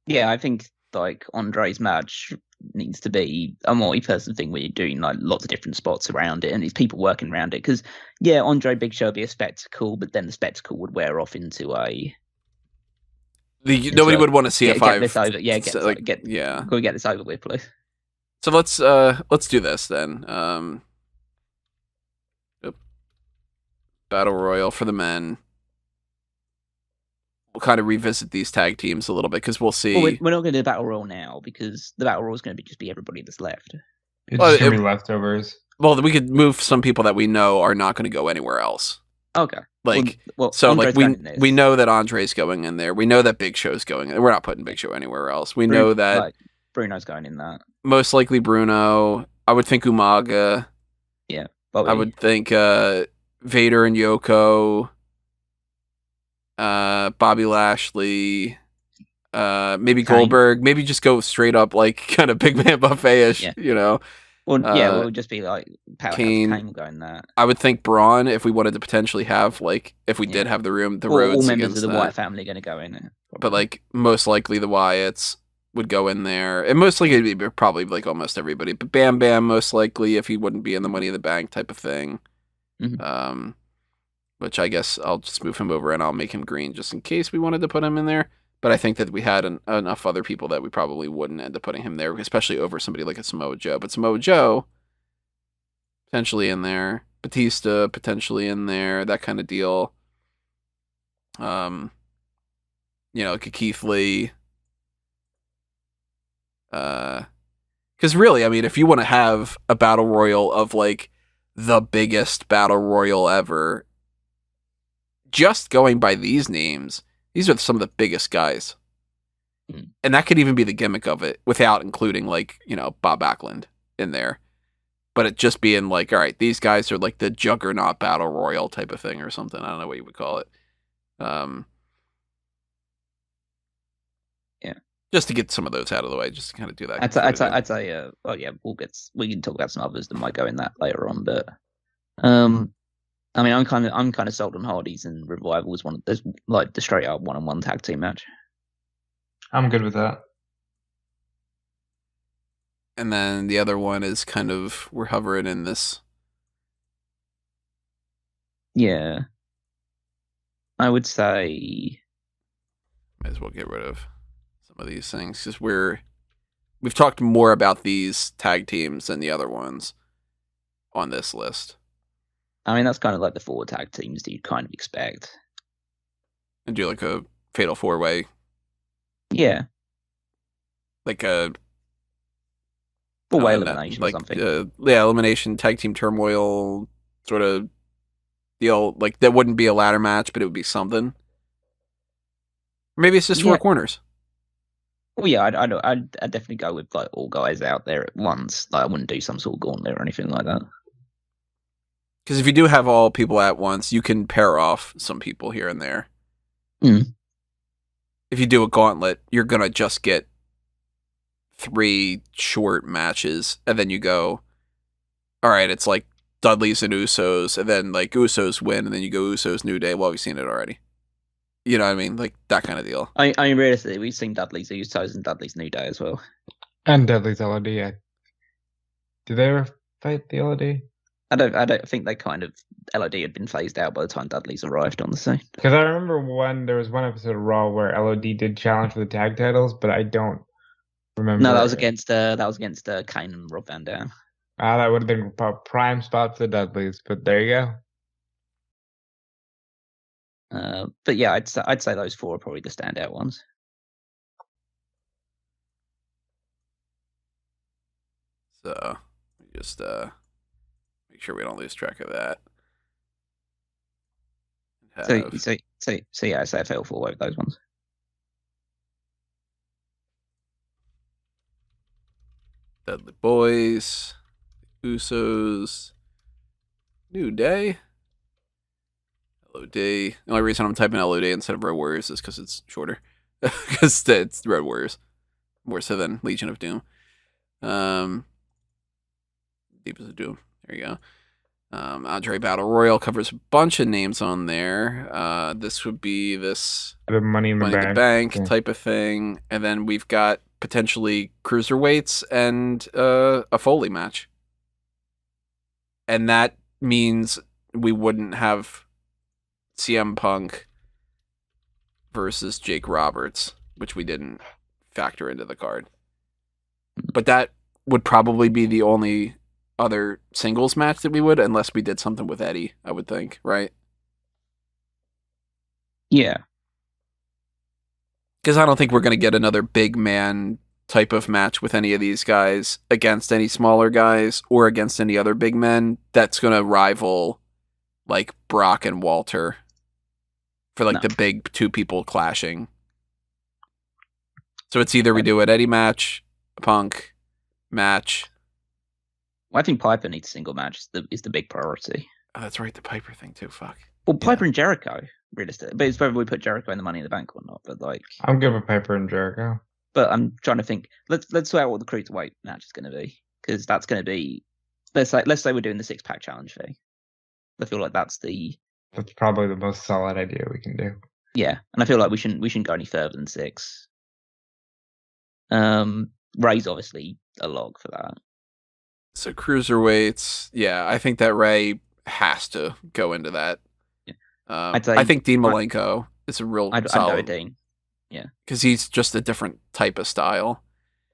Yeah, I think like Andre's match needs to be a multi-person thing where you're doing like lots of different spots around it, and these people working around it. Because yeah, Andre Big Show would be a spectacle, but then the spectacle would wear off into a. Nobody would want to see a 5. Get this over. Yeah, go get this over with, please. So let's do this then. Battle Royal for the men. We'll kind of revisit these tag teams a little bit because we'll see. Well, we're not going to do Battle Royal now because the Battle Royal is going to just be everybody that's left. It's just going to be leftovers. Well, we could move some people that we know are not going to go anywhere else. Okay. Like, so Andre's like we know that Andre's going in there. We know that Big Show's going in. We're not putting Big Show anywhere else. We know that like, Bruno's going in that. Most likely Bruno. I would think Umaga. Yeah. Bobby. I would think Vader and Yoko. Bobby Lashley. Maybe Kane. Goldberg. Maybe just go straight up like kind of big man buffet-ish, you know. Well, yeah, it would just be like Kane will go in that. I would think Braun, if we wanted to potentially have, like, if we did have the room, the Rhodes all members of the Wyatt family are going to go in there. But, like, most likely the Wyatts would go in there. And most likely it'd be probably, like, almost everybody. But Bam Bam, most likely, if he wouldn't be in the Money in the Bank type of thing. Mm-hmm. Which I guess I'll just move him over and I'll make him green just in case we wanted to put him in there. But I think that we had enough other people that we probably wouldn't end up putting him there, especially over somebody like a Samoa Joe. But Samoa Joe, potentially in there. Batista, potentially in there. That kind of deal. You know, like a Keith Lee. Because really, I mean, if you want to have a battle royal of like the biggest battle royal ever, just going by these names, these are some of the biggest guys. And that could even be the gimmick of it without including like, Bob Backlund in there. But it just being like, all right, these guys are like the juggernaut battle royal type of thing or something. I don't know what you would call it. Yeah. Just to get some of those out of the way, just to kind of do that. I'd say, we can talk about some others that might go in that later on, but I mean, I'm kind of sold on Hardys and Revival as one of those, like the straight up one-on-one tag team match. I'm good with that. And then the other one is kind of, we're hovering in this. Yeah. I would say might as well get rid of some of these things because we've talked more about these tag teams than the other ones on this list. I mean, that's kind of like the 4 tag teams that you'd kind of expect. And do like a fatal 4-way. Yeah. Like a 4-way elimination or something. Elimination, tag team turmoil sort of deal. Like that wouldn't be a ladder match, but it would be something. Maybe it's just 4 corners. Well, yeah, I'd definitely go with like all guys out there at once. Like, I wouldn't do some sort of gauntlet or anything like that. Because if you do have all people at once, you can pair off some people here and there. If you do a gauntlet, you're going to just get 3 short matches, and then you go, all right, it's like Dudley's and Usos, and then like Usos win, and then you go Usos New Day. Well, we've seen it already. You know what I mean? Like that kind of deal. I mean, realistically, we've seen Dudley's Usos and Dudley's New Day as well. And Dudley's LOD. Did they ever fight the LOD? I don't think they kind of LOD had been phased out by the time Dudley's arrived on the scene. Because I remember there was one episode of Raw where LOD did challenge for the tag titles, but I don't remember. No, that was against Kane and Rob Van Dam. That would have been a prime spot for the Dudleys, but there you go. But yeah, I'd say those 4 are probably the standout ones. So just make sure we don't lose track of that. So yeah, I say I fail 4 with those ones. Dudley Boys, Usos, New Day, LOD. The only reason I'm typing LOD instead of Road Warriors is because it's shorter. Because it's Road Warriors. More so than Legion of Doom. Deepest of Doom. There you go. Andre Battle Royal covers a bunch of names on there. This would be this the Money in the Bank type of thing. And then we've got potentially cruiserweights and a Foley match. And that means we wouldn't have CM Punk versus Jake Roberts, which we didn't factor into the card. But that would probably be the only other singles match that we would, unless we did something with Eddie, I would think, right? Yeah. Because I don't think we're going to get another big man type of match with any of these guys against any smaller guys or against any other big men that's going to rival like Brock and Walter for like the big 2 people clashing. So it's either we do an Eddie match, a Punk match. Well, I think Piper needs a single match is the big priority. Oh, that's right, the Piper thing too. Fuck. Well, Piper and Jericho, realistically, but it's whether we put Jericho in the Money in the Bank or not. But like, I'm good with Piper and Jericho. But I'm trying to think. Let's sort out what the cruiserweight match is going to be, because that's going to be. Let's say we're doing the 6-pack challenge thing. I feel like that's probably the most solid idea we can do. Yeah, and I feel like we shouldn't go any further than 6. Ray's obviously a log for that. So cruiserweights, yeah, I think that Ray has to go into that. Yeah. I think Dean Malenko is a real solid. I'd go with Dean. Yeah, because he's just a different type of style.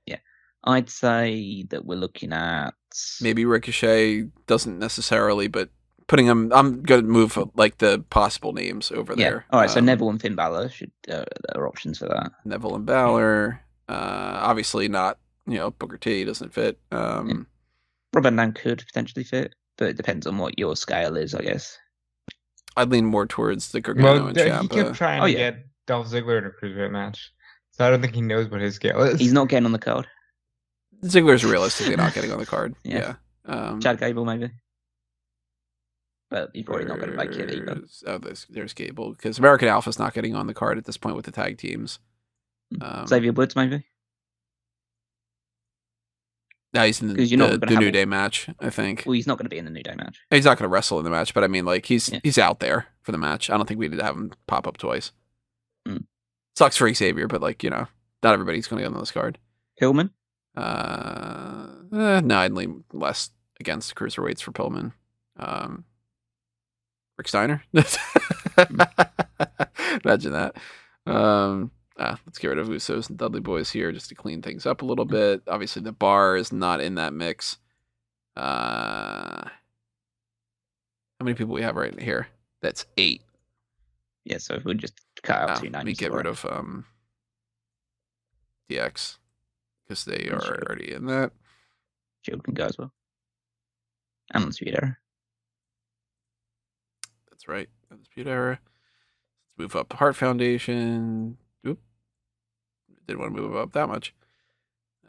Yeah, I'd say that we're looking at maybe Ricochet doesn't necessarily, but putting him. I'm going to move like the possible names over there. All right, so Neville and Finn Balor are options for that. Neville and Balor, obviously not Booker T doesn't fit. Rob Van Dam could potentially fit, but it depends on what your scale is, I guess. I'd lean more towards the Gargano and He Ciampa. kept trying to get Dolph Ziggler in a cruiserweight match, so I don't think he knows what his scale is. He's not getting on the card. Ziggler's realistically not getting on the card. Yeah. Chad Gable, maybe. But he's probably not going to make it either. Oh, there's Gable, because American Alpha's not getting on the card at this point with the tag teams. Xavier Woods, maybe? No, he's in the New Day match, I think. Well, he's not going to be in the New Day match. He's not going to wrestle in the match, but I mean, like, he's out there for the match. I don't think we need to have him pop up twice. Sucks for Xavier, but, like, not everybody's going to get on this card. Pillman? No, I'd lean less against cruiserweights for Pillman. Rick Steiner? Imagine that. Let's get rid of Usos and Dudley Boys here just to clean things up a little bit. Obviously, the Bar is not in that mix. How many people we have right here? That's 8. Yeah, so if we just cut out 2 names. Let me get rid of DX because they are already in that. Shield can go as well. And Undisputed Era. That's right. Undisputed Era. Let's move up the Hart Foundation. Oop. Didn't want to move up that much.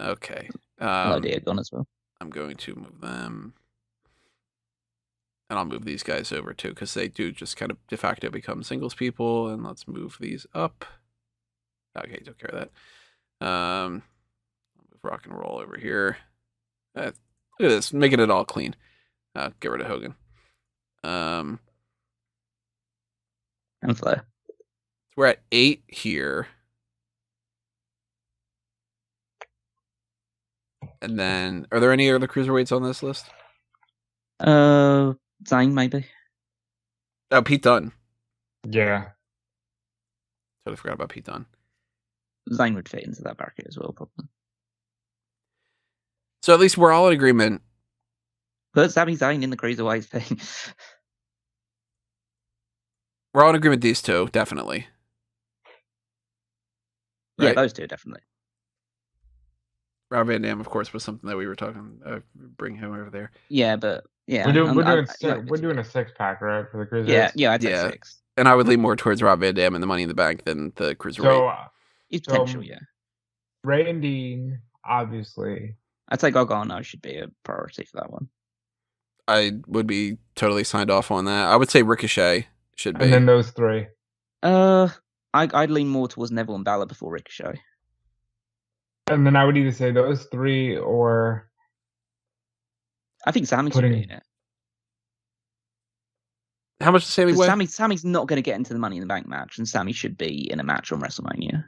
Okay. Idea gone as well. I'm going to move them. And I'll move these guys over too, because they do just kind of de facto become singles people. And let's move these up. Okay, took care of that. Move Rock and Roll over here. Look at this, making it all clean. Get rid of Hogan. And Flair. So we're at 8 here. And then, are there any other cruiserweights on this list? Zayn, maybe. Oh, Pete Dunne. Yeah. Totally forgot about Pete Dunne. Zayn would fit into that bracket as well, probably. So at least we're all in agreement. Put Sami Zayn in the cruiserweight thing. We're all in agreement these two, definitely. Yeah, Right? those two, definitely. Rob Van Dam, of course, was something that we were talking. Bring him over there. Yeah, but yeah, we're doing a 6-pack, right, for the cruiserweights? Yeah, I'd say 6. And I would lean more towards Rob Van Dam and the Money in the Bank than the cruiserweight. So, He's potential, yeah. Ray and Dean, obviously. I'd say Gargano should be a priority for that one. I would be totally signed off on that. I would say Ricochet should be. And then those 3. I'd lean more towards Neville and Balor before Ricochet. And then I would either say those 3 or... I think Sami should be in it. How much does Sami weigh? Sami's not going to get into the Money in the Bank match, and Sami should be in a match on WrestleMania.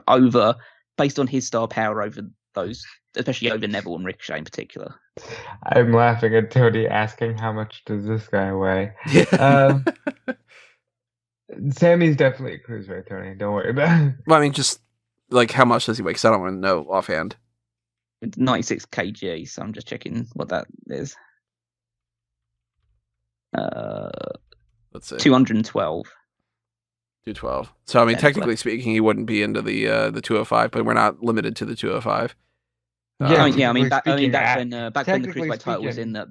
Over, based on his star power over those, especially over Neville and Ricochet in particular. I'm laughing at Tony asking how much does this guy weigh. Yeah. Sammy's definitely a cruiserweight, Tony. Don't worry about it. Well, I mean, just like how much does he weigh? Because I don't want to know offhand. It's 96 kg, so I'm just checking what that is. Let's see. 212. 212. So I mean, technically speaking, he wouldn't be into the 205, but we're not limited to the 205. I mean, back when the technically cruiserweight title was speaking- in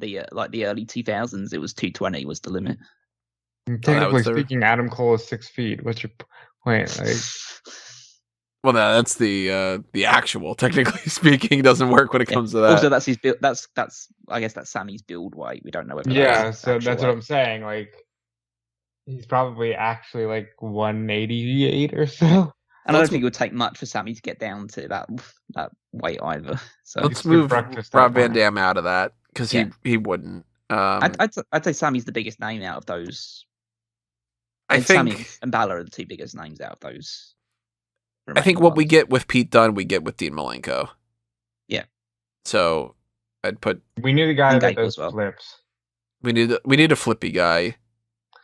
the early 2000s, it was 220 was the limit. Technically speaking, Adam Cole is 6 feet. What's your point? Like, well, no, that's the actual. Technically speaking, doesn't work when it comes to that. Also, that's his build. That's I guess that's Sammy's build weight. We don't know whether. So that's what I'm saying. Like, he's probably actually like 188 or so. And I don't think it would take much for Sami to get down to that weight either. So let's move Rob Van Dam out of that because he wouldn't. I'd say Sami's the biggest name out of those. I think Sami and Balor are the 2 biggest names out of those. I think what we get with Pete Dunne, we get with Dean Malenko. Yeah. So I'd put. We need a guy that does flips. We need a flippy guy.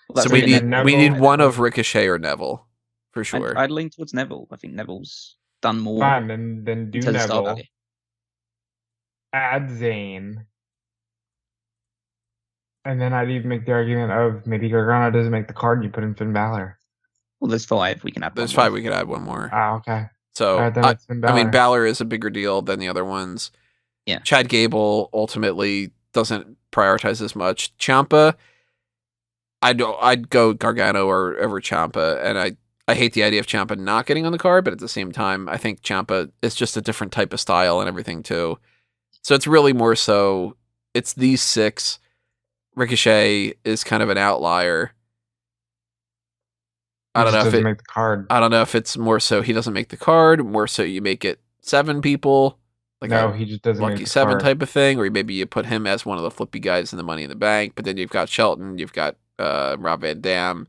Well, so we need one of Ricochet or Neville for sure. I'd lean towards Neville. I think Neville's done more. Fine, then do Neville. Add Zayn. And then I'd even make the argument of maybe Gargano doesn't make the card. You put in Finn Balor. Well, there's 5. We can add. There's 5. We could add one more. Ah, okay. So, Then it's Finn I mean, Balor. Balor is a bigger deal than the other ones. Yeah. Chad Gable ultimately doesn't prioritize as much. Ciampa, I'd go Gargano or over Ciampa, and I hate the idea of Ciampa not getting on the card, but at the same time, I think Ciampa is just a different type of style and everything too. So it's really more so, it's these 6. Ricochet is kind of an outlier. He I don't just know if doesn't it. make the card. I don't know if it's more so he doesn't make the card, more so you make it 7 people, like No, a he just doesn't make lucky the 7 card. type of thing, or maybe you put him as one of the flippy guys in the Money in the Bank. But then you've got Shelton, you've got Rob Van Dam.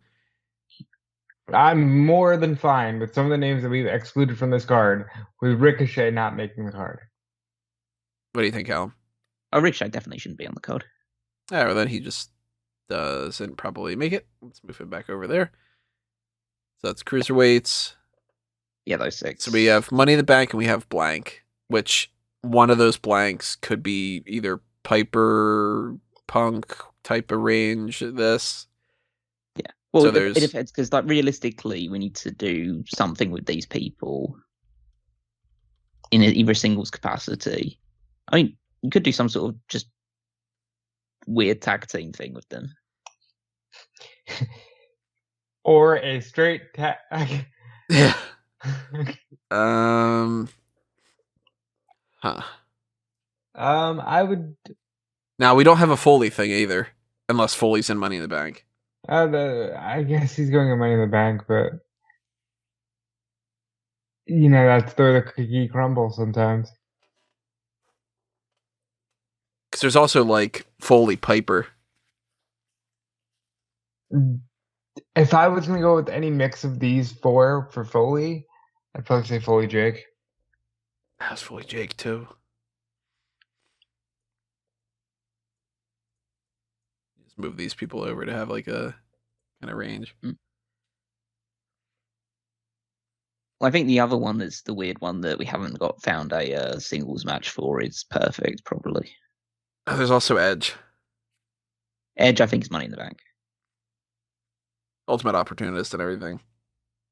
I'm more than fine with some of the names that we've excluded from this card, with Ricochet not making the card. What do you think, Callum? Oh, Ricochet definitely shouldn't be on the card. Yeah, well, then he just doesn't probably make it. Let's move him back over there. So that's cruiserweights. Yeah, those 6. So we have Money in the Bank and we have blank, which one of those blanks could be either Piper, Punk type of range. This. Yeah. Well, So it there's- depends, because like realistically, we need to do something with these people in either a singles capacity. I mean, you could do some sort of just weird tag team thing with them. Or a straight tag. Yeah. Huh. I would. Now we don't have a Foley thing either, unless Foley's in Money in the Bank. I guess he's going to Money in the Bank, but that's where the cookie crumbles sometimes. Because there's also like Foley Piper. If I was going to go with any mix of these 4 for Foley, I'd probably say Foley Jake. How's Foley Jake too? Just move these people over to have like a kind of range. Well, I think the other one that's the weird one that we haven't found a singles match for is Perfect, probably. Oh, there's also Edge. Edge, I think, is Money in the Bank. Ultimate Opportunist and everything.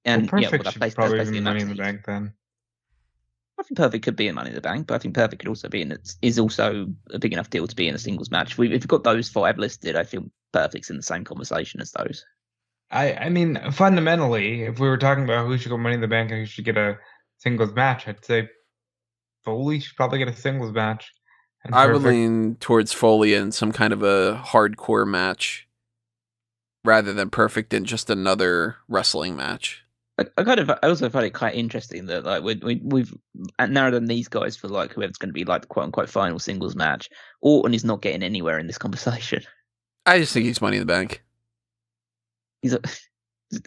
And Perfect that should probably plays be the Money in the match. Bank then. I think Perfect could be in Money in the Bank, but I think Perfect could also be is also a big enough deal to be in a singles match. If we've got those 5 listed, I feel Perfect's in the same conversation as those. I mean, fundamentally, if we were talking about who should go Money in the Bank and who should get a singles match, I'd say Foley should probably get a singles match. And I would Perfect- lean towards Foley in some kind of a hardcore match rather than Perfect in just another wrestling match. I also find it quite interesting that like we've narrowed on these guys for like whoever's going to be like the quote unquote final singles match. Orton is not getting anywhere in this conversation. I just think he's Money in the Bank. He's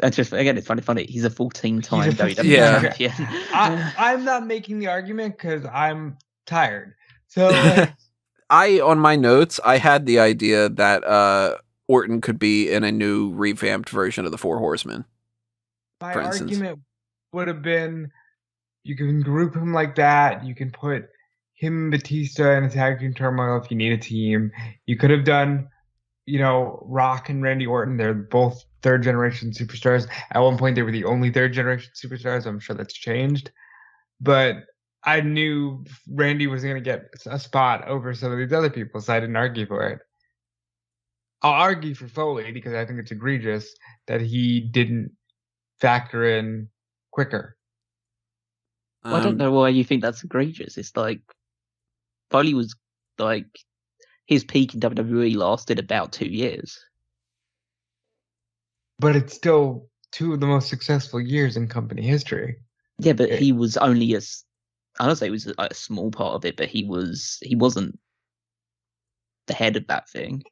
it's funny. He's a 14-time He's a WWE 14-time champion. I'm not making the argument because I'm tired. So like, On my notes, I had the idea that Orton could be in a new revamped version of the Four Horsemen. my For instance. argument would have been, you can group him like that. You can put him and Batista in a tag team turmoil if you need a team. You could have done, Rock and Randy Orton. They're both 3rd generation superstars. At one point, they were the only 3rd generation superstars. I'm sure that's changed. But I knew Randy was going to get a spot over some of these other people, so I didn't argue for it. I'll argue for Foley because I think it's egregious that he didn't factor in quicker. I don't know why you think that's egregious. It's like Foley was like his peak in WWE lasted about 2 years. But it's still 2 of the most successful years in company history. Yeah, but he was only I don't say it was a small part of it, but he wasn't the head of that thing.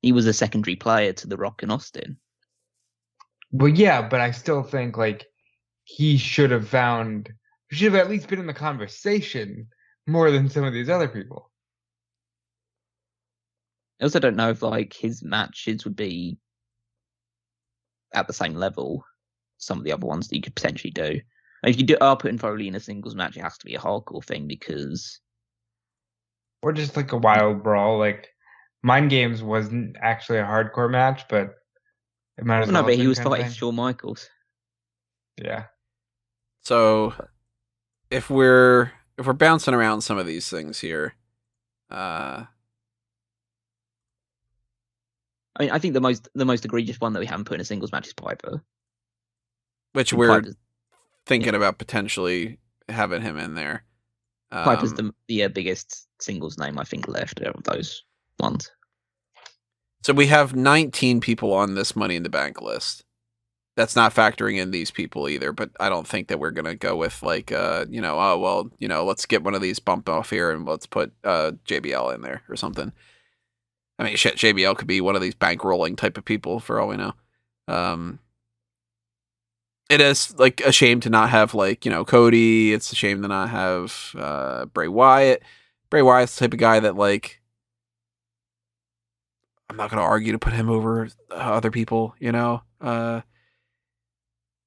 He was a secondary player to The Rock and Austin. Well, yeah, but I still think like he should have at least been in the conversation more than some of these other people. I also don't know if like his matches would be at the same level some of the other ones that you could potentially do. If you are putting Foley in a singles match, it has to be a hardcore thing because... Or just like a wild brawl. Like Mind Games wasn't actually a hardcore match, but it might as well. No, but have he been was kind of fighting thing. Shawn Michaels. Yeah. So if we're bouncing around some of these things here, I mean, I think the most egregious one that we haven't put in a singles match is Piper. which And we're Piper's, thinking about potentially having him in there. Piper's the biggest singles name I think left out of those ones. So we have 19 people on this Money in the Bank list. That's not factoring in these people either, but I don't think that we're going to go with like, let's get one of these bumped off here and let's put JBL in there or something. I mean, shit, JBL could be one of these bankrolling type of people for all we know. It is like a shame to not have like, Cody. It's a shame to not have Bray Wyatt. Bray Wyatt's the type of guy that like, I'm not going to argue to put him over other people,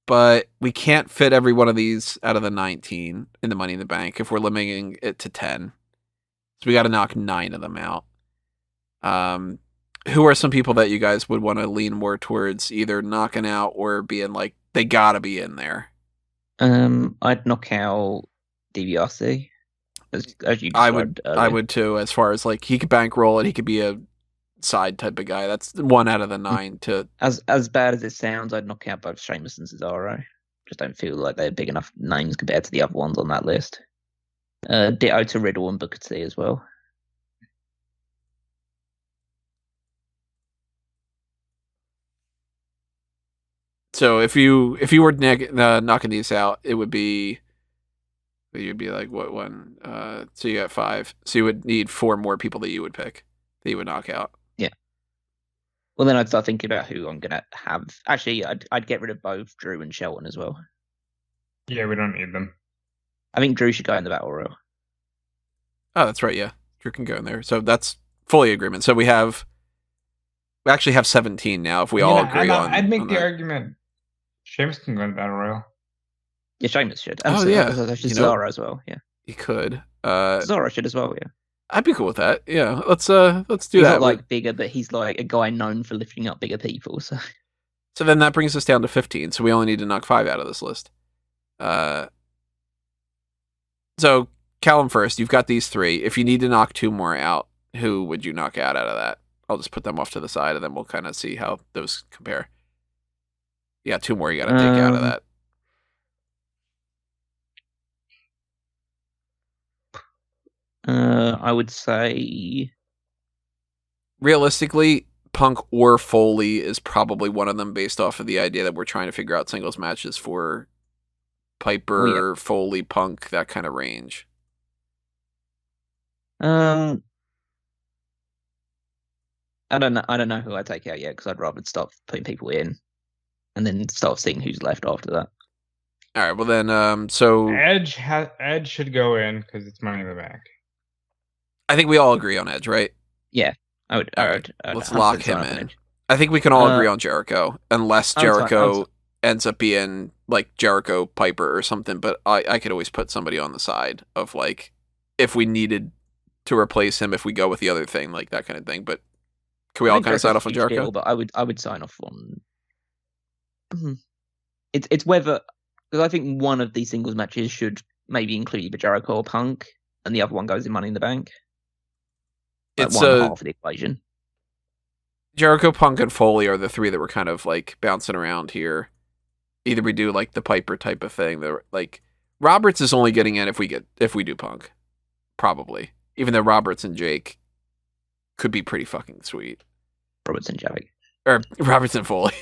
but we can't fit every one of these out of the 19 in the Money in the Bank if we're limiting it to 10. So we got to knock 9 of them out. Who are some people that you guys would want to lean more towards either knocking out or being like, they got to be in there? I'd knock out DiBiase, as you described earlier. I would too, as far as like, he could bankroll and he could be a side type of guy. That's 1 out of the 9 to... As bad as it sounds, I'd knock out both Sheamus and Cesaro. Just don't feel like they're big enough names compared to the other ones on that list. Ditto to Riddle and Booker T as well. So if you were knocking these out, you'd be like, what one? So you got 5. So you would need 4 more people that you would pick, that you would knock out. Yeah. Well, then I'd start thinking about who I'm gonna have. Actually, I'd get rid of both Drew and Shelton as well. Yeah, we don't need them. I think Drew should go in the Battle Royal. Oh, that's right. Yeah, Drew can go in there. So that's fully agreement. So we actually have 17 now. If we all agree on, I'd make on the that. argument. Sheamus can go in the Battle Royal. Yeah, Sheamus should. Oh, yeah. Cesaro as well. Yeah, he could. Cesaro should as well. Yeah, I'd be cool with that. Yeah, let's do he's that. Not like bigger, but he's like a guy known for lifting up bigger people. So then that brings us down to 15. So we only need to knock 5 out of this list. So Callum first. You've got these 3. If you need to knock 2 more out, who would you knock out of that? I'll just put them off to the side, and then we'll kind of see how those compare. Yeah, 2 more you got to take out of that. I would say, realistically, Punk or Foley is probably one of them, based off of the idea that we're trying to figure out singles matches for Piper, Foley, Punk, that kind of range. I don't know who I'd take out yet, because I'd rather start putting people in and then start seeing who's left after that. All right, well then, so Edge should go in because it's Money in the Bank. I think we all agree on Edge, right? Yeah, I would. Let's lock him in. I think we can all agree on Jericho, unless Jericho ends up being like Jericho Piper or something. But I could always put somebody on the side of like, if we needed to replace him, if we go with the other thing, like that kind of thing. But can we all kind of sign off on Jericho? Deal, but I would sign off on. It's whether, because I think one of these singles matches should maybe include either Jericho or Punk, and the other one goes in Money in the Bank. Like it's one half of the equation. Jericho, Punk, and Foley are the 3 that we're kind of like bouncing around here. Either we do like the Piper type of thing, that like Roberts is only getting in if we do Punk, probably. Even though Roberts and Jake could be pretty fucking sweet. Roberts and Jake. Or Roberts and Foley.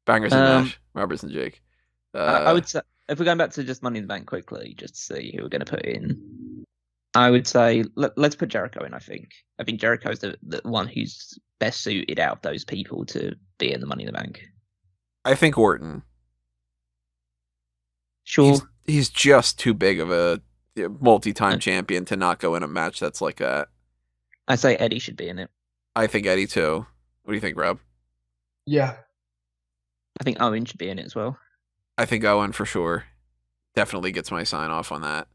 Bangers and Nash. Roberts and Jake. I would say, if we're going back to just Money in the Bank quickly, just to see who we're going to put in, I would say let's put Jericho in. I think Jericho's the one who's best suited out of those people to be in the Money in the Bank. I think Orton. Sure. He's just too big of a multi-time champion to not go in a match that's like that. I say Eddie should be in it. I think Eddie too. What do you think, Rob? Yeah. I think Owen should be in it as well. I think Owen for sure. Definitely gets my sign off on that.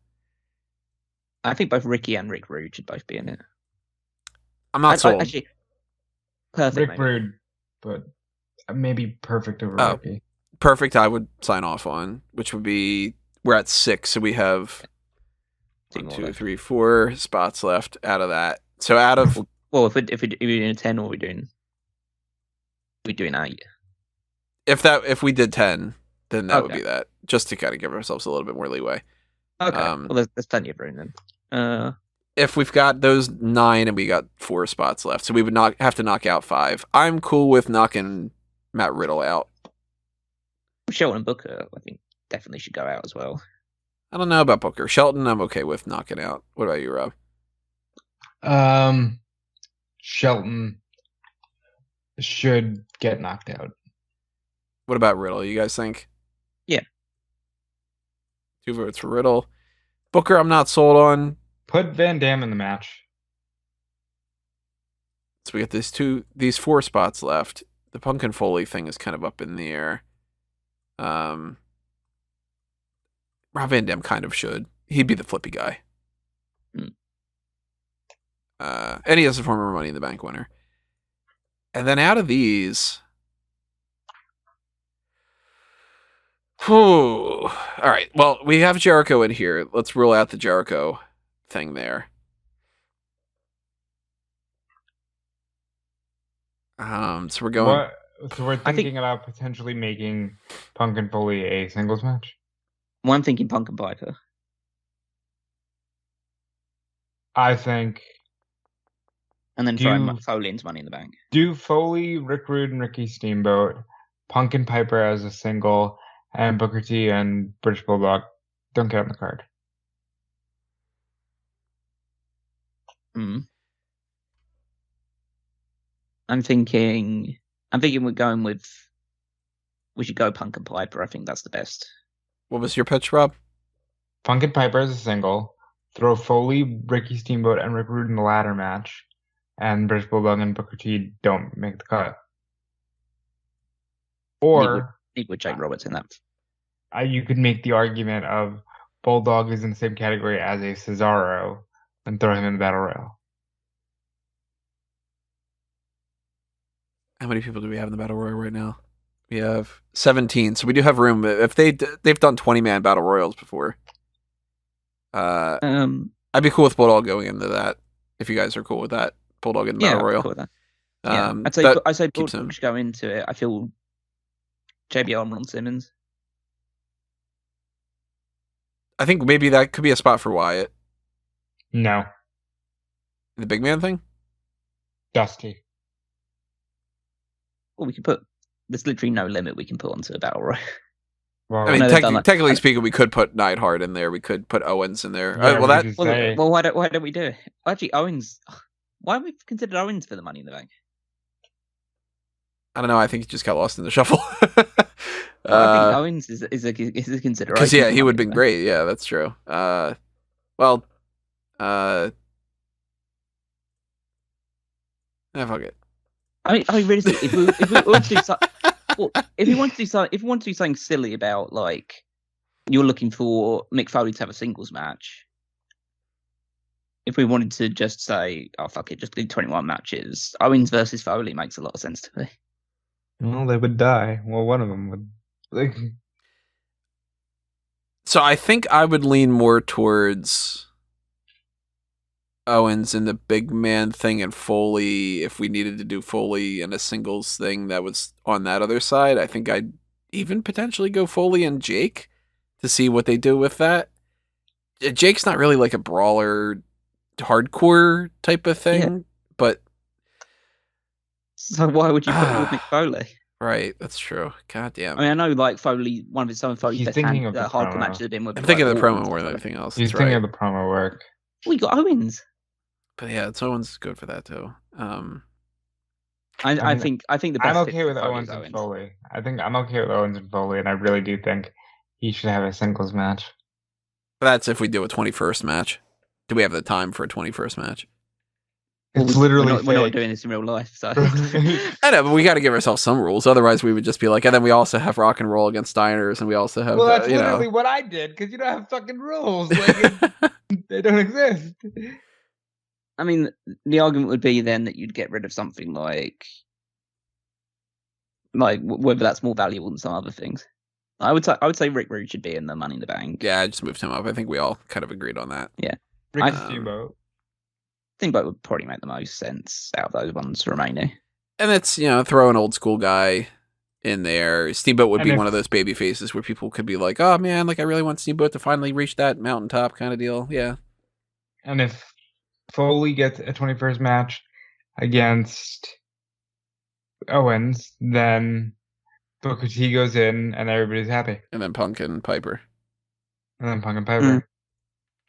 I think both Ricky and Rick Rude should both be in it. I'm not sold. Actually, perfect. Rick Rude, but maybe perfect over Ricky. perfect I would sign off on, which would be we're at 6, so we have 1, 2, 3, 4 spots left out of that. So out of well, if we're doing a 10, or we're doing 8. if we did 10, then that would Okay. be that, just to kind of give ourselves a little bit more leeway. Okay. Well, there's plenty of room then. If we've got those 9 and we got 4 spots left, so we would not have to knock out 5. I'm cool with knocking Matt Riddle out. Shelton and Booker, I think, definitely should go out as well. I don't know about Booker. Shelton, I'm okay with knocking out. What about you, Rob? Shelton should get knocked out. What about Riddle? You guys think? Yeah. 2 votes for Riddle. Booker, I'm not sold on. Put Van Dam in the match. So we got these 4 spots left. The Punk and Foley thing is kind of up in the air. Rob Van Dam kind of should. He'd be the flippy guy. And he is a former Money in the Bank winner. And then out of these... All right. Well, we have Jericho in here. Let's rule out the Jericho thing there. So we're going... So we're thinking about potentially making Punk and Foley a singles match? Well, I'm thinking Punk and Piper. I think... And then throw Foley into Money in the Bank. Do Foley, Rick Rude, and Ricky Steamboat, Punk and Piper as a single, and Booker T and British Bulldog don't get on the card. I'm thinking we're going with... We should go Punk and Piper. I think that's the best. What was your pitch, Rob? Punk and Piper as a single. Throw Foley, Ricky Steamboat, and Rick Rude in the ladder match. And British Bulldog and Booker T don't make the cut. Or... Need with Jake Roberts in that. You could make the argument of Bulldog is in the same category as a Cesaro and throw him in the Battle Royal. How many people do we have in the Battle Royal right now? We have 17, so we do have room. If they've done 20-man Battle Royals before. I'd be cool with Bulldog going into that, if you guys are cool with that. Bulldog in the Battle Royal. Cool with that. I'd say Bulldog should go into it. I feel JBL and Ron Simmons. I think maybe that could be a spot for Wyatt. No. The big man thing? Dusty. Well, we could put... There's literally no limit we can put onto a Battle Royal. Well, I mean, technically speaking, we could put Neidhart in there. We could put Owens in there. Yeah, why don't we do it? Actually, Owens... Why have we considered Owens for the Money in the Bank? I don't know. I think he just got lost in the shuffle. I think Owens is a consideration. Because he would have been great. Yeah, that's true. Yeah, fuck it. I mean, really, if we want to do something, if we want to do something silly about, like, you're looking for Mick Foley to have a singles match. If we wanted to just say, oh fuck it, just do 21 matches, Owens versus Foley makes a lot of sense to me. Well, they would die. Well, one of them would. So I think I would lean more towards Owens in the big man thing and Foley. If we needed to do Foley in a singles thing that was on that other side, I think I'd even potentially go Foley and Jake to see what they do with that. Jake's not really like a brawler, hardcore type of thing, but so why would you put with Mick Foley? Right, that's true. God damn. I mean, I know, like, Foley, one of some of Foley's best hardcore matches have been with. I'm thinking of the promo more than anything else. He's thinking of the promo work. We got Owens. But yeah, Owens is good for that too. I think the best. I'm okay with Owens and Foley. I think I'm okay with Owens and Foley, and I really do think he should have a singles match. But that's if we do a 21st match. Do we have the time for a 21st match? It's literally we're not doing this in real life, so I know, but we got to give ourselves some rules. Otherwise, we would just be like, and then we also have Rock and Roll against Steiners, and we also have. Well, that's literally what I did because you don't have fucking rules. Like they don't exist. I mean, the argument would be then that you'd get rid of something like whether that's more valuable than some other things. I would say Rick Rude should be in the Money in the Bank. Yeah, I just moved him up. I think we all kind of agreed on that. Yeah. Ricky I- Steamboat. Steamboat would probably make the most sense out of those ones remaining. And it's, throw an old school guy in there. Steamboat would And be if- one of those baby faces where people could be like, oh man, like I really want Steamboat to finally reach that mountaintop kind of deal. Yeah. And if Foley gets a 21st match against Owens, then Booker T goes in and everybody's happy. And then Punk and Piper. And then Punk and Piper.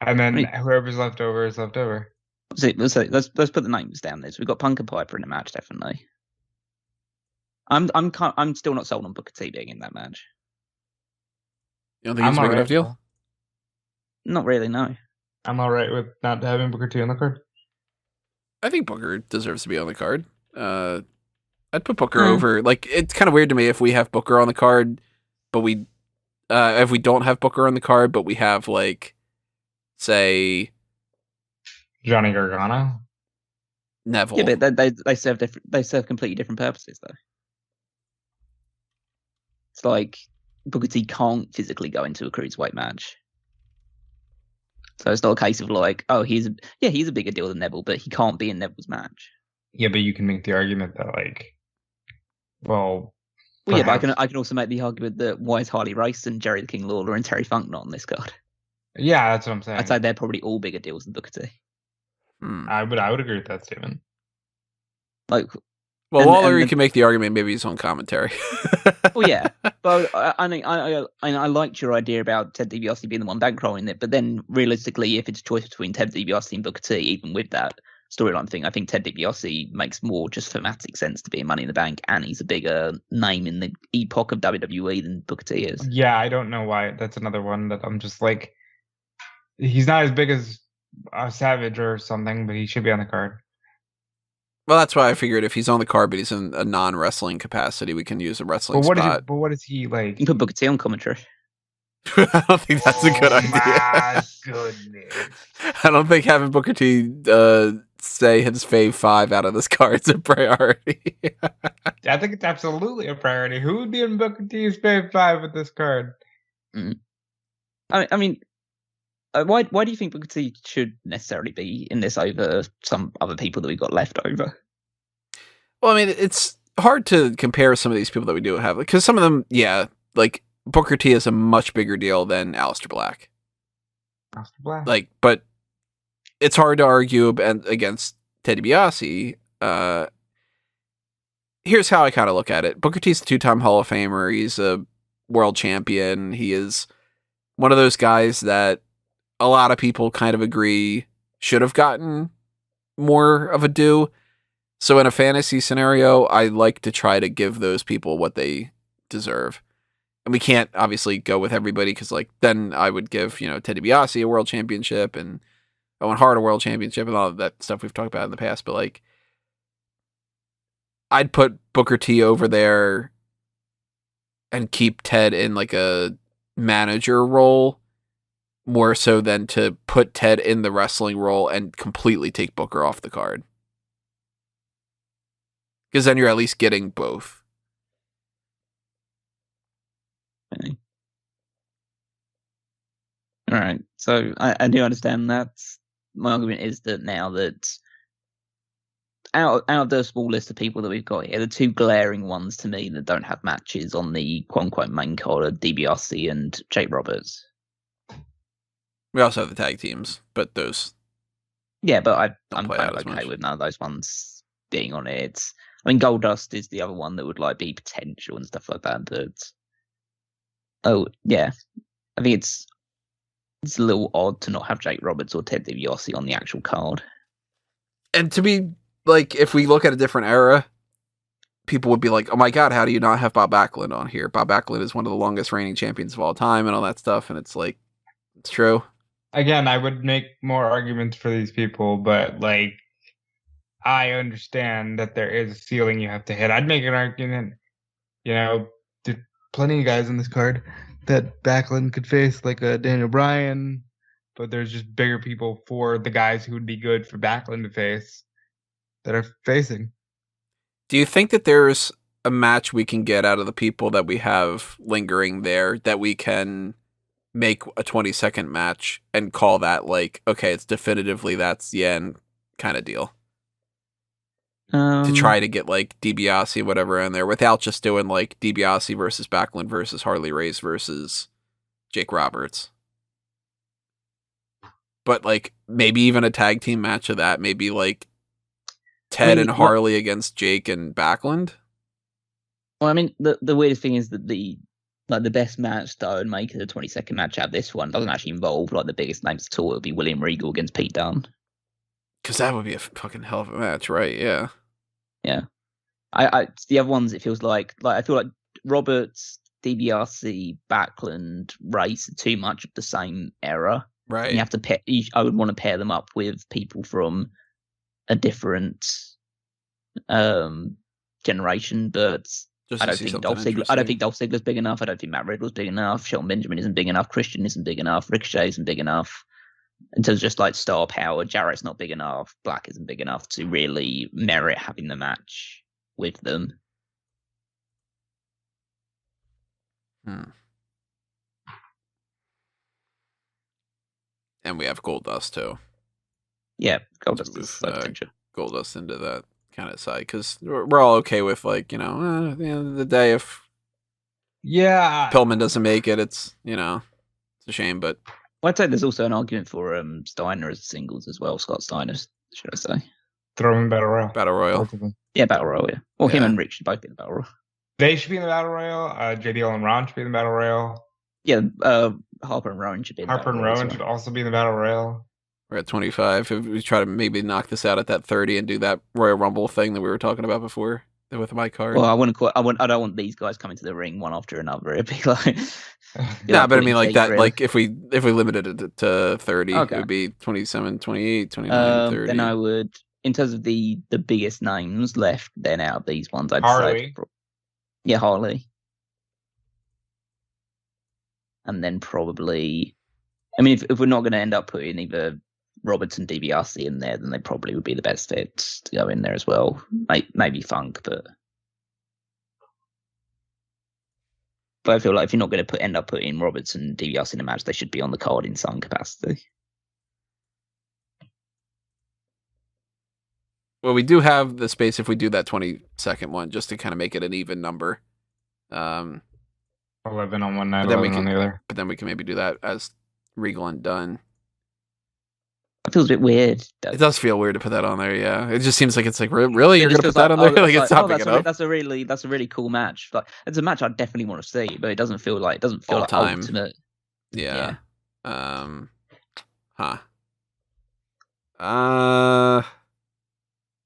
And then whoever's left over is left over. Let's put the names down there. So we've got Punk and Piper in the match, definitely. I'm still not sold on Booker T being in that match. You don't think it's a big enough deal? Not really, no. I'm alright with not having Booker T on the card. I think Booker deserves to be on the card. I'd put Booker over. Like, it's kind of weird to me if we have Booker on the card, but if we don't have Booker on the card, but we have, like, say, Johnny Gargano. Neville. Yeah, but they serve completely different purposes, though. It's like Booker T can't physically go into a cruiserweight match. So it's not a case of like, oh, he's a bigger deal than Neville, but he can't be in Neville's match. Yeah, but you can make the argument that, like, Well, yeah, but I can also make the argument that why is Harley Race and Jerry the King Lawler and Terry Funk not on this card? Yeah, that's what I'm saying. I'd say they're probably all bigger deals than Booker T. I would agree with that statement. Like, well, Lawler, you can make the argument maybe he's on commentary. Well, yeah, but I liked your idea about Ted DiBiase being the one bankrolling it, but then realistically, if it's a choice between Ted DiBiase and Booker T, even with that storyline thing, I think Ted DiBiase makes more just thematic sense to be in Money in the Bank, and he's a bigger name in the epoch of WWE than Booker T is. Yeah, I don't know why. That's another one that I'm just like, he's not as big as Savage or something, but he should be on the card. Well, that's why I figured if he's on the card, but he's in a non-wrestling capacity, we can use a wrestling spot. But what is he like? You can put Booker T on commentary. I don't think that's a good idea. My goodness. I don't think having Booker T say his fave 5 out of this card is a priority. I think it's absolutely a priority. Who would be in Booker T's fave 5 with this card? I mean, why do you think Booker T should necessarily be in this over some other people that we've got left over? Well, I mean, it's hard to compare some of these people that we do have, because some of them, yeah, like Booker T is a much bigger deal than Aleister Black. Aleister Black. Like, but it's hard to argue against Ted DiBiase. Here's how I kind of look at it. Booker T's a 2-time Hall of Famer. He's a world champion. He is one of those guys that a lot of people kind of agree should have gotten more of a due. So in a fantasy scenario, I like to try to give those people what they deserve. And we can't obviously go with everybody, because like then I would give, Ted DiBiase a world championship and Owen Hart a world championship and all of that stuff we've talked about in the past. But like, I'd put Booker T over there and keep Ted in like a manager role, more so than to put Ted in the wrestling role and completely take Booker off the card. Because then you're at least getting both. Okay. All right. So I do understand that. My argument is that now that out of the small list of people that we've got here, the two glaring ones to me that don't have matches on the quote-unquote main card are DiBiase and Jake Roberts. We also have the tag teams, but those... Yeah, but I'm play kind out of as okay much. with none of those ones being on it. I mean, Goldust is the other one that would like be potential and stuff like that. But oh yeah, I think it's a little odd to not have Jake Roberts or Ted DiBiase on the actual card. And to be like, if we look at a different era, people would be like, "Oh my God, how do you not have Bob Backlund on here? Bob Backlund is one of the longest reigning champions of all time, and all that stuff." And it's like, it's true. Again, I would make more arguments for these people, but like, I understand that there is a ceiling you have to hit. I'd make an argument, there's plenty of guys on this card that Backlund could face, like a Daniel Bryan, but there's just bigger people for the guys who would be good for Backlund to face that are facing. Do you think that there's a match we can get out of the people that we have lingering there that we can make a 20-second match and call that like, okay, it's definitively that's the end kind of deal. To try to get like DiBiase whatever in there without just doing like DiBiase versus Backlund versus Harley Race versus Jake Roberts. But like maybe even a tag team match of that, maybe like Ted and Harley against Jake and Backlund. Well, I mean, the weirdest thing is that the best match that I would make as a 20-second match out of this one doesn't actually involve like the biggest names at all. It would be William Regal against Pete Dunne. Because that would be a fucking hell of a match, right? Yeah. Yeah. I the other ones, it feels like I feel like Roberts, DiBiase, Backlund, Race are too much of the same era. Right. And you have to I would want to pair them up with people from a different generation, but I don't think Dolph Ziggler's big enough. I don't think Matt Riddle's big enough. Shelton Benjamin isn't big enough. Christian isn't big enough. Ricochet isn't big enough. In terms of just like star power, Jarrett's not big enough. Black isn't big enough to really merit having the match with them. And we have Goldust too. Yeah, Goldust is potential. Goldust into that kind of side because we're all okay with like at the end of the day if Pillman doesn't make it, it's it's a shame, but I'd say there's also an argument for Steiner as singles as well. Scott Steiner, should I say? Throw him in Battle Royal. Battle Royal. Yeah, Battle Royal. Yeah. Well, him and Rick should both be in the Battle Royal. They should be in the Battle Royal. JBL and Ron should be in the Battle Royal. Yeah, Harper and Rowan should be in the Battle Royal. Harper and Rowan should also be in the Battle Royal. We're at 25. If we try to maybe knock this out at that 30 and do that Royal Rumble thing that we were talking about before with my card. Well, I don't want these guys coming to the ring one after another. It'd be like yeah, but I mean like that. Really. Like if we limited it to 30, it would be 27, 28, 29, 30. Then I would, in terms of the biggest names left, then out of these ones, I'd Harley. Say Harley, and then probably, I mean, if we're not going to end up putting either Roberts and DiBiase in there, then they probably would be the best fits to go in there as well. Maybe Funk, but I feel like if you're not going to end up putting Roberts and DiBiase in a match, they should be on the card in some capacity. Well, we do have the space if we do that 20-second one, just to kind of make it an even number. 11 on one night, 11 on the other. But then we can maybe do that as Regal and Dunn. It feels a bit weird. It does feel weird to put that on there, yeah. It just seems like it's like, really? You're going to put that on there? Like, it's not big enough. That's a really cool match. Like, it's a match I definitely want to see, but it doesn't feel like ultimate. Yeah. I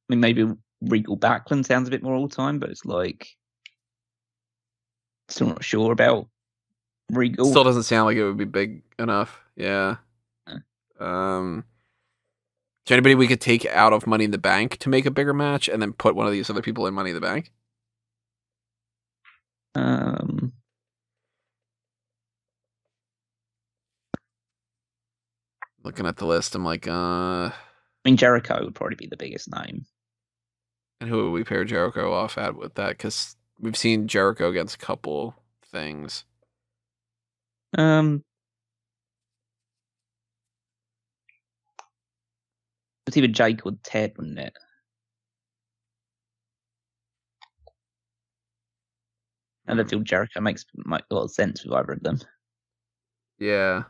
mean, maybe Regal Backlund sounds a bit more all time, but it's like still not sure about Regal. Still doesn't sound like it would be big enough. Yeah. Is there anybody we could take out of Money in the Bank to make a bigger match and then put one of these other people in Money in the Bank? Looking at the list, I'm like, I mean, Jericho would probably be the biggest name. And who would we pair Jericho off at with that? Because we've seen Jericho against a couple things. It's either Jake or Ted, wouldn't it? And I feel Jericho makes a lot of sense with either of them. Yeah.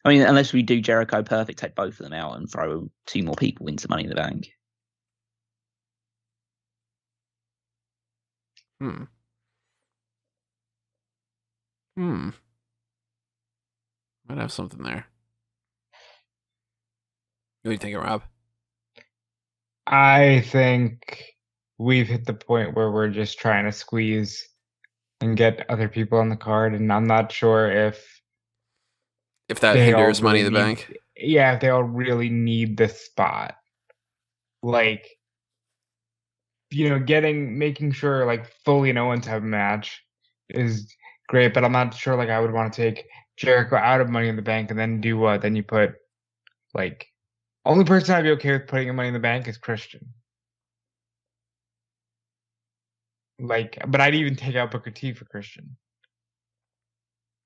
I mean, unless we do Jericho perfect, take both of them out and throw two more people into Money in the Bank. Might have something there. What do you think, Rob? I think we've hit the point where we're just trying to squeeze and get other people on the card, and I'm not sure if that hinders Money in the Bank. Yeah, if they all really need this spot. Like, making sure like Foley and Owens have a match is great, but I'm not sure like I would want to take Jericho out of Money in the Bank and then do what? Then you put like only person I'd be okay with putting in Money in the Bank is Christian. But I'd even take out Booker T for Christian.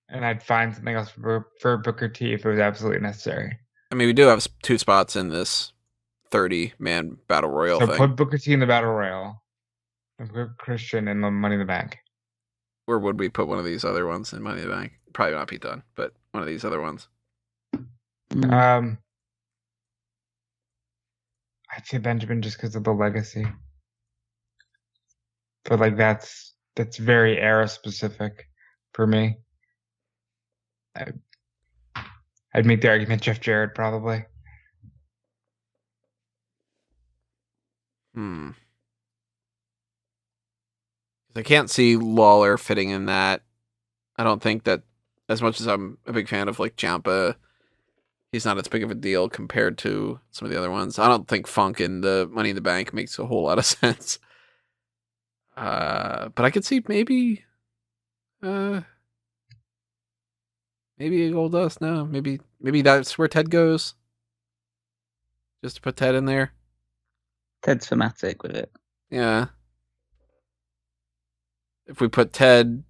And I'd find something else for Booker T if it was absolutely necessary. I mean, we do have 2 spots in this 30-man battle royal thing. Put Booker T in the battle royal and put Christian in the Money in the Bank. Or would we put one of these other ones in Money in the Bank? Probably not Pete Dunne, but one of these other ones. I'd say Benjamin just because of the legacy. But like that's very era specific for me. I'd make the argument Jeff Jarrett probably. I can't see Lawler fitting in that. I don't think that, as much as I'm a big fan of like Ciampa, he's not as big of a deal compared to some of the other ones. I don't think Funk in the Money in the Bank makes a whole lot of sense. But I could see maybe a Goldust. No, maybe that's where Ted goes. Just to put Ted in there. Ted's thematic with it. Yeah. If we put Ted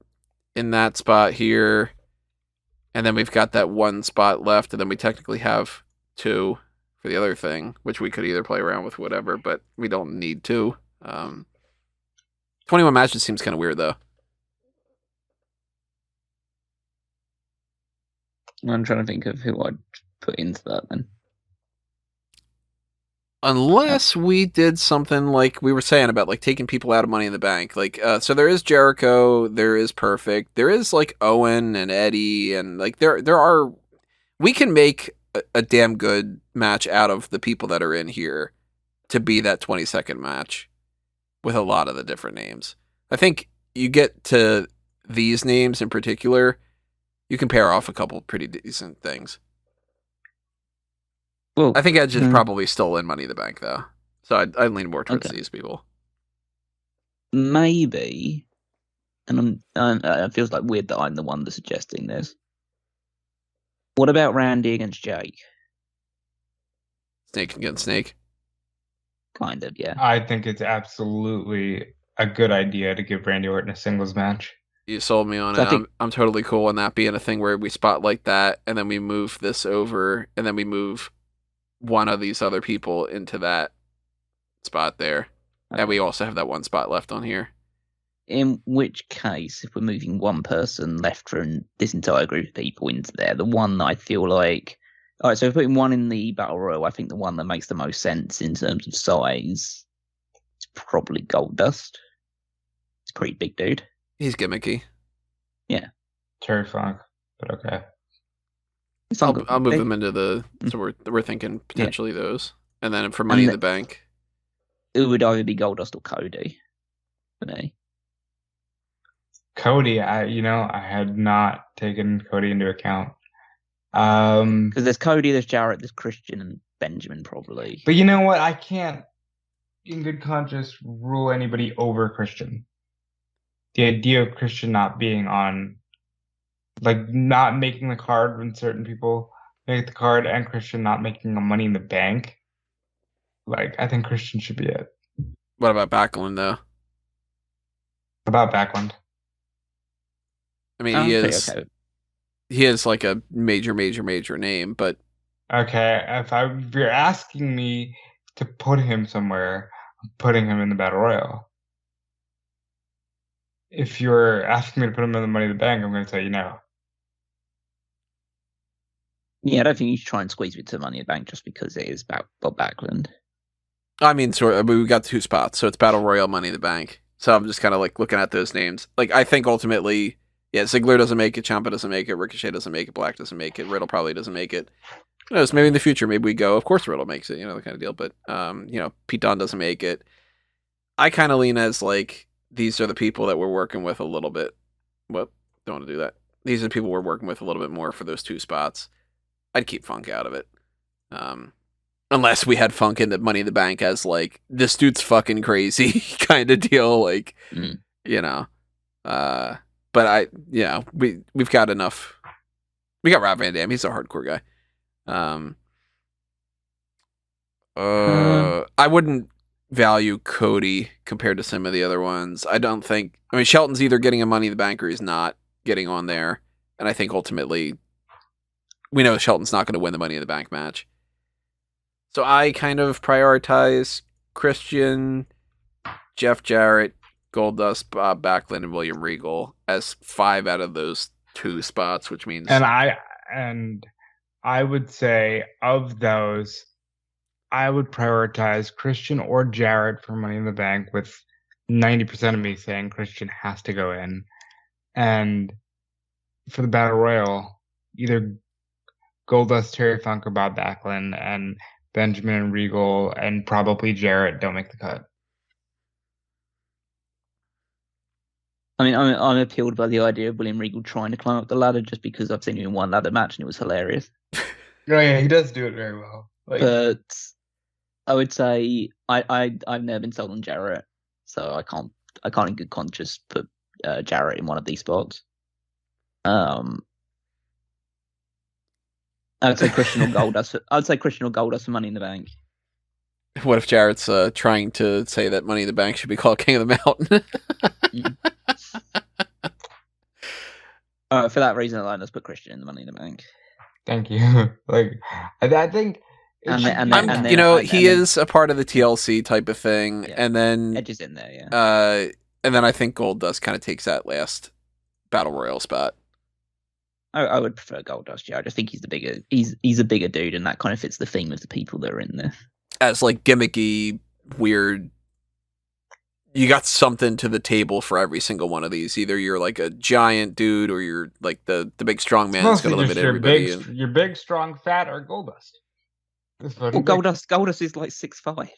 in that spot here, and then we've got that 1 spot left, and then we technically have 2 for the other thing, which we could either play around with whatever, but we don't need to. 21 matches seems kind of weird, though. I'm trying to think of who I'd put into that then. Unless we did something like we were saying about like taking people out of Money in the Bank. Like, so there is Jericho, there is Perfect, there is like Owen and Eddie, and like there are, we can make a damn good match out of the people that are in here to be that 20-second match with a lot of the different names. I think you get to these names in particular, you can pair off a couple pretty decent things. Well, I think Edge is probably still in Money in the Bank, though. So I'd lean more towards these people. Maybe. And it feels like weird that I'm the one that's suggesting this. What about Randy against Jake? Snake against Snake? Kind of, yeah. I think it's absolutely a good idea to give Randy Orton a singles match. You sold me on it. I'm totally cool on that being a thing where we spotlight that, and then we move this over, and then we move one of these other people into that spot there. Okay. And we also have that 1 spot left on here. In which case, if we're moving one person left from this entire group of people into there, the one that I feel like... Alright, so if we're putting one in the Battle Royal, I think the one that makes the most sense in terms of size is probably Goldust. He's a pretty big dude. He's gimmicky. Yeah. Terry Funk, but okay. I'll move them into the... So we're thinking potentially those. And then for Money in the Bank... It would either be Goldust or Cody for me. Cody, I had not taken Cody into account. Because there's Cody, there's Jarrett, there's Christian, and Benjamin probably. But you know what? I can't, in good conscience, rule anybody over Christian. The idea of Christian not being on... Like, not making the card when certain people make the card, and Christian not making a Money in the Bank. Like, I think Christian should be it. What about Backlund, though? About Backlund? I mean, he is like a major name, but... Okay, if you're asking me to put him somewhere, I'm putting him in the Battle Royal. If you're asking me to put him in the Money in the Bank, I'm going to tell you no. Yeah, I don't think you should try and squeeze it to Money in the Bank just because it is about Bob Backlund. I mean, we got 2 spots, so it's Battle Royal, Money in the Bank. So I'm just kind of like looking at those names. Like, I think ultimately, yeah, Ziggler doesn't make it, Ciampa doesn't make it, Ricochet doesn't make it, Black doesn't make it, Riddle probably doesn't make it. Who knows? Maybe in the future, maybe we go, of course Riddle makes it, that kind of deal. But, Pete Dunne doesn't make it. I kind of lean as like, these are the people that we're working with a little bit. Well, don't want to do that. These are the people we're working with a little bit more for those 2 spots. I'd keep Funk out of it. Unless we had Funk in the Money in the Bank as like, this dude's fucking crazy kind of deal. Like, but we've got enough. We got Rob Van Dam. He's a hardcore guy. I wouldn't value Cody compared to some of the other ones. I mean, Shelton's either getting a Money in the Bank or he's not getting on there. And I think ultimately, we know Shelton's not going to win the Money in the Bank match. So I kind of prioritize Christian, Jeff Jarrett, Goldust, Bob Backlund, and William Regal as 5 out of those 2 spots, which means... And I would say of those, I would prioritize Christian or Jarrett for Money in the Bank, with 90% of me saying Christian has to go in. And for the Battle Royal, either Goldust, Terry Funk, or Bob Backlund, and Benjamin and Regal, and probably Jarrett don't make the cut. I mean, I'm appealed by the idea of William Regal trying to climb up the ladder just because I've seen him in one ladder match and it was hilarious. Oh yeah, he does do it very well. But I would say I've never been sold on Jarrett, so I can't in good conscience put Jarrett in one of these spots. I would say Christian or Goldust. I would say Christian or Goldust for Money in the Bank. What if Jarrett's trying to say that Money in the Bank should be called King of the Mountain? For that reason alone, let's put Christian in the Money in the Bank. Thank you. I think, he is a part of the TLC type of thing, Yeah. and then Edge is in there, yeah. And then I think Goldust kind of takes that last Battle Royal spot. I would prefer Goldust. Yeah, I just think he's a bigger dude, and that kind of fits the theme of the people that are in there. As like gimmicky, weird. You got something to the table for every single one of these. Either you're like a giant dude, or you're like the big strong man that's going to limit everybody. You're big, strong, fat, or Goldust. Well, Goldust is like 6'5".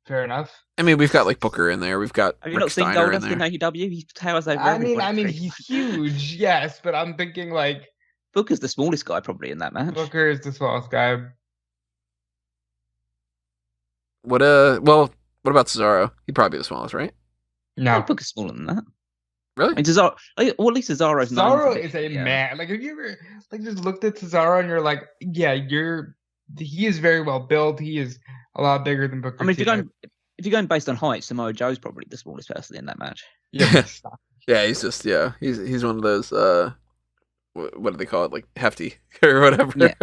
Fair enough. I mean, we've got like Booker in there. We've got. Have you Rick not seen Steiner Goldust in AEW? He towers over everybody. I mean, he's huge, yes, but I'm thinking like Booker's the smallest guy probably in that match. Booker is the smallest guy. What about Cesaro? He'd probably be the smallest, right? No, Booker's smaller than that. Really? I mean, Cesaro, well, at least Cesaro's Cesaro is a man. Like, have you ever just looked at Cesaro and you're like, yeah, he is very well built. He is a lot bigger than Booker. I mean, if you're going based on height, Samoa Joe's probably the smallest person in that match. Yeah, yeah, he's just he's one of those what do they call it, like hefty or whatever. Yeah.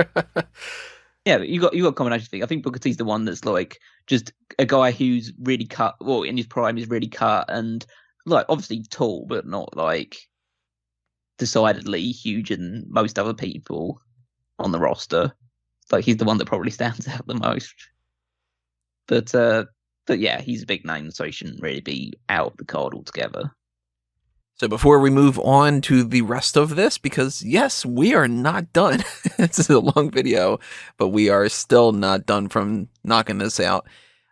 Yeah, but you got a combination thing. I think Booker T's the one that's like just a guy who's really cut. Well, in his prime, is really cut and like obviously tall, but not like decidedly huger than most other people on the roster. Like he's the one that probably stands out the most. But yeah, he's a big name, so he shouldn't really be out of the card altogether. So before we move on to the rest of this, because yes, we are not done. This is a long video, but we are still not done from knocking this out.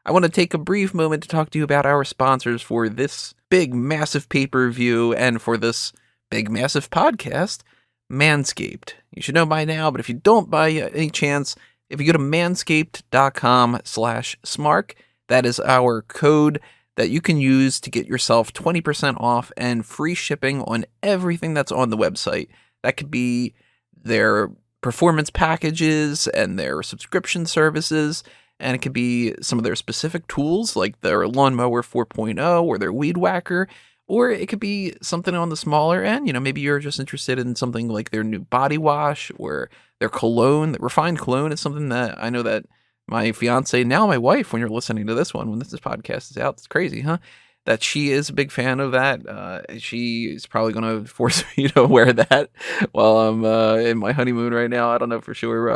I want to take a brief moment to talk to you about our sponsors for this big, massive pay-per-view and for this big, massive podcast, Manscaped. You should know by now, but if you don't by any chance, if you go to manscaped.com/smark, that is our code that you can use to get yourself 20% off and free shipping on everything that's on the website. That could be their performance packages and their subscription services, and it could be some of their specific tools like their Lawnmower 4.0 or their Weed Whacker, or it could be something on the smaller end. You know, maybe you're just interested in something like their new body wash or their cologne. Refined cologne is something that I know that my fiance, now my wife, when you're listening to this one, when this podcast is out, it's crazy, huh? That she is a big fan of that. She is probably going to force me to wear that while I'm in my honeymoon right now. I don't know for sure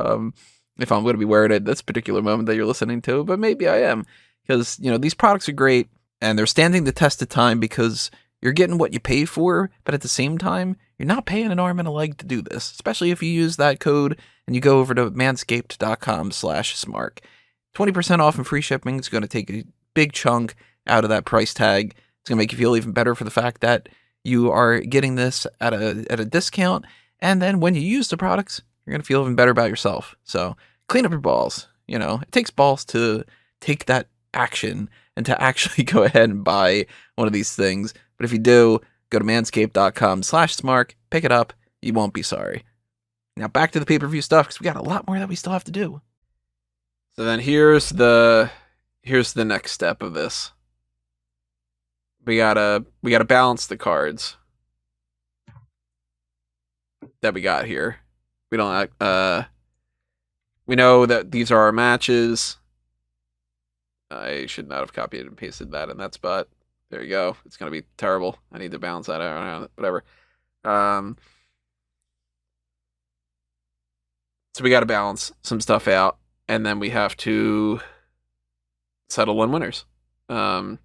if I'm going to be wearing it at this particular moment that you're listening to, but maybe I am. Because, you know, these products are great and they're standing the test of time because you're getting what you pay for, but at the same time, you're not paying an arm and a leg to do this, especially if you use that code and you go over to manscaped.com/smark. 20% off and free shipping is going to take a big chunk out of that price tag. It's going to make you feel even better for the fact that you are getting this at a discount. And then when you use the products, you're going to feel even better about yourself. So clean up your balls. You know, it takes balls to take that action and to actually go ahead and buy one of these things. But if you do, go to manscaped.com/smark, pick it up. You won't be sorry. Now back to the pay-per-view stuff because we got a lot more that we still have to do. So then here's the next step of this. We gotta balance the cards that we got here. We don't we know that these are our matches. I should not have copied and pasted that in that spot. There you go. It's gonna be terrible. I need to balance that out. Whatever. So we got to balance some stuff out, and then we have to settle on winners. I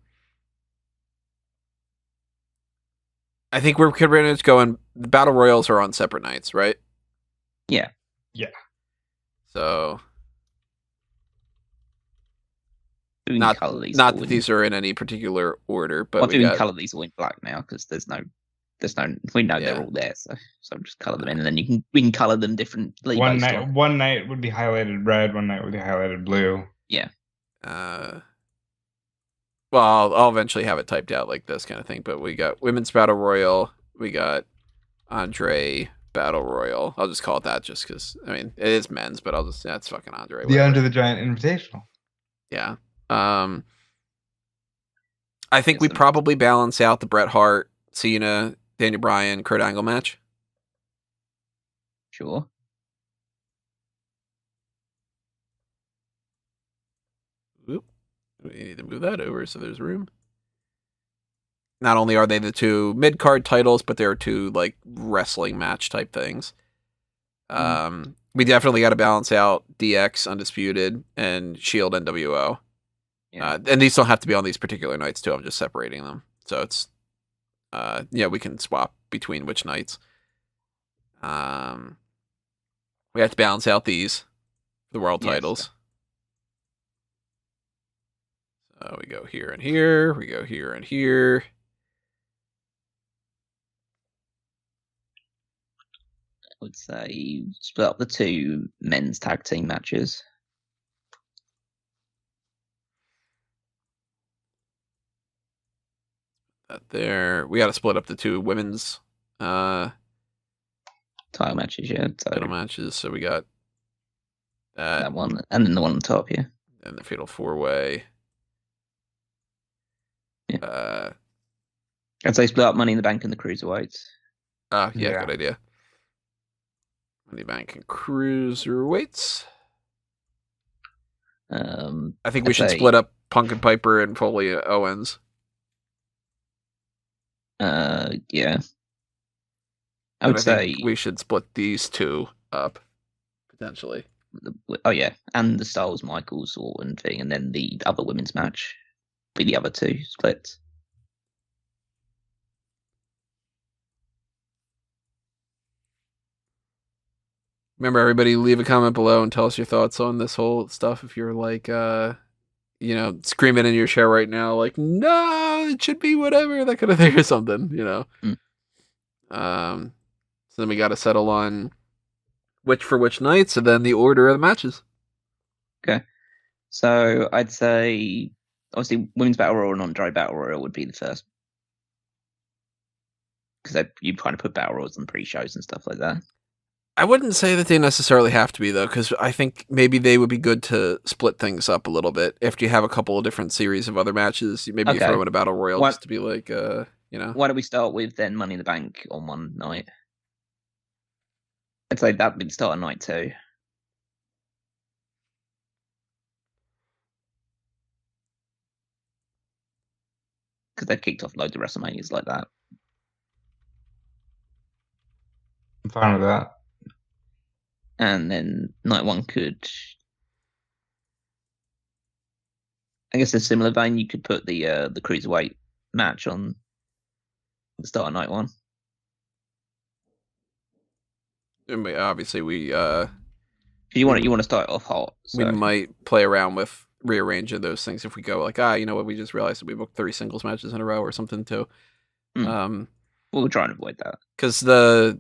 think we're pretty much going. The battle royals are on separate nights, right? Yeah. So We can not colour these not all that in- these are in any particular order, but Well, we we can got colour these all in black now because we know Yeah. they're all there, so just colour them in, and then we can colour them differently. One based night, on- one night would be highlighted red. One night would be highlighted blue. Well, I'll eventually have it typed out like this kind of thing. But we got women's battle royal. We got Andre battle royal. I'll just call it that, just because I mean it is men's, but I'll just that's fucking Andre. The whatever. Under the Giant Invitational. Yeah. I think we Yes, probably balance out the Bret Hart, Cena, Daniel Bryan, Kurt Angle match. Sure. Oop. We need to move that over so there's room. Not only are they the two mid-card titles, but they're two like wrestling match type things. We definitely got to balance out DX, Undisputed, and Shield NWO. Yeah. And these don't have to be on these particular nights too. I'm just separating them. So it's we can swap between which nights. We have to balance out these, the world Yes. titles. So we go here and here. We go here and here. I would say split up the two men's tag team matches. That there. We got to split up the two women's Title matches, yeah. So title matches. So we got that one, and then the one on top, yeah. and the Fatal 4-Way. Yeah. I'd say split up Money in the Bank and the Cruiserweights. Yeah, Yeah. good idea. Money Bank and Cruiserweights. I think we I'd should say- split up Punk and Piper and Foley and Owens. Yeah. I And would think say we should split these two up potentially. and the Styles Michaels Orton thing, and then the other women's match be the other two splits. Remember, everybody, leave a comment below and tell us your thoughts on this whole stuff. If you're like, screaming in your chair right now, like, no, it should be whatever, that kind of thing, or something, So then we got to settle on which nights, and then the order of the matches. So I'd say obviously Women's Battle Royal and Andre Battle Royal would be the first. Because you kind of put Battle Royals on pre-shows and stuff like that. I wouldn't say that they necessarily have to be, though, because I think maybe they would be good to split things up a little bit. After you have a couple of different series of other matches, you Okay. throw in a Battle Royal What- just to be like, Why don't we start with then Money in the Bank on one night? I'd say that would start on night 2. Because they've kicked off loads of WrestleManias like that. I'm fine with that. And then night 1 could, I guess, in a similar vein, you could put the cruiserweight match on the start of night 1. and obviously we 'Cause you want to start off hot. we So. might play around with rearranging those things if we go like, you know what, we just realized that we booked 3 singles matches in a row or something too. We'll try and avoid that. Because a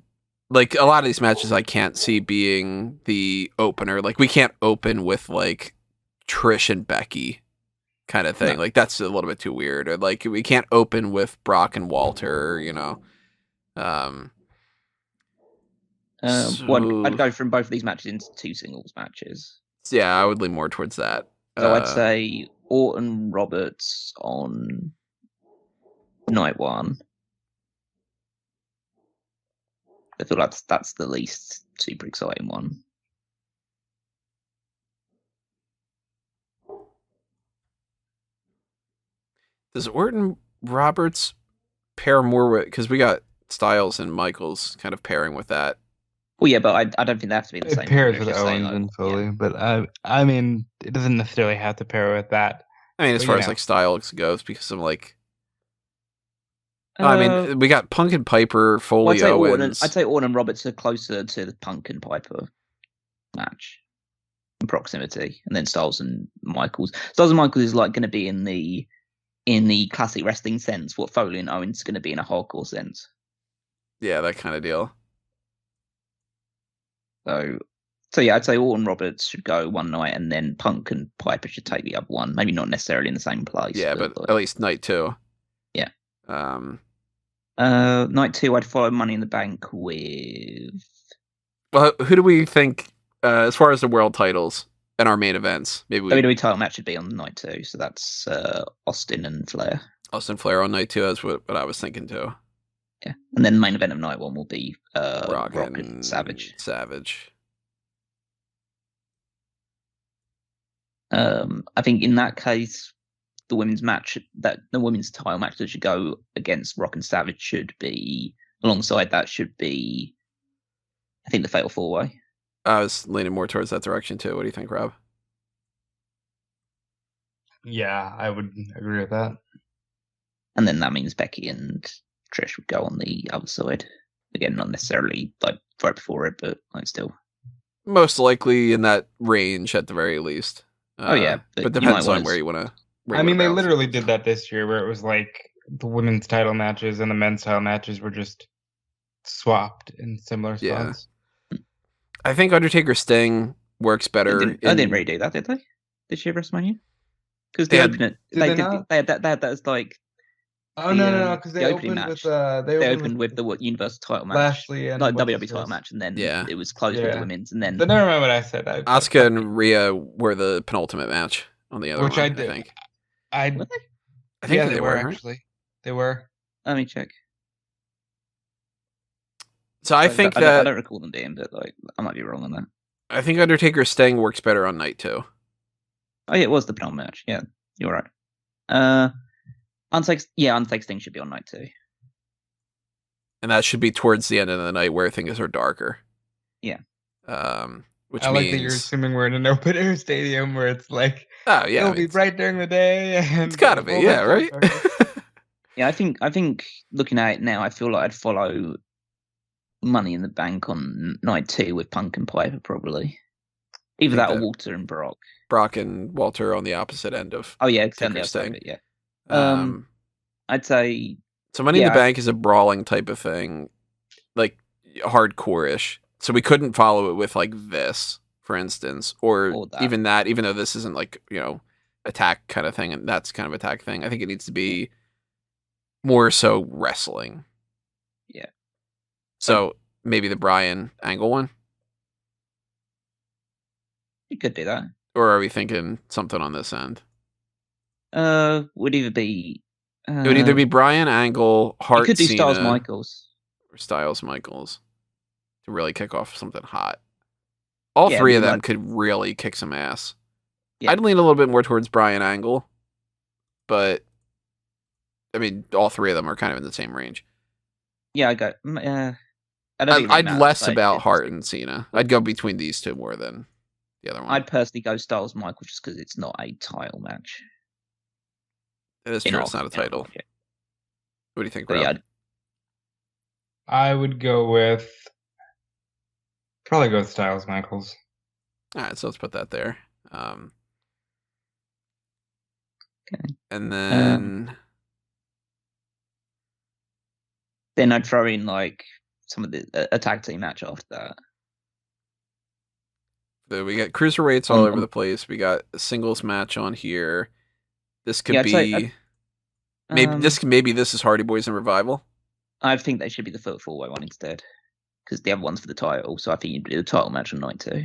lot of these matches I can't see being the opener. Like, we can't open with like Trish and Becky kind of thing. No. Like, that's a little bit too weird. Or like, we can't open with Brock and Walter, I'd go from both of these matches into 2 singles matches. Yeah, I would lean more towards that. So I'd say Orton Roberts on night one. I feel like that's the least super exciting one. Does Orton Roberts pair more with, because we got Styles and Michaels kind of pairing with that. Well, yeah, but I don't think they have to be in the It same. pairs room. with It's just saying, Owens and like, Foley, yeah. but I mean, it doesn't necessarily have to pair with that. I mean, as But, far you as know. like styles goes, because I'm like, I mean, we got Punk and Piper, well, Foley, Owens. I'd say Orton and Roberts are closer to the Punk and Piper match in proximity, and then Styles and Michaels. Styles and Michaels is like going to be in the classic wrestling sense what Foley and Owens is going to be in a hardcore sense. Yeah, that kind of deal. So yeah, I'd say Orton Roberts should go one night, and then Punk and Piper should take the other one. Maybe not necessarily in the same place. Yeah, but at least night 2. Yeah. Night Night 2, I'd follow Money in the Bank with. Well, who do we think, as far as the world titles and our main events? Maybe WWE title match should be on night 2, so that's Austin and Flair. Austin Flair on night 2. That's what I was thinking too. Yeah, and then the main event of night 1 will be Rock and Savage. I think in that case, the women's title match that should go against Rock and Savage should be alongside that should be, I think, the Fatal 4-Way. I was leaning more towards that direction too. What do you think, Rob? Yeah, I would agree with that. And then that means Becky and Trish would go on the other side. Again, not necessarily like right before it, but like still. Most likely in that range at the very least. Oh yeah, but depends on where you want to. I mean, they literally did that this year, where it was like the women's title matches and the men's title matches were just swapped in similar spots. Yeah. I think Undertaker Sting works better. They didn't really do that, did they? This year WrestleMania? Because They they had- opened it. Did they not? They had that was like Oh no, because the they opening opened match. with they opened with the Universal title match, Lashley and like what's WWE his title face? match, and then Yeah. it was closed with the Yeah. women's, and then But never mind what I said. Asuka and Rhea were the penultimate match on the other Which one. I I did. think. I were they? I think yeah, they were. Right? actually. They were. Let me check. So I think I that don't recall them being, but like I might be wrong on that. I think Undertaker Sting works better on night 2. Oh yeah, it was the penultimate match. Yeah, you're right. Untamed Sting should be on night 2. And that should be towards the end of the night where things are darker. Yeah. Which I like that you're means assuming we're in an open air stadium where it's like oh yeah, it'll be bright during the day. And it's gotta be, yeah, right. Yeah, I think looking at it now, I feel like I'd follow Money in the Bank on night 2 with Punk and Piper probably. Either think that or that- Walter and Brock. Brock and Walter on the opposite end of. Oh yeah, Taker extend the other side Sting. of it, yeah. Um, I'd say so Money in yeah. the Bank is a brawling type of thing, like hardcore-ish. So we couldn't follow it with like this, for instance, or that. even that. Even though this isn't like attack kind of thing, and that's kind of attack thing. I think it needs to be more so wrestling. Yeah. So maybe the Bryan Angle one, you could do that. or are we thinking something on this end? Would either be It would either be Bryan Angle, you Hart, could do Cena, Styles Michaels. or Styles Michaels to really kick off something hot. All Yeah, three of we them like- could really kick some ass. Yeah. I'd lean a little bit more towards Bryan Angle, but I mean, all three of them are kind of in the same range. Yeah, I go. I don't think it I'd matters, less like, about it's- Hart and Cena. I'd go between these two more than the other one. I'd personally go Styles Michaels just because it's not a title match. It is in true. our- It's not a in our title. bracket. What do you think, But Rob? yeah, I would probably go with Styles Michaels. All right, so let's put that there. Okay. And then then I'd throw in like some of the a tag team match after that. we got cruiserweights all over the place. We got a singles match on here. This could Yeah, I'd be say- maybe this is Hardy Boys and Revival. I think they should be the four-way one instead, because the other one's for the title. So I think you'd do the title match on night 2.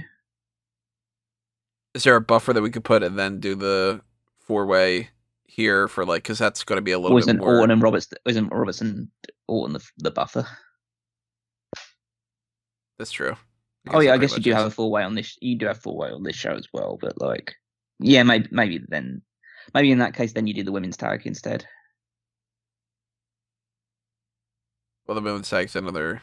Is there a buffer that we could put and then do the 4-way here for like, because that's going to be a little Or bit isn't more. Orton and Roberts? Isn't Robertson Orton the buffer? That's true. Oh yeah, I guess you pretty do much have a 4-way on this. You do have 4-way on this show as well, but like, yeah, maybe then, maybe in that case, then you do the women's tag instead. Well, the women's tag's another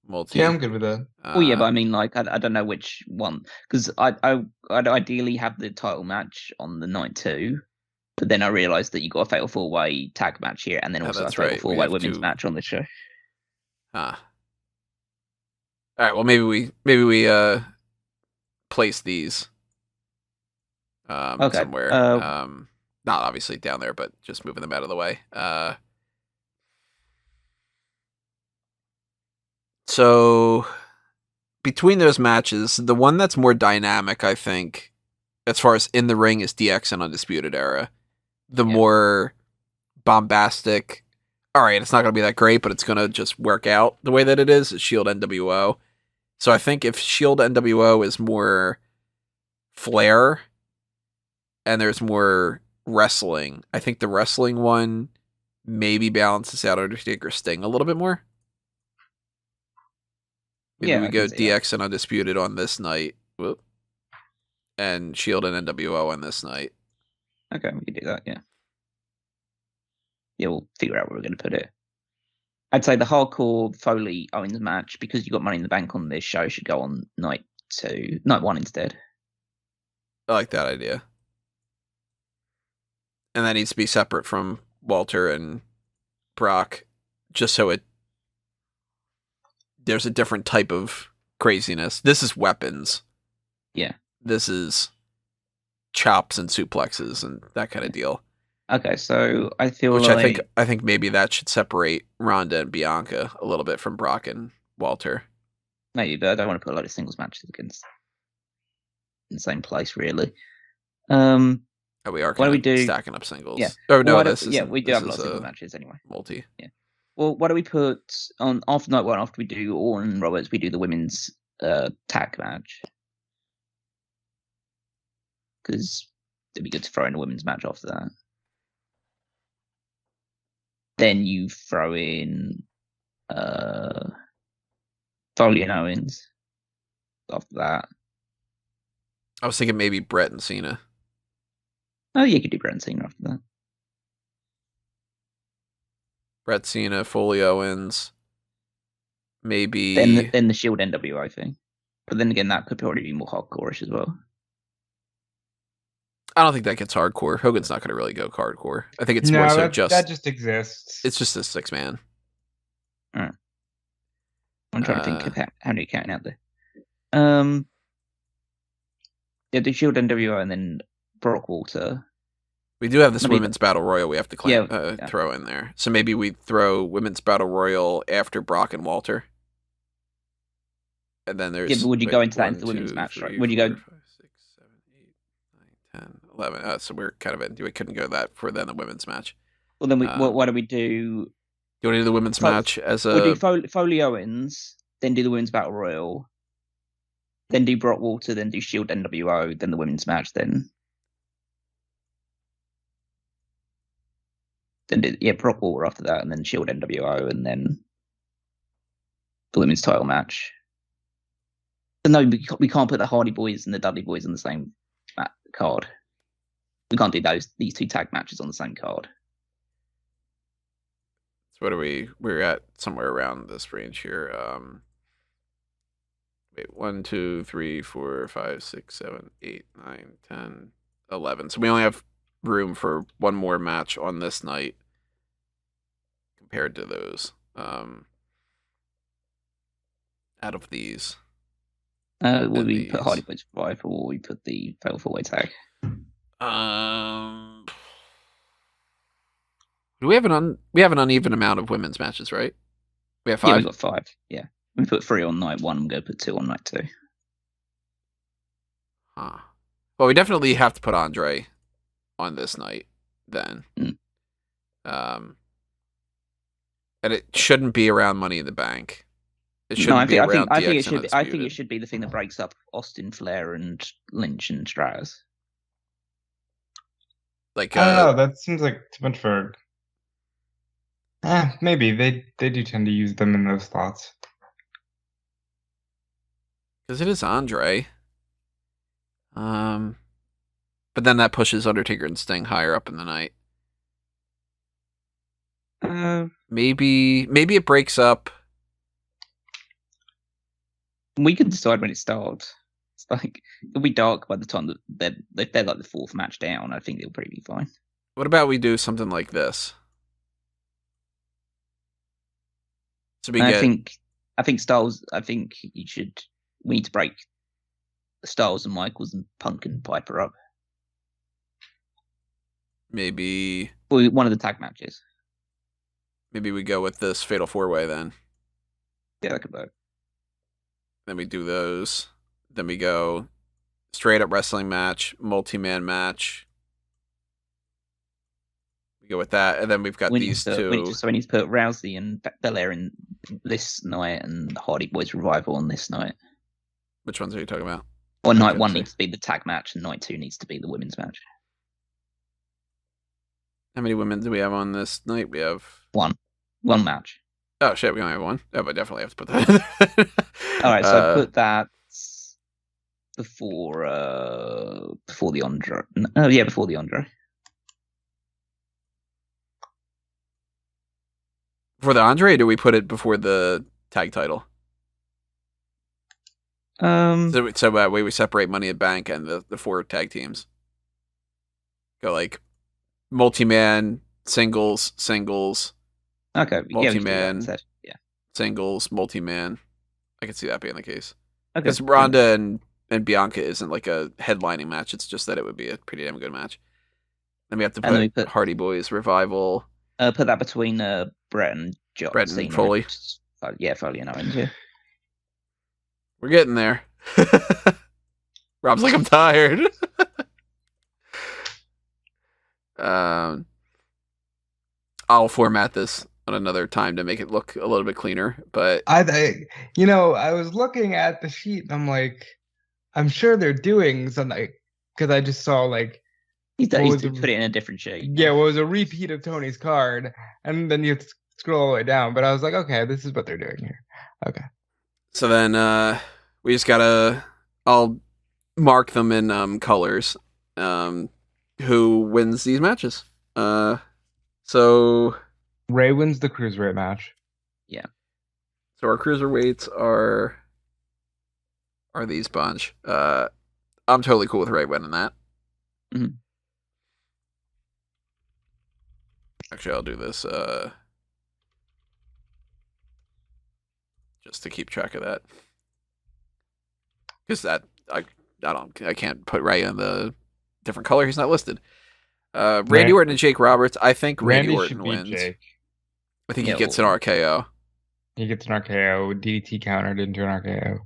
multi. Yeah, I'm good with that. Well, yeah, but I mean, like, I don't know which one, because I'd ideally have the title match on the night 2, but then I realised that you got a fatal 4-way tag match here, and then also a that's fatal right. We 4-way have women's two. match on the show. All right. Well, maybe we place these Okay. somewhere. Not obviously down there, but just moving them out of the way. So between those matches, the one that's more dynamic, I think, as far as in the ring, is DX and Undisputed Era. The more bombastic. All right, it's not going to be that great, but it's going to just work out the way that it is Shield NWO. So I think if Shield NWO is more flair and there's more wrestling, I think the wrestling one maybe balances out Undertaker Sting a little bit more. Maybe we go DX and Undisputed on this night. Whoop. And Shield and NWO on this night. Okay, we can do that, yeah. Yeah, we'll figure out where we're going to put it. I'd say the hardcore Foley Owens match, because you got Money in the Bank on this show, should go on night 1 instead. I like that idea. And that needs to be separate from Walter and Brock, just so there's a different type of craziness. This is weapons. Yeah. This is chops and suplexes and that kind of deal. Okay, so I feel I think maybe that should separate Ronda and Bianca a little bit from Brock and Walter. Maybe, but I don't want to put a lot of singles matches against in the same place, really. We are kind of stacking up singles. Yeah. Oh no, we do have a lot of singles matches anyway. Multi. Yeah. Well, why do we put on after night 1, after we do Orton and Roberts, we do the women's tag match? Because it'd be good to throw in a women's match after that. Then you throw in Foley and Owens after that. I was thinking maybe Bret and Cena. Oh, yeah, you could do Bret and Cena after that. Bret, Cena, Foley, Owens. Maybe then the Shield NWO thing. But then again, that could probably be more hardcore-ish as well. I don't think that gets hardcore. Hogan's not going to really go hardcore. I think it's that just exists. It's just a 6-man. All right. I'm trying to think of how many counting out there. Yeah, do Shield NWO and then Brock Walter. We do have this women's battle royal we have to throw in there. So maybe we throw women's battle royal after Brock and Walter. And then there's... Yeah, but would you go into that into the women's match, right? Would you go... 5, 6, 7, 8, 9, 10, 11. So we're kind of we couldn't go that for then the women's match. Well, then what do we do? You want to do the women's match as a... We'll do Foley Owens, then do the women's battle royal, then do Brock Walter, then do Shield NWO, then the women's match, then do Brock Walter after that, and then Shield NWO, and then the women's title match. But no, we can't put the Hardy Boys and the Dudley Boys on the same card. We can't do these two tag matches on the same card. So what are we're at somewhere around this range here. Wait, 1, 2, 3, 4, 5, 6, 7, 8, 9, 10, 11. So we only have room for one more match on this night compared to those. Out of these. Will we put Hardy Boys for 5, or will we put the Fatal 4-Way tag? Do we have an uneven amount of women's matches, right? We have 5. Yeah, we got 5. Yeah, we put 3 on night 1. I'm going to put 2 on night 2. Huh. Well, we definitely have to put Andre on this night then. And it shouldn't be around Money in the Bank. It shouldn't be around I think DX it should. and I think it Undisputed. should be the thing that breaks up Austin, Flair, and Lynch and Stratus. Like, I don't know. That seems like too much for. Maybe they do tend to use them in those slots. because it is Andre. But then that pushes Undertaker and Sting higher up in the night. Maybe it breaks up. We can decide when it starts. It's like it'll be dark by the time that they're like the fourth match down. I think it'll probably be fine. What about we do something like this? So I think Styles. I think we need to break Styles and Michaels and Punk and Piper up. maybe Well, one of the tag matches. we go with this Fatal 4-Way then. Yeah, that could work. Then we do those. Then we go straight up wrestling match, multi-man match. We go with that, and then we've got these two. We need to put Rousey and Belair in this night, and Hardy Boys Revival on this night. Which ones are you talking about? Well, night one needs to be the tag match, and night two needs to be the women's match. How many women do we have on this night? We have one match. Oh shit, we only have one. Oh, but definitely have to put that in there. All right, so put that before the Andre. Oh yeah, before the Andre. For the Andre, or do we put it before the tag title? So that way we separate Money in Bank and the four tag teams. Go like multi-man, singles. Okay. Multi-man. Yeah. Singles, multi-man. I can see that being the case. Okay. Because Ronda and Bianca isn't like a headlining match. It's just that it would be a pretty damn good match. Then we have to put Hardy Boys Revival. Put that between Bret and Foley. Yeah, Foley and Owens. Yeah. We're getting there. Rob's like, I'm tired. I'll format this on another time to make it look a little bit cleaner. But I was looking at the sheet and I'm like, I'm sure they're doing something because I just saw like he's put it in a different sheet. Yeah, well, it was a repeat of Tony's card, and then you have to scroll all the way down. But I was like, okay, this is what they're doing here. Okay. So then we just gotta. I'll mark them in colors. Who wins these matches? So Ray wins the cruiserweight match. Yeah. So our cruiserweights are these bunch. I'm totally cool with Ray winning that. Mm-hmm. Actually, I'll do this just to keep track of that. Because I can't put Ray in the different color. He's not listed. Randy Orton and Jake Roberts. I think Randy Orton wins. Jake. I think he gets an RKO. He gets an RKO. DDT countered into an RKO.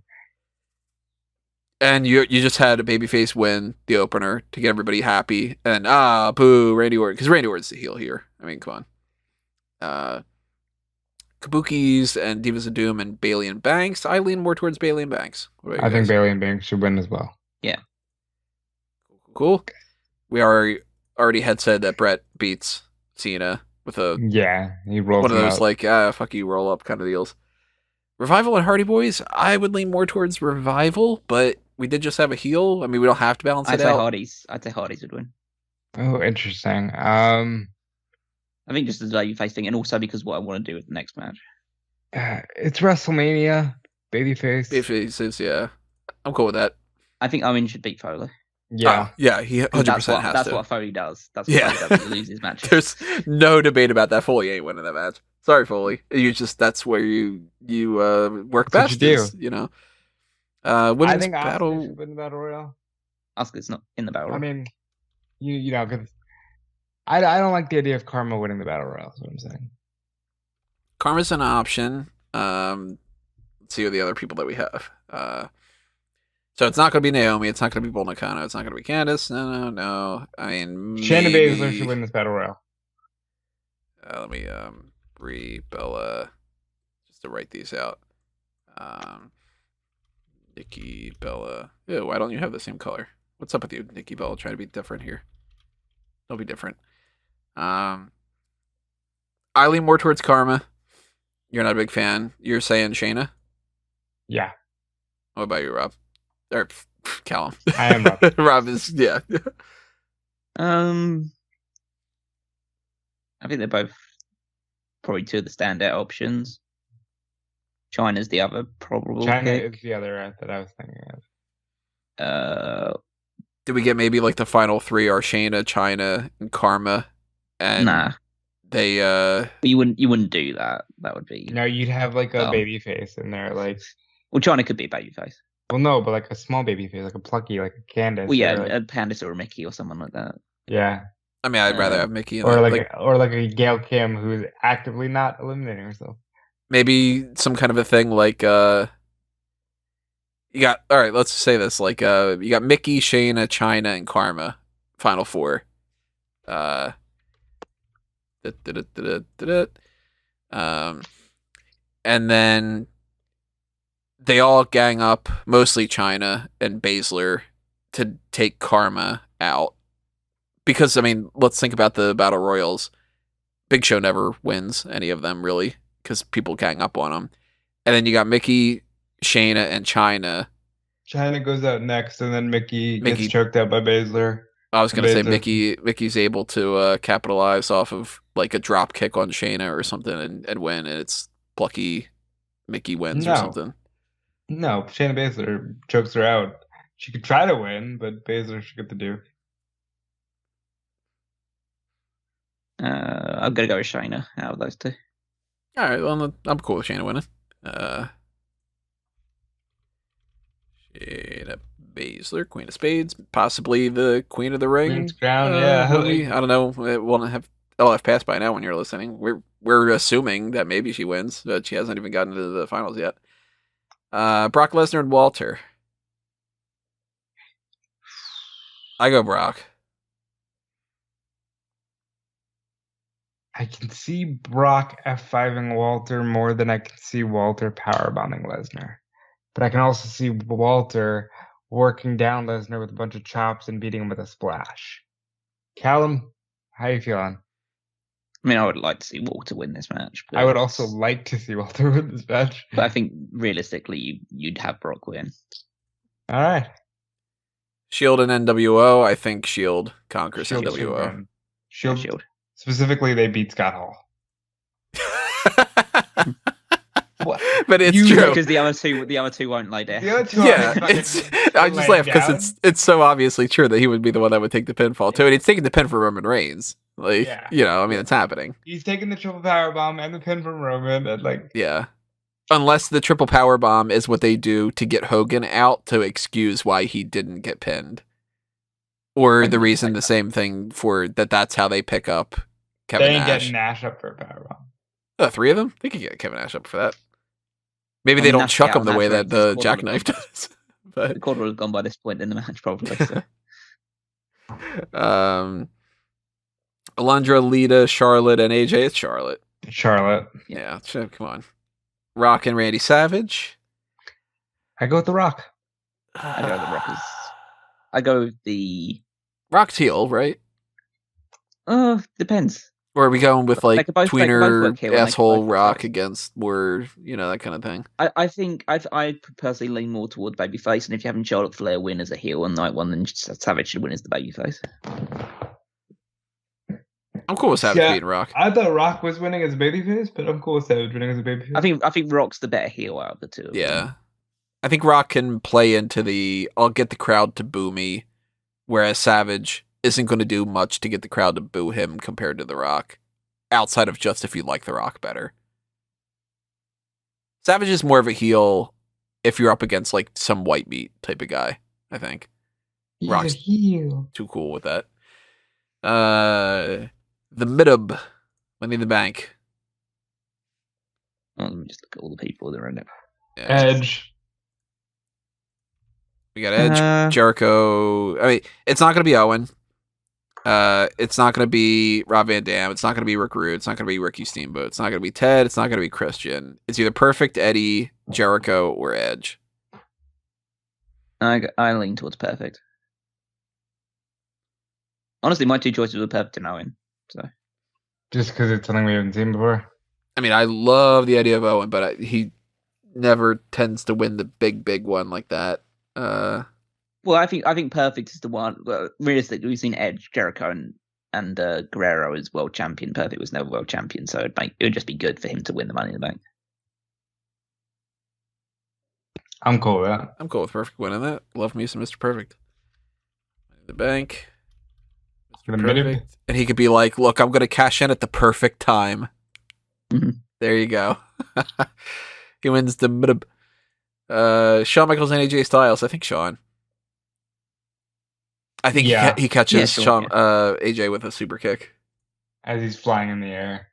And you just had a babyface win the opener to get everybody happy. And boo, Randy Orton. Because Randy Orton's the heel here. I mean, come on. Kabukis and Divas of Doom and Bayley and Banks. I lean more towards Bayley and Banks. I think Bayley and Banks should win as well. Yeah. Cool. We already had said that Bret beats Cena with he rolls one of those out. like fuck you, roll up kind of deals. Revival and Hardy Boys, I would lean more towards Revival, but we did just have a heel. I mean, we don't have to balance it out. I'd say Hardy's would win. Oh, interesting. I think just the babyface thing, and also because what I want to do with the next match. It's WrestleMania. Babyface. Babyfaces, yeah. I'm cool with that. I think Owen should beat Foley. Yeah. Yeah, he 100% has to. That's what Foley does. That's what Foley does. He loses matches. There's no debate about that. Foley ain't winning that match. Sorry, Foley. That's where you work best. You know. Women's I think battle. Asuka should win the battle royal. Asuka's not in the battle royal. I mean, you know, because I don't like the idea of Karma winning the battle royal. That's what I'm saying. Karma's an option. Let's see who the other people that we have. So it's not going to be Naomi. It's not going to be Bull Nakano. It's not going to be Candice. No. I mean, Shayna Baszler should win this battle royal. Let me Brie, Bella, just to write these out. Nikki Bella. Ew, why don't you have the same color? What's up with you, Nikki Bella? Trying to be different here. Don't be different. I lean more towards Karma. You're not a big fan. You're saying Shayna? Yeah, What about you, Rob? Or Callum? I am Rob. Rob is, yeah. I think they're both probably two of the standout options. China's the other probable China pick. is the other that I was thinking of. Did we get maybe like the final three are Shayna, Chyna, and Karma? And Nah, they but you wouldn't do that. That would be No, you'd have like a dumb. baby face in there, like. Well, China could be a babyface. Well, no, but like a small baby face, like a plucky, like a Candace. Well, yeah, or like, a Candice or a Mickey or someone like that. yeah, I mean, I'd rather have Mickey in or that. like a Gail Kim who's actively not eliminating herself. Maybe some kind of a thing like you got, all right, let's say this, like you got Mickey, Shayna, Chyna, and Karma, final four. And then they all gang up, mostly Chyna and Baszler, to take Karma out. Because, I mean, let's think about the Battle Royals. Big Show never wins any of them, really, because people gang up on him. And then you got Mickey, Shayna, and Chyna. China goes out next, and then Mickey Mickey- gets choked out by Baszler. I was going to say Baszler. Mickey's able to capitalize off of like a drop kick on Shayna or something and win, and it's plucky Mickey wins or No. something. No, Shayna Baszler chokes her out. She could try to win, but Baszler should get the Duke. I'm gonna go with Shayna out of those two. All right, well, I'm cool with Shayna winning. Shayna Baszler, Queen of Spades, possibly the Queen of the Ring. Queen's Crown, yeah. movie. I don't know. It won't have. It'll have passed by now when you're listening. We're assuming that maybe she wins, but she hasn't even gotten to the finals yet. Brock Lesnar and Walter. I go Brock. I can see Brock F5ing Walter more than I can see Walter powerbombing Lesnar. But I can also see Walter working down Lesnar with a bunch of chops and beating him with a splash. Callum, how you feeling? I mean, I would like to see Walter win this match. I would also like to see Walter win this match. But I think realistically, you'd have Brock win. All right. Shield and NWO. I think Shield conquers Shield should NWO. win. Yeah, Shield. Specifically, they beat Scott Hall. What? But it's true. Because the other two won't lay down. The other two Yeah, are it's. fucking I just laying laugh because down. it's so obviously true that he would be the one that would take the pinfall too, and he's taking the pin for Roman Reigns. Like, Yeah. you know, I mean, it's happening. He's taking the triple power bomb and the pin from Roman, and like, Yeah. Unless the triple power bomb is what they do to get Hogan out to excuse why he didn't get pinned. Or I the think reason like the that. same thing for that's how they pick up they Kevin ain't Nash. getting Nash up for a power bomb. Three of them? They could get Kevin Nash up for that. Maybe I they mean, don't that's chuck the him the way that outmatch the race. jackknife does. The But quarter would have gone by this point in the match, probably. So. Alundra, Lita, Charlotte, and AJ. It's Charlotte. Charlotte. Yeah, come on. Rock and Randy Savage. I go with The Rock. I go with the Rockers. I go with the. Rock's heel, right? Depends. Or are we going with They like could both tweener work heel and they could asshole both work Rock heel. against more, that kind of thing? I think I personally lean more towards babyface, and if you're having Charlotte Flair win as a heel on night one, then Savage should win as the babyface. I'm cool with Savage Yeah. beating Rock. I thought Rock was winning as a babyface, but I'm cool with Savage winning as a babyface. I think Rock's the better heel out of the two. Of them. Yeah. I think Rock can play into the I'll get the crowd to boo me, whereas Savage isn't going to do much to get the crowd to boo him compared to The Rock, outside of just if you like The Rock better. Savage is more of a heel if you're up against like some white meat type of guy, I think. He's Rock's- a heel. Too cool with that. The Midub, Money in the Bank. Well, let me just look at all the people that are in it. Yeah. Edge. We got Edge, Jericho. I mean, it's not going to be Owen. It's not going to be Rob Van Dam. It's not going to be Rick Rude. It's not going to be Ricky Steamboat. It's not going to be Ted. It's not going to be Christian. It's either Perfect Eddie Jericho or Edge. I lean towards Perfect. Honestly, my two choices were Perfect and Owen. So Just because it's something we haven't seen before. I mean, I love the idea of Owen, but he never tends to win the big one like that. Well, I think Perfect is the one. Well, realistically, we've seen Edge, Jericho, and Guerrero as world champion. Perfect was never world champion, so it would just be good for him to win the Money in the Bank. I'm cool with that. I'm cool with Perfect winning that. Love me some Mr. Perfect. Money in the Bank. Mr. Perfect. And he could be like, look, I'm going to cash in at the perfect time. Mm-hmm. There you go. He wins the Shawn Michaels and AJ Styles. I think Shawn. I think he catches Shawn, AJ with a super kick. As he's flying in the air.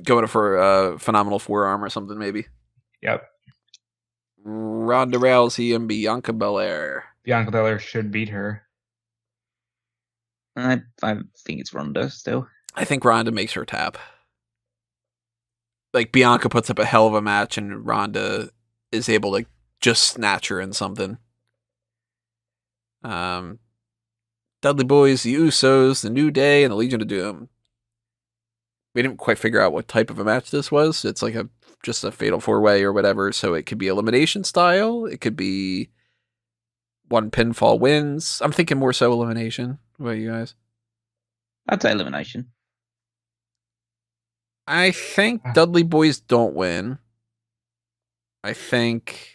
Going for a phenomenal forearm or something, maybe. Yep. Ronda Rousey and Bianca Belair. Bianca Belair should beat her. I think it's Ronda still. I think Ronda makes her tap. Like, Bianca puts up a hell of a match and Ronda is able to just snatch her in something. Dudley Boys, the Usos, the New Day, and the Legion of Doom. We didn't quite figure out what type of a match this was. It's like just a fatal 4-way or whatever, so it could be elimination style. It could be one pinfall wins. I'm thinking more so elimination. What about you guys? I'd say elimination. I think Dudley Boys don't win. I think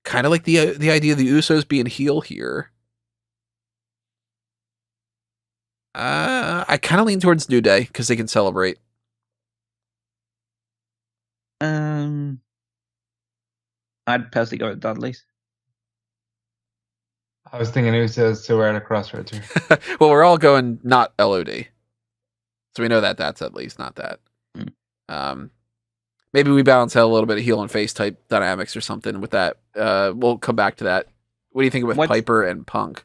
kind of like the idea of the Usos being heel here. I kind of lean towards New Day because they can celebrate. I'd personally go with Dudley's. I was thinking Usos, so we're at a crossroads here. Well, we're all going not LOD. So we know that that's at least not that. Maybe we balance out a little bit of heel and face type dynamics or something with that. We'll come back to that. What do you think with Piper and Punk?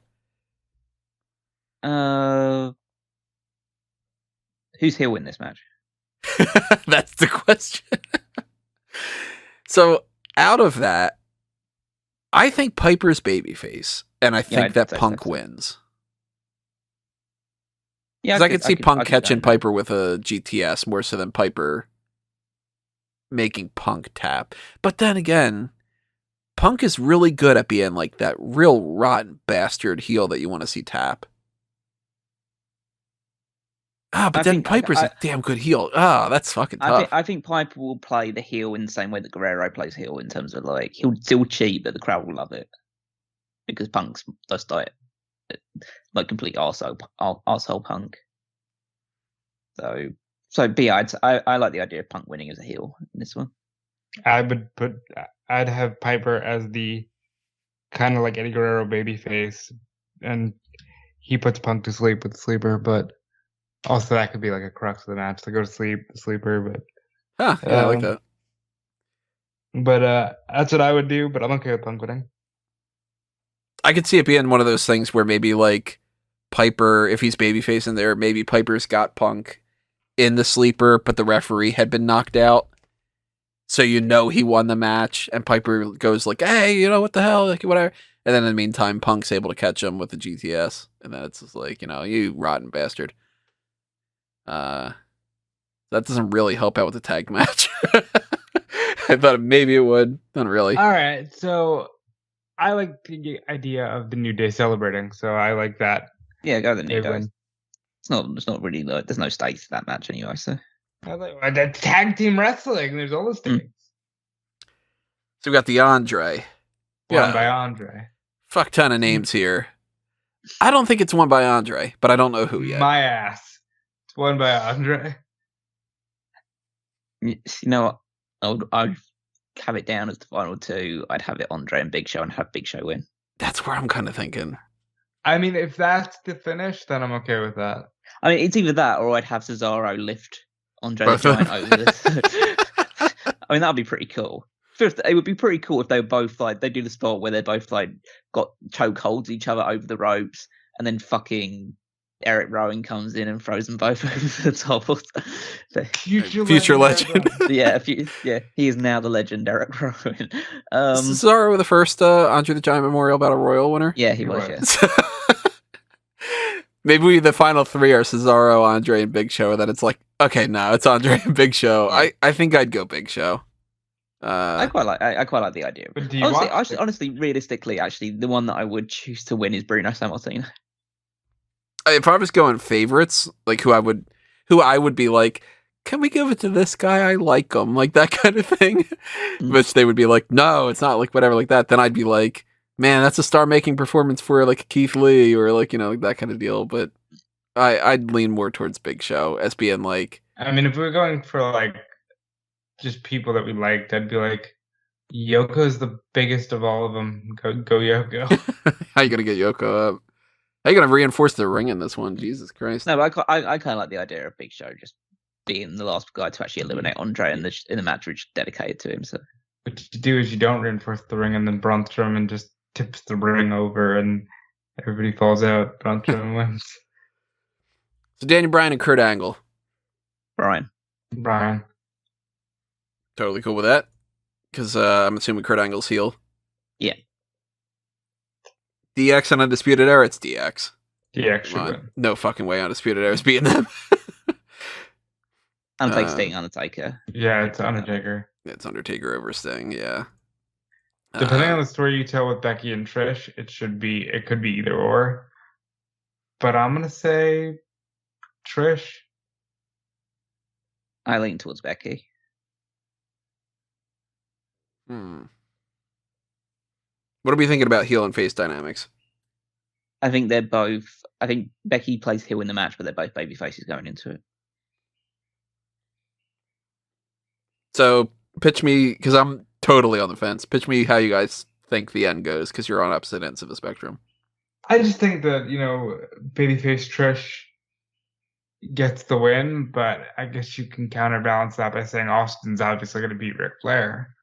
Who's heel in this match? That's the question. So out of that, I think Piper's babyface, and I think that Punk wins. Yeah, I could see Punk catching Piper with a GTS more so than Piper making Punk tap. But then again, Punk is really good at being like that real rotten bastard heel that you want to see tap. But then Piper's a damn good heel. That's fucking tough. I think Piper will play the heel in the same way that Guerrero plays heel in terms of like he'll still cheat, but the crowd will love it because Punk's just like complete arsehole Punk. So yeah, I like the idea of Punk winning as a heel in this one. I'd have Piper as the kind of like Eddie Guerrero babyface, and he puts Punk to sleep with the sleeper, but also that could be like a crux of the match to go to sleep, the sleeper, but yeah, I like that. But that's what I would do, but I'm okay with Punk winning. I could see it being one of those things where maybe like Piper, if he's babyface in there, maybe Piper's got Punk in the sleeper, but the referee had been knocked out. So he won the match, and Piper goes like, hey, what the hell, like whatever. And then in the meantime, Punk's able to catch him with the GTS. And then it's just like, you rotten bastard. That doesn't really help out with the tag match. I thought maybe it would. Not really. All right, so I like the idea of the New Day celebrating, so I like that. Yeah, go the New Day. It's not really like there's no stakes to that match anyway. So that's tag team wrestling. There's all the stakes. So we got the Andre. Won by Andre. Fuck ton of names here. I don't think it's won by Andre, but I don't know who yet. My ass. It's won by Andre. I'd have it down as the final two. I'd have it Andre and Big Show and have Big Show win. That's where I'm kind of thinking. I mean, if that's the finish, then I'm okay with that. I mean, it's either that or I'd have Cesaro lift Andre the Giant over this. I mean, that'd be pretty cool. It would be pretty cool if they were both like, they do the spot where they're both like got choke holds each other over the ropes and then fucking Eric Rowan comes in and throws them both over the top. Future legend. He is now the legend, Eric Rowan. Cesaro, the first Andre the Giant Memorial Battle Royal winner. Yeah, he was. Yeah. Maybe the final three are Cesaro, Andre, and Big Show, and then it's like, okay, no, it's Andre and Big Show. Yeah. I think I'd go Big Show. I quite like the idea. But do you Honestly, realistically, actually, the one that I would choose to win is Bruno Sammartino. If I was going favorites, like who I would be like, can we give it to this guy? I like him, like that kind of thing. Which they would be like, no, it's not, like whatever, like that. Then I'd be like, man, that's a star-making performance for like Keith Lee or like, like that kind of deal. But I'd lean more towards Big Show as being like. I mean, if we're going for like just people that we liked, I'd be like, Yoko's the biggest of all of them. Go Yoko. How you gonna get Yoko up? How you gonna reinforce the ring in this one? Jesus Christ! No, but I kind of like the idea of Big Show just being the last guy to actually eliminate Andre in the match, which is dedicated to him. So what you do is you don't reinforce the ring, and then Braun Strowman just tips the ring over, and everybody falls out. Braun Strowman wins. So Daniel Bryan and Kurt Angle. Brian. Totally cool with that. Because I'm assuming Kurt Angle's heel. Yeah. DX and Undisputed Era, it's DX. DX should win. No fucking way Undisputed Era's beating them. Undertaker, Sting, Undertaker. Yeah, it's Undertaker. It's Undertaker over Sting, yeah. Depending on the story you tell with Becky and Trish, it could be either or. But I'm gonna say Trish. I lean towards Becky. What are we thinking about heel and face dynamics? I think Becky plays heel in the match, but they're both baby faces going into it. So pitch me, because I'm totally on the fence. Pitch me how you guys think the end goes, because you're on opposite ends of the spectrum. I just think that, babyface Trish gets the win, but I guess you can counterbalance that by saying Austin's obviously going to beat Ric Flair.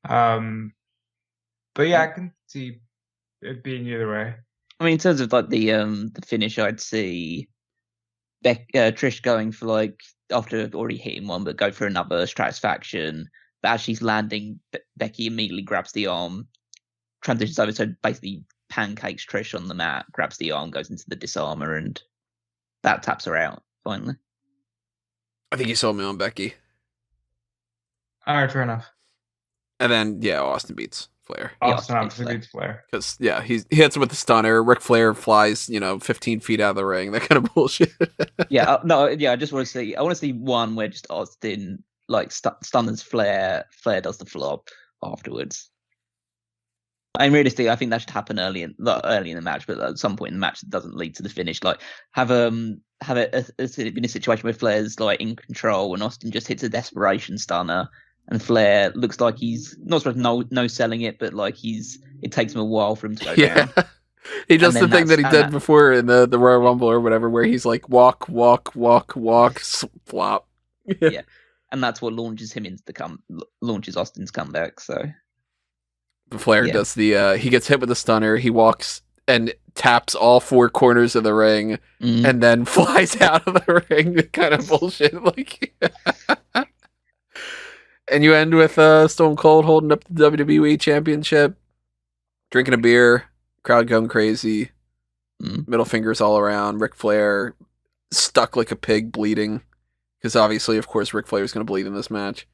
But yeah, I can see it being either way. I mean, in terms of like the finish, I'd see Trish going for like, after already hitting one, but go for another Stratisfaction. But as she's landing, Becky immediately grabs the arm, transitions over, so basically pancakes Trish on the mat, grabs the arm, goes into the disarmer, and that taps her out finally. I think you sold me on Becky. All right, fair enough. And then, yeah, Austin beats Flair. Austin obviously beats Flair. Because, yeah, he hits him with the stunner. Ric Flair flies, 15 feet out of the ring. That kind of bullshit. I just want to see one where just Austin, like, stunners Flair. Flair does the flop afterwards. I mean, realistically, I think that should happen early in the match, but at some point in the match, it doesn't lead to the finish. Like, have it been a situation where Flair's, like, in control and Austin just hits a desperation stunner. And Flair looks like he's not supposed to no selling it, but like it takes him a while for him to go down. He does the thing that he did before in the Royal Rumble or whatever, where he's like walk, flop. Yeah, and that's what launches him into launches Austin's comeback. So Flair does he gets hit with the stunner, he walks and taps all four corners of the ring, and then flies out of the ring. Kind of bullshit, like. And you end with Stone Cold holding up the WWE Championship, drinking a beer, crowd going crazy, middle fingers all around, Ric Flair stuck like a pig bleeding, because obviously, of course, Ric Flair is going to bleed in this match.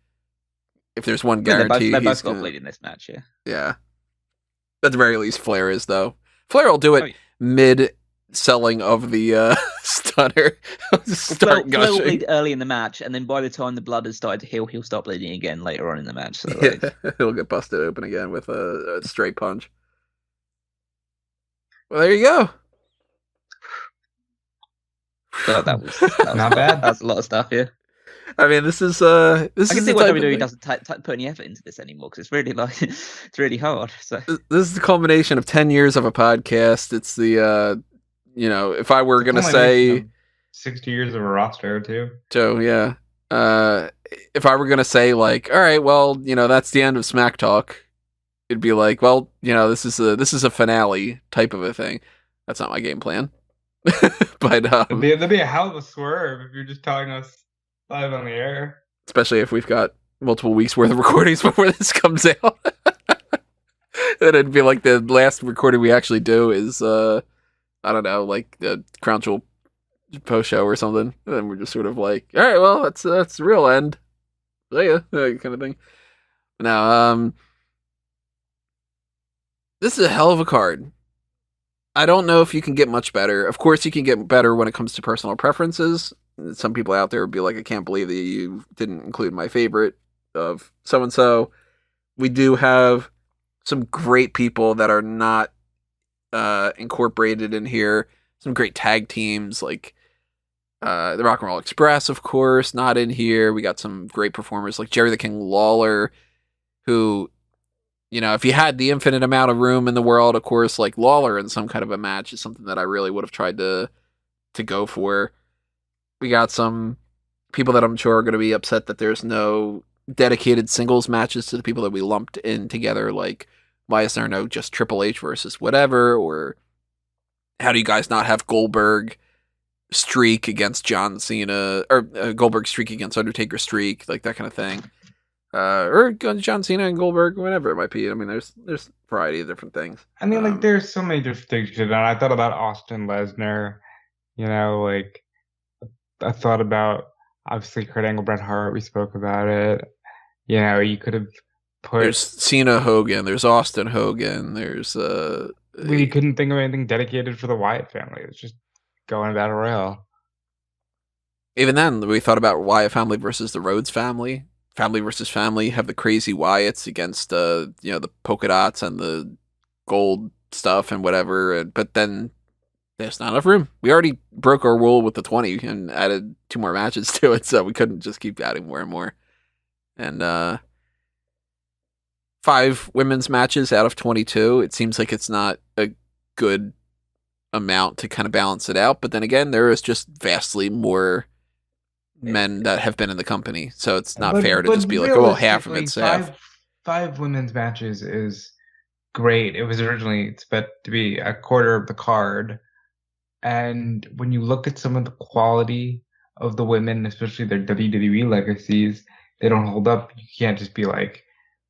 If there's one guarantee, they're both going to bleed in this match, yeah. Yeah. At the very least, Flair is, though. Flair will do it mid-selling of the stunner. Flair will bleed early in the match, and then by the time the blood has started to heal, he'll start bleeding again later on in the match. So he'll get busted open again with a straight punch. Well, there you go. So that was not bad. That's a lot of stuff, yeah. I mean, this is I can see why WWE doesn't put any effort into this anymore, because it's really it's really hard. So this is the culmination of 10 years of a podcast. It's the if I were gonna say 60 years of a roster too. So yeah, if I were gonna say like, all right, well, that's the end of Smack Talk, it'd be like, well, this is a finale type of a thing. That's not my game plan. But That'd be a hell of a swerve if you're just telling us live on the air. especially if we've got multiple weeks worth of recordings before this comes out. Then it'd be like the last recording we actually do is I don't know, like the Crown Jewel post show or something. And then we're just sort of like, all right, well, that's the real end. See ya, kind of thing. Now, this is a hell of a card. I don't know if you can get much better. Of course, you can get better when it comes to personal preferences. Some people out there would be like, I can't believe that you didn't include my favorite of so and so. We do have some great people that are not incorporated in here. Some great tag teams like the Rock and Roll Express, of course, not in here. We got some great performers like Jerry the King Lawler, who, you know, if you had the infinite amount of room in the world, of course, like Lawler in some kind of a match is something that I really would have tried to go for. We got some people that I'm sure are going to be upset that there's no dedicated singles matches to the people that we lumped in together, like why is there no just Triple H versus whatever, or how do you guys not have Goldberg streak against John Cena, or Goldberg streak against Undertaker streak, like that kind of thing. Or John Cena and Goldberg, whatever it might be. I mean, there's a variety of different things. I mean, like, there's so many different things you could have done. I thought about Austin Lesnar, you know, like, I thought about, obviously, Kurt Angle, Bret Hart, we spoke about it. You know, you could have put... There's Cena Hogan, there's Austin Hogan, there's... we couldn't think of anything dedicated for the Wyatt family. It's just going Battle Royale. Even then, we thought about Wyatt family versus the Rhodes family. Family versus family, have the crazy Wyatts against, you know, the polka dots and the gold stuff and whatever. But then there's not enough room. We already broke our rule with the 20 and added 2 more matches to it, so we couldn't just keep adding more and more. And 5 women's matches out of 22. It seems like it's not a good amount to kind of balance it out. But then again, there is just vastly more men that have been in the company, so it's not fair to just be like, oh, well, half of it's half. 5 women's matches is great. It was originally expected to be a quarter of the card, and when you look at some of the quality of the women, especially their WWE legacies, they don't hold up. You can't just be like,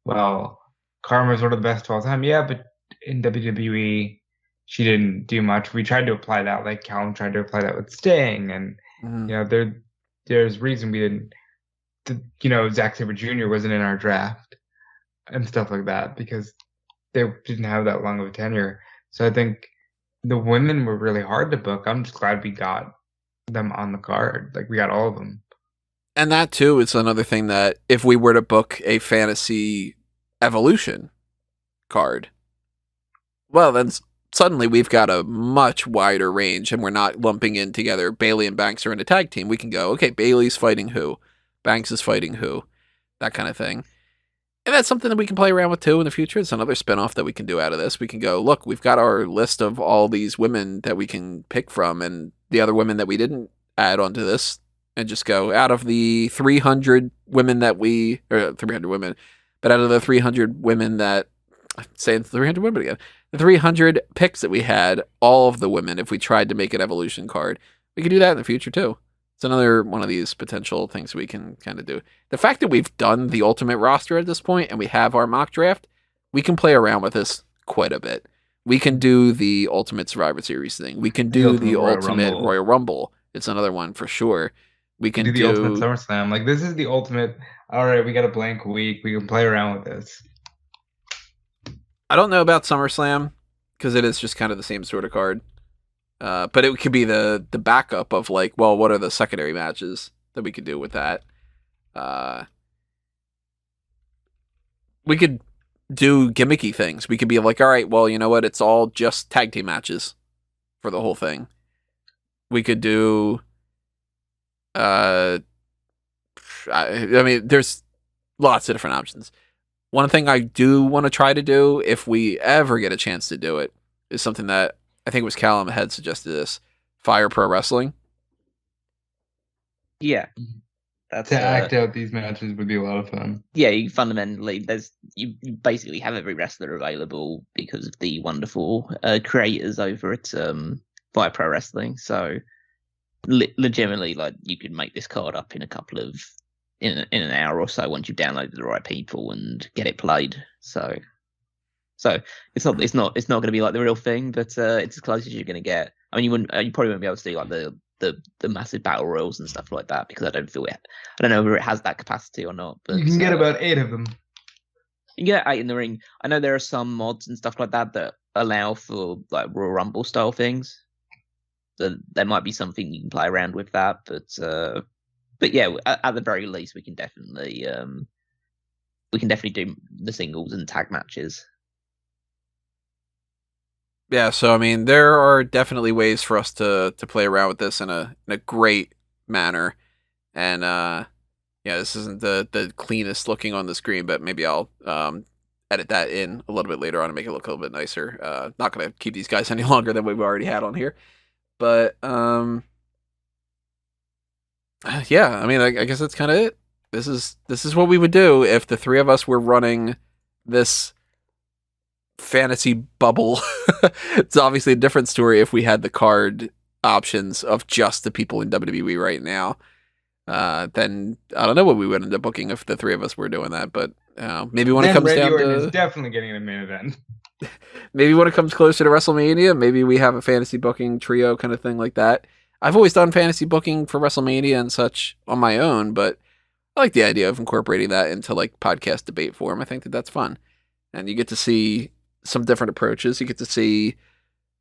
well, Karma's one of the best of all time. Yeah, but in WWE, she didn't do much. We tried to apply that, like Callum tried to apply that with Sting, and you know, there's reason we didn't, you know, Zack Sabre Jr. wasn't in our draft and stuff like that because they didn't have that long of a tenure. So I think the women were really hard to book. I'm just glad we got them on the card. Like, we got all of them. And that, too, is another thing that if we were to book a Fantasy Evolution card, well, then suddenly we've got a much wider range, and we're not lumping in together. Bayley and Banks are in a tag team. We can go, okay, Bayley's fighting who? Banks is fighting who? That kind of thing. And that's something that we can play around with, too, in the future. It's another spinoff that we can do out of this. We can go, look, we've got our list of all these women that we can pick from, and the other women that we didn't add onto this, and just go, out of the 300 women that we... or 300 women, but out of the 300 women that... I'm saying 300 women again. The 300 picks that we had, all of the women, if we tried to make an Evolution card, we could do that in the future, too. It's another one of these potential things we can kind of do. The fact that we've done the Ultimate roster at this point and we have our mock draft, we can play around with this quite a bit. We can do the Ultimate Survivor Series thing. We can do the Ultimate Royal Rumble. It's another one for sure. We can do the Ultimate SummerSlam. Like, this is the ultimate, all right, we got a blank week. We can play around with this. I don't know about SummerSlam because it is just kind of the same sort of card. But it could be the backup of like, well, what are the secondary matches that we could do with that? We could do gimmicky things. We could be like, all right, well, you know what? It's all just tag team matches for the whole thing. We could do, I mean, there's lots of different options. One thing I do want to try to do, if we ever get a chance to do it, is something that I think it was Callum had suggested this. Fire Pro Wrestling. Yeah. That's, to act out these matches would be a lot of fun. Yeah, you fundamentally, you basically have every wrestler available because of the wonderful creators over at via pro wrestling. So legitimately, like, you could make this card up in in an hour or so once you've downloaded the right people and get it played. So it's not going to be like the real thing, but it's as close as you're going to get. I mean, you probably won't be able to do like the massive battle royals and stuff like that, because I don't know whether it has that capacity or not. But you can get about 8 of them. You can get 8 in the ring. I know there are some mods and stuff like that allow for like Royal Rumble style things. So there might be something you can play around with that, but yeah, at the very least, we can definitely do the singles and tag matches. Yeah, so I mean, there are definitely ways for us to play around with this in a great manner, and yeah, this isn't the cleanest looking on the screen, but maybe I'll edit that in a little bit later on and make it look a little bit nicer. Not gonna keep these guys any longer than we've already had on here, but yeah, I mean, I guess that's kind of it. This is what we would do if the three of us were running this fantasy bubble. It's obviously a different story if we had the card options of just the people in WWE right now. Then I don't know what we would end up booking if the three of us were doing that, but maybe when it comes Randy down Orton to is definitely getting a main event. maybe when it comes closer to WrestleMania, maybe we have a fantasy booking trio kind of thing like that. I've always done fantasy booking for WrestleMania and such on my own, but I like the idea of incorporating that into like podcast debate form. I think that's fun, and you get to see some different approaches. You get to see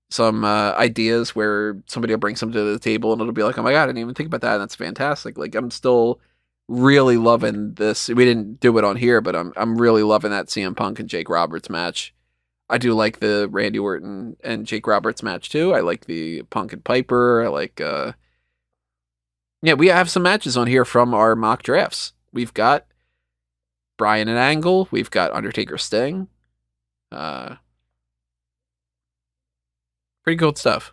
some ideas where somebody will bring something to the table and it'll be like, oh my God, I didn't even think about that. And that's fantastic. Like, I'm still really loving this. We didn't do it on here, but I'm really loving that CM Punk and Jake Roberts match. I do like the Randy Orton and Jake Roberts match too. I like the Punk and Piper. I like, yeah, we have some matches on here from our mock drafts. We've got Bryan and Angle. We've got Undertaker Sting. Pretty cool stuff.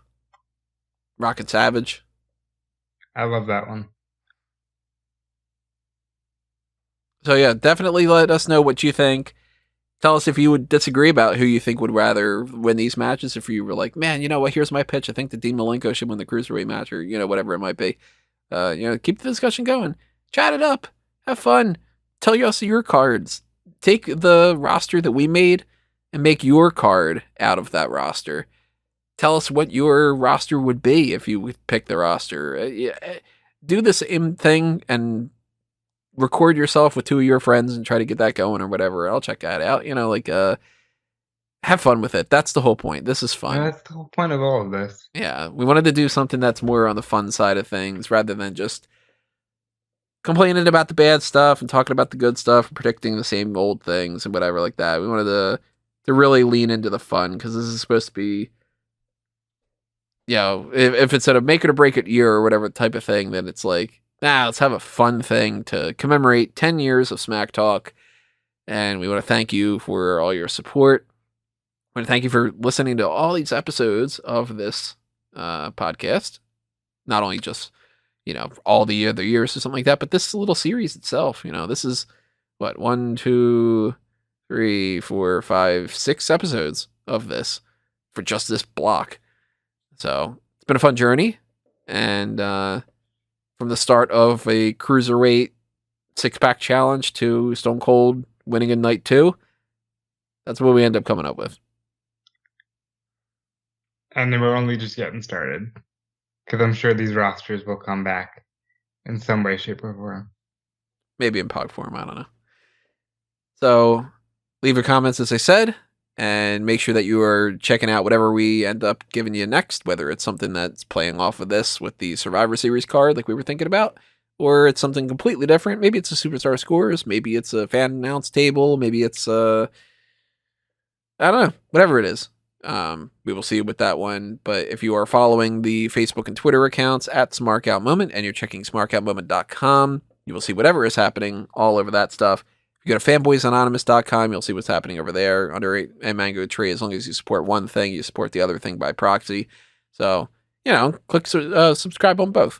Rock and Savage. I love that one. So yeah, definitely let us know what you think. Tell us if you would disagree about who you think would rather win these matches. If you were like, man, you know what, here's my pitch. I think that Dean Malenko should win the Cruiserweight match, or, you know, whatever it might be. Keep the discussion going. Chat it up. Have fun. Tell us your cards. Take the roster that we made and make your card out of that roster. Tell us what your roster would be if you would pick the roster. Do this thing and record yourself with 2 of your friends and try to get that going or whatever. I'll check that out. Have fun with it. That's the whole point. This is fun. That's the whole point of all of this. Yeah, we wanted to do something that's more on the fun side of things rather than just complaining about the bad stuff and talking about the good stuff and predicting the same old things and whatever like that. We wanted to really lean into the fun, because this is supposed to be, if it's a make it or break it year or whatever type of thing, then it's like, let's have a fun thing to commemorate 10 years of Smack Talk. And we want to thank you for all your support. I want to thank you for listening to all these episodes of this podcast. Not only just, all the other years or something like that, but this little series itself. This is what, 1, 2, 3, 4, 5, 6 episodes of this for just this block. So it's been a fun journey. And from the start of a Cruiserweight 6-pack challenge to Stone Cold winning in night 2, that's what we end up coming up with. And then we're only just getting started, because I'm sure these rosters will come back in some way, shape, or form. Maybe in POG form, I don't know. So leave your comments, as I said, and make sure that you are checking out whatever we end up giving you next, whether it's something that's playing off of this with the Survivor Series card like we were thinking about, or it's something completely different. Maybe it's a Superstar Scores, maybe it's a fan announce table, maybe it's I don't know, whatever it is. We will see with that one. But if you are following the Facebook and Twitter accounts at SmarkOutMoment and you're checking SmarkOutMoment.com, you will see whatever is happening all over that stuff. If you go to FanboysAnonymous.com, you'll see what's happening over there under a mango tree. As long as you support one thing, you support the other thing by proxy. So, click subscribe on both.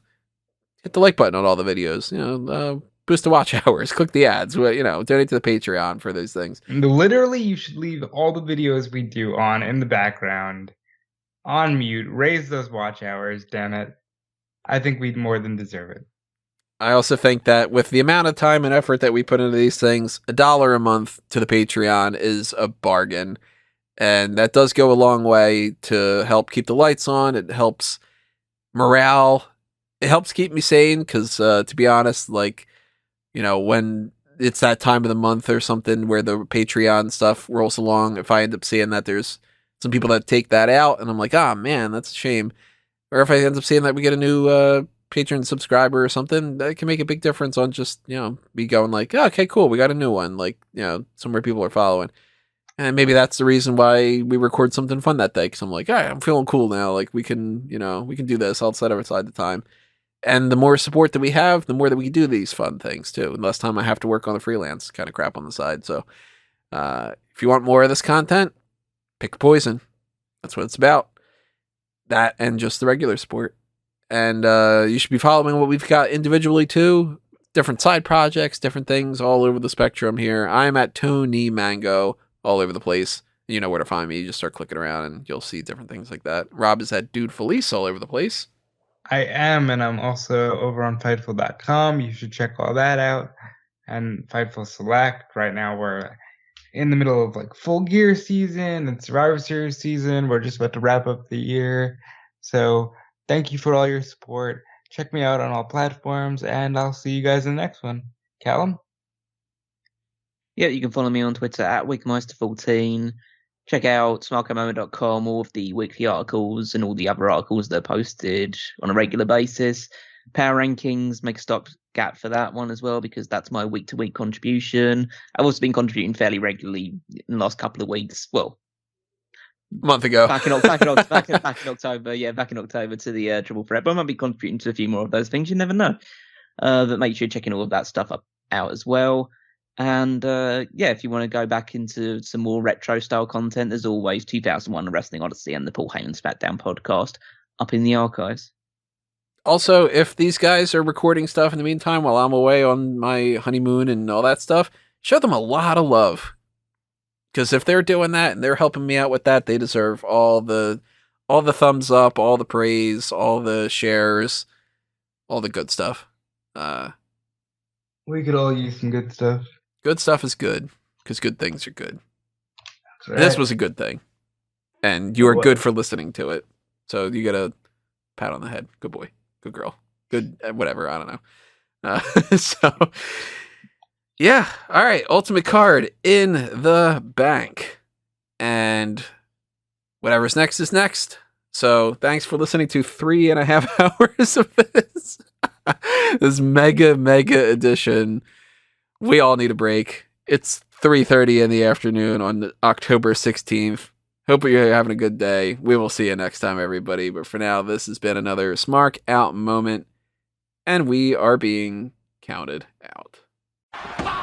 Hit the like button on all the videos. Boost the watch hours. Click the ads. Donate to the Patreon for those things. Literally, you should leave all the videos we do on in the background on mute, raise those watch hours, damn it. I think we'd more than deserve it. I also think that with the amount of time and effort that we put into these things, $1 a month to the Patreon is a bargain. And that does go a long way to help keep the lights on. It helps morale. It helps keep me sane because, to be honest, like, you know, when it's that time of the month or something where the Patreon stuff rolls along, if I end up seeing that there's some people that take that out and I'm like, ah, man, that's a shame. Or if I end up seeing that we get a new patron subscriber or something, that can make a big difference on just, you know, me going like, oh, okay, cool, we got a new one. Like, you know, somewhere people are following. And maybe that's the reason why we record something fun that day. Because I'm like, all right, I'm feeling cool now. Like, we can, you know, we can do this. I'll set aside the time. And the more support that we have, the more that we can do these fun things, too. And less time I have to work on the freelance kind of crap on the side. So, if you want more of this content, pick a poison. That's what it's about. That and just the regular support. And you should be following what we've got individually, too. Different side projects, different things all over the spectrum here. I'm at Tony Mango all over the place. You know where to find me. You just start clicking around and you'll see different things like that. Rob is at Dude Felice all over the place. I am, and I'm also over on Fightful.com. You should check all that out. And Fightful Select. Right now we're in the middle of like Full Gear season and Survivor Series season. We're just about to wrap up the year. So thank you for all your support. Check me out on all platforms, and I'll see you guys in the next one. Callum? Yeah, you can follow me on Twitter at Wigmeister14. Check out smarkmoment.com, all of the weekly articles and all the other articles that are posted on a regular basis. Power rankings, make a stopgap for that one as well, because that's my week-to-week contribution. I've also been contributing fairly regularly in the last couple of weeks. Well, a month ago. Back in October. Yeah, back in October to the Triple Threat. But I might be contributing to a few more of those things. You never know. But make sure you're checking all of that stuff out as well. And yeah, if you want to go back into some more retro style content, there's always 2001 Wrestling Odyssey and the Paul Heyman SmackDown podcast up in the archives. Also, if these guys are recording stuff in the meantime while I'm away on my honeymoon and all that stuff, show them a lot of love. Because if they're doing that and they're helping me out with that, they deserve all the thumbs up, all the praise, all the shares, all the good stuff. We could all use some good stuff. Good stuff is good, because good things are good. That's right. This was a good thing. And you are good for listening to it. So you get a pat on the head. Good boy. Good girl. Good, whatever. I don't know. So, yeah. All right. Ultimate card in the bank. And whatever's next is next. So thanks for listening to 3.5 hours of this. This mega edition. We all need a break. It's 3:30 in the afternoon on October 16th. Hope you're having a good day. We will see you next time, everybody. But for now, this has been another Smark out moment. And we are being counted out.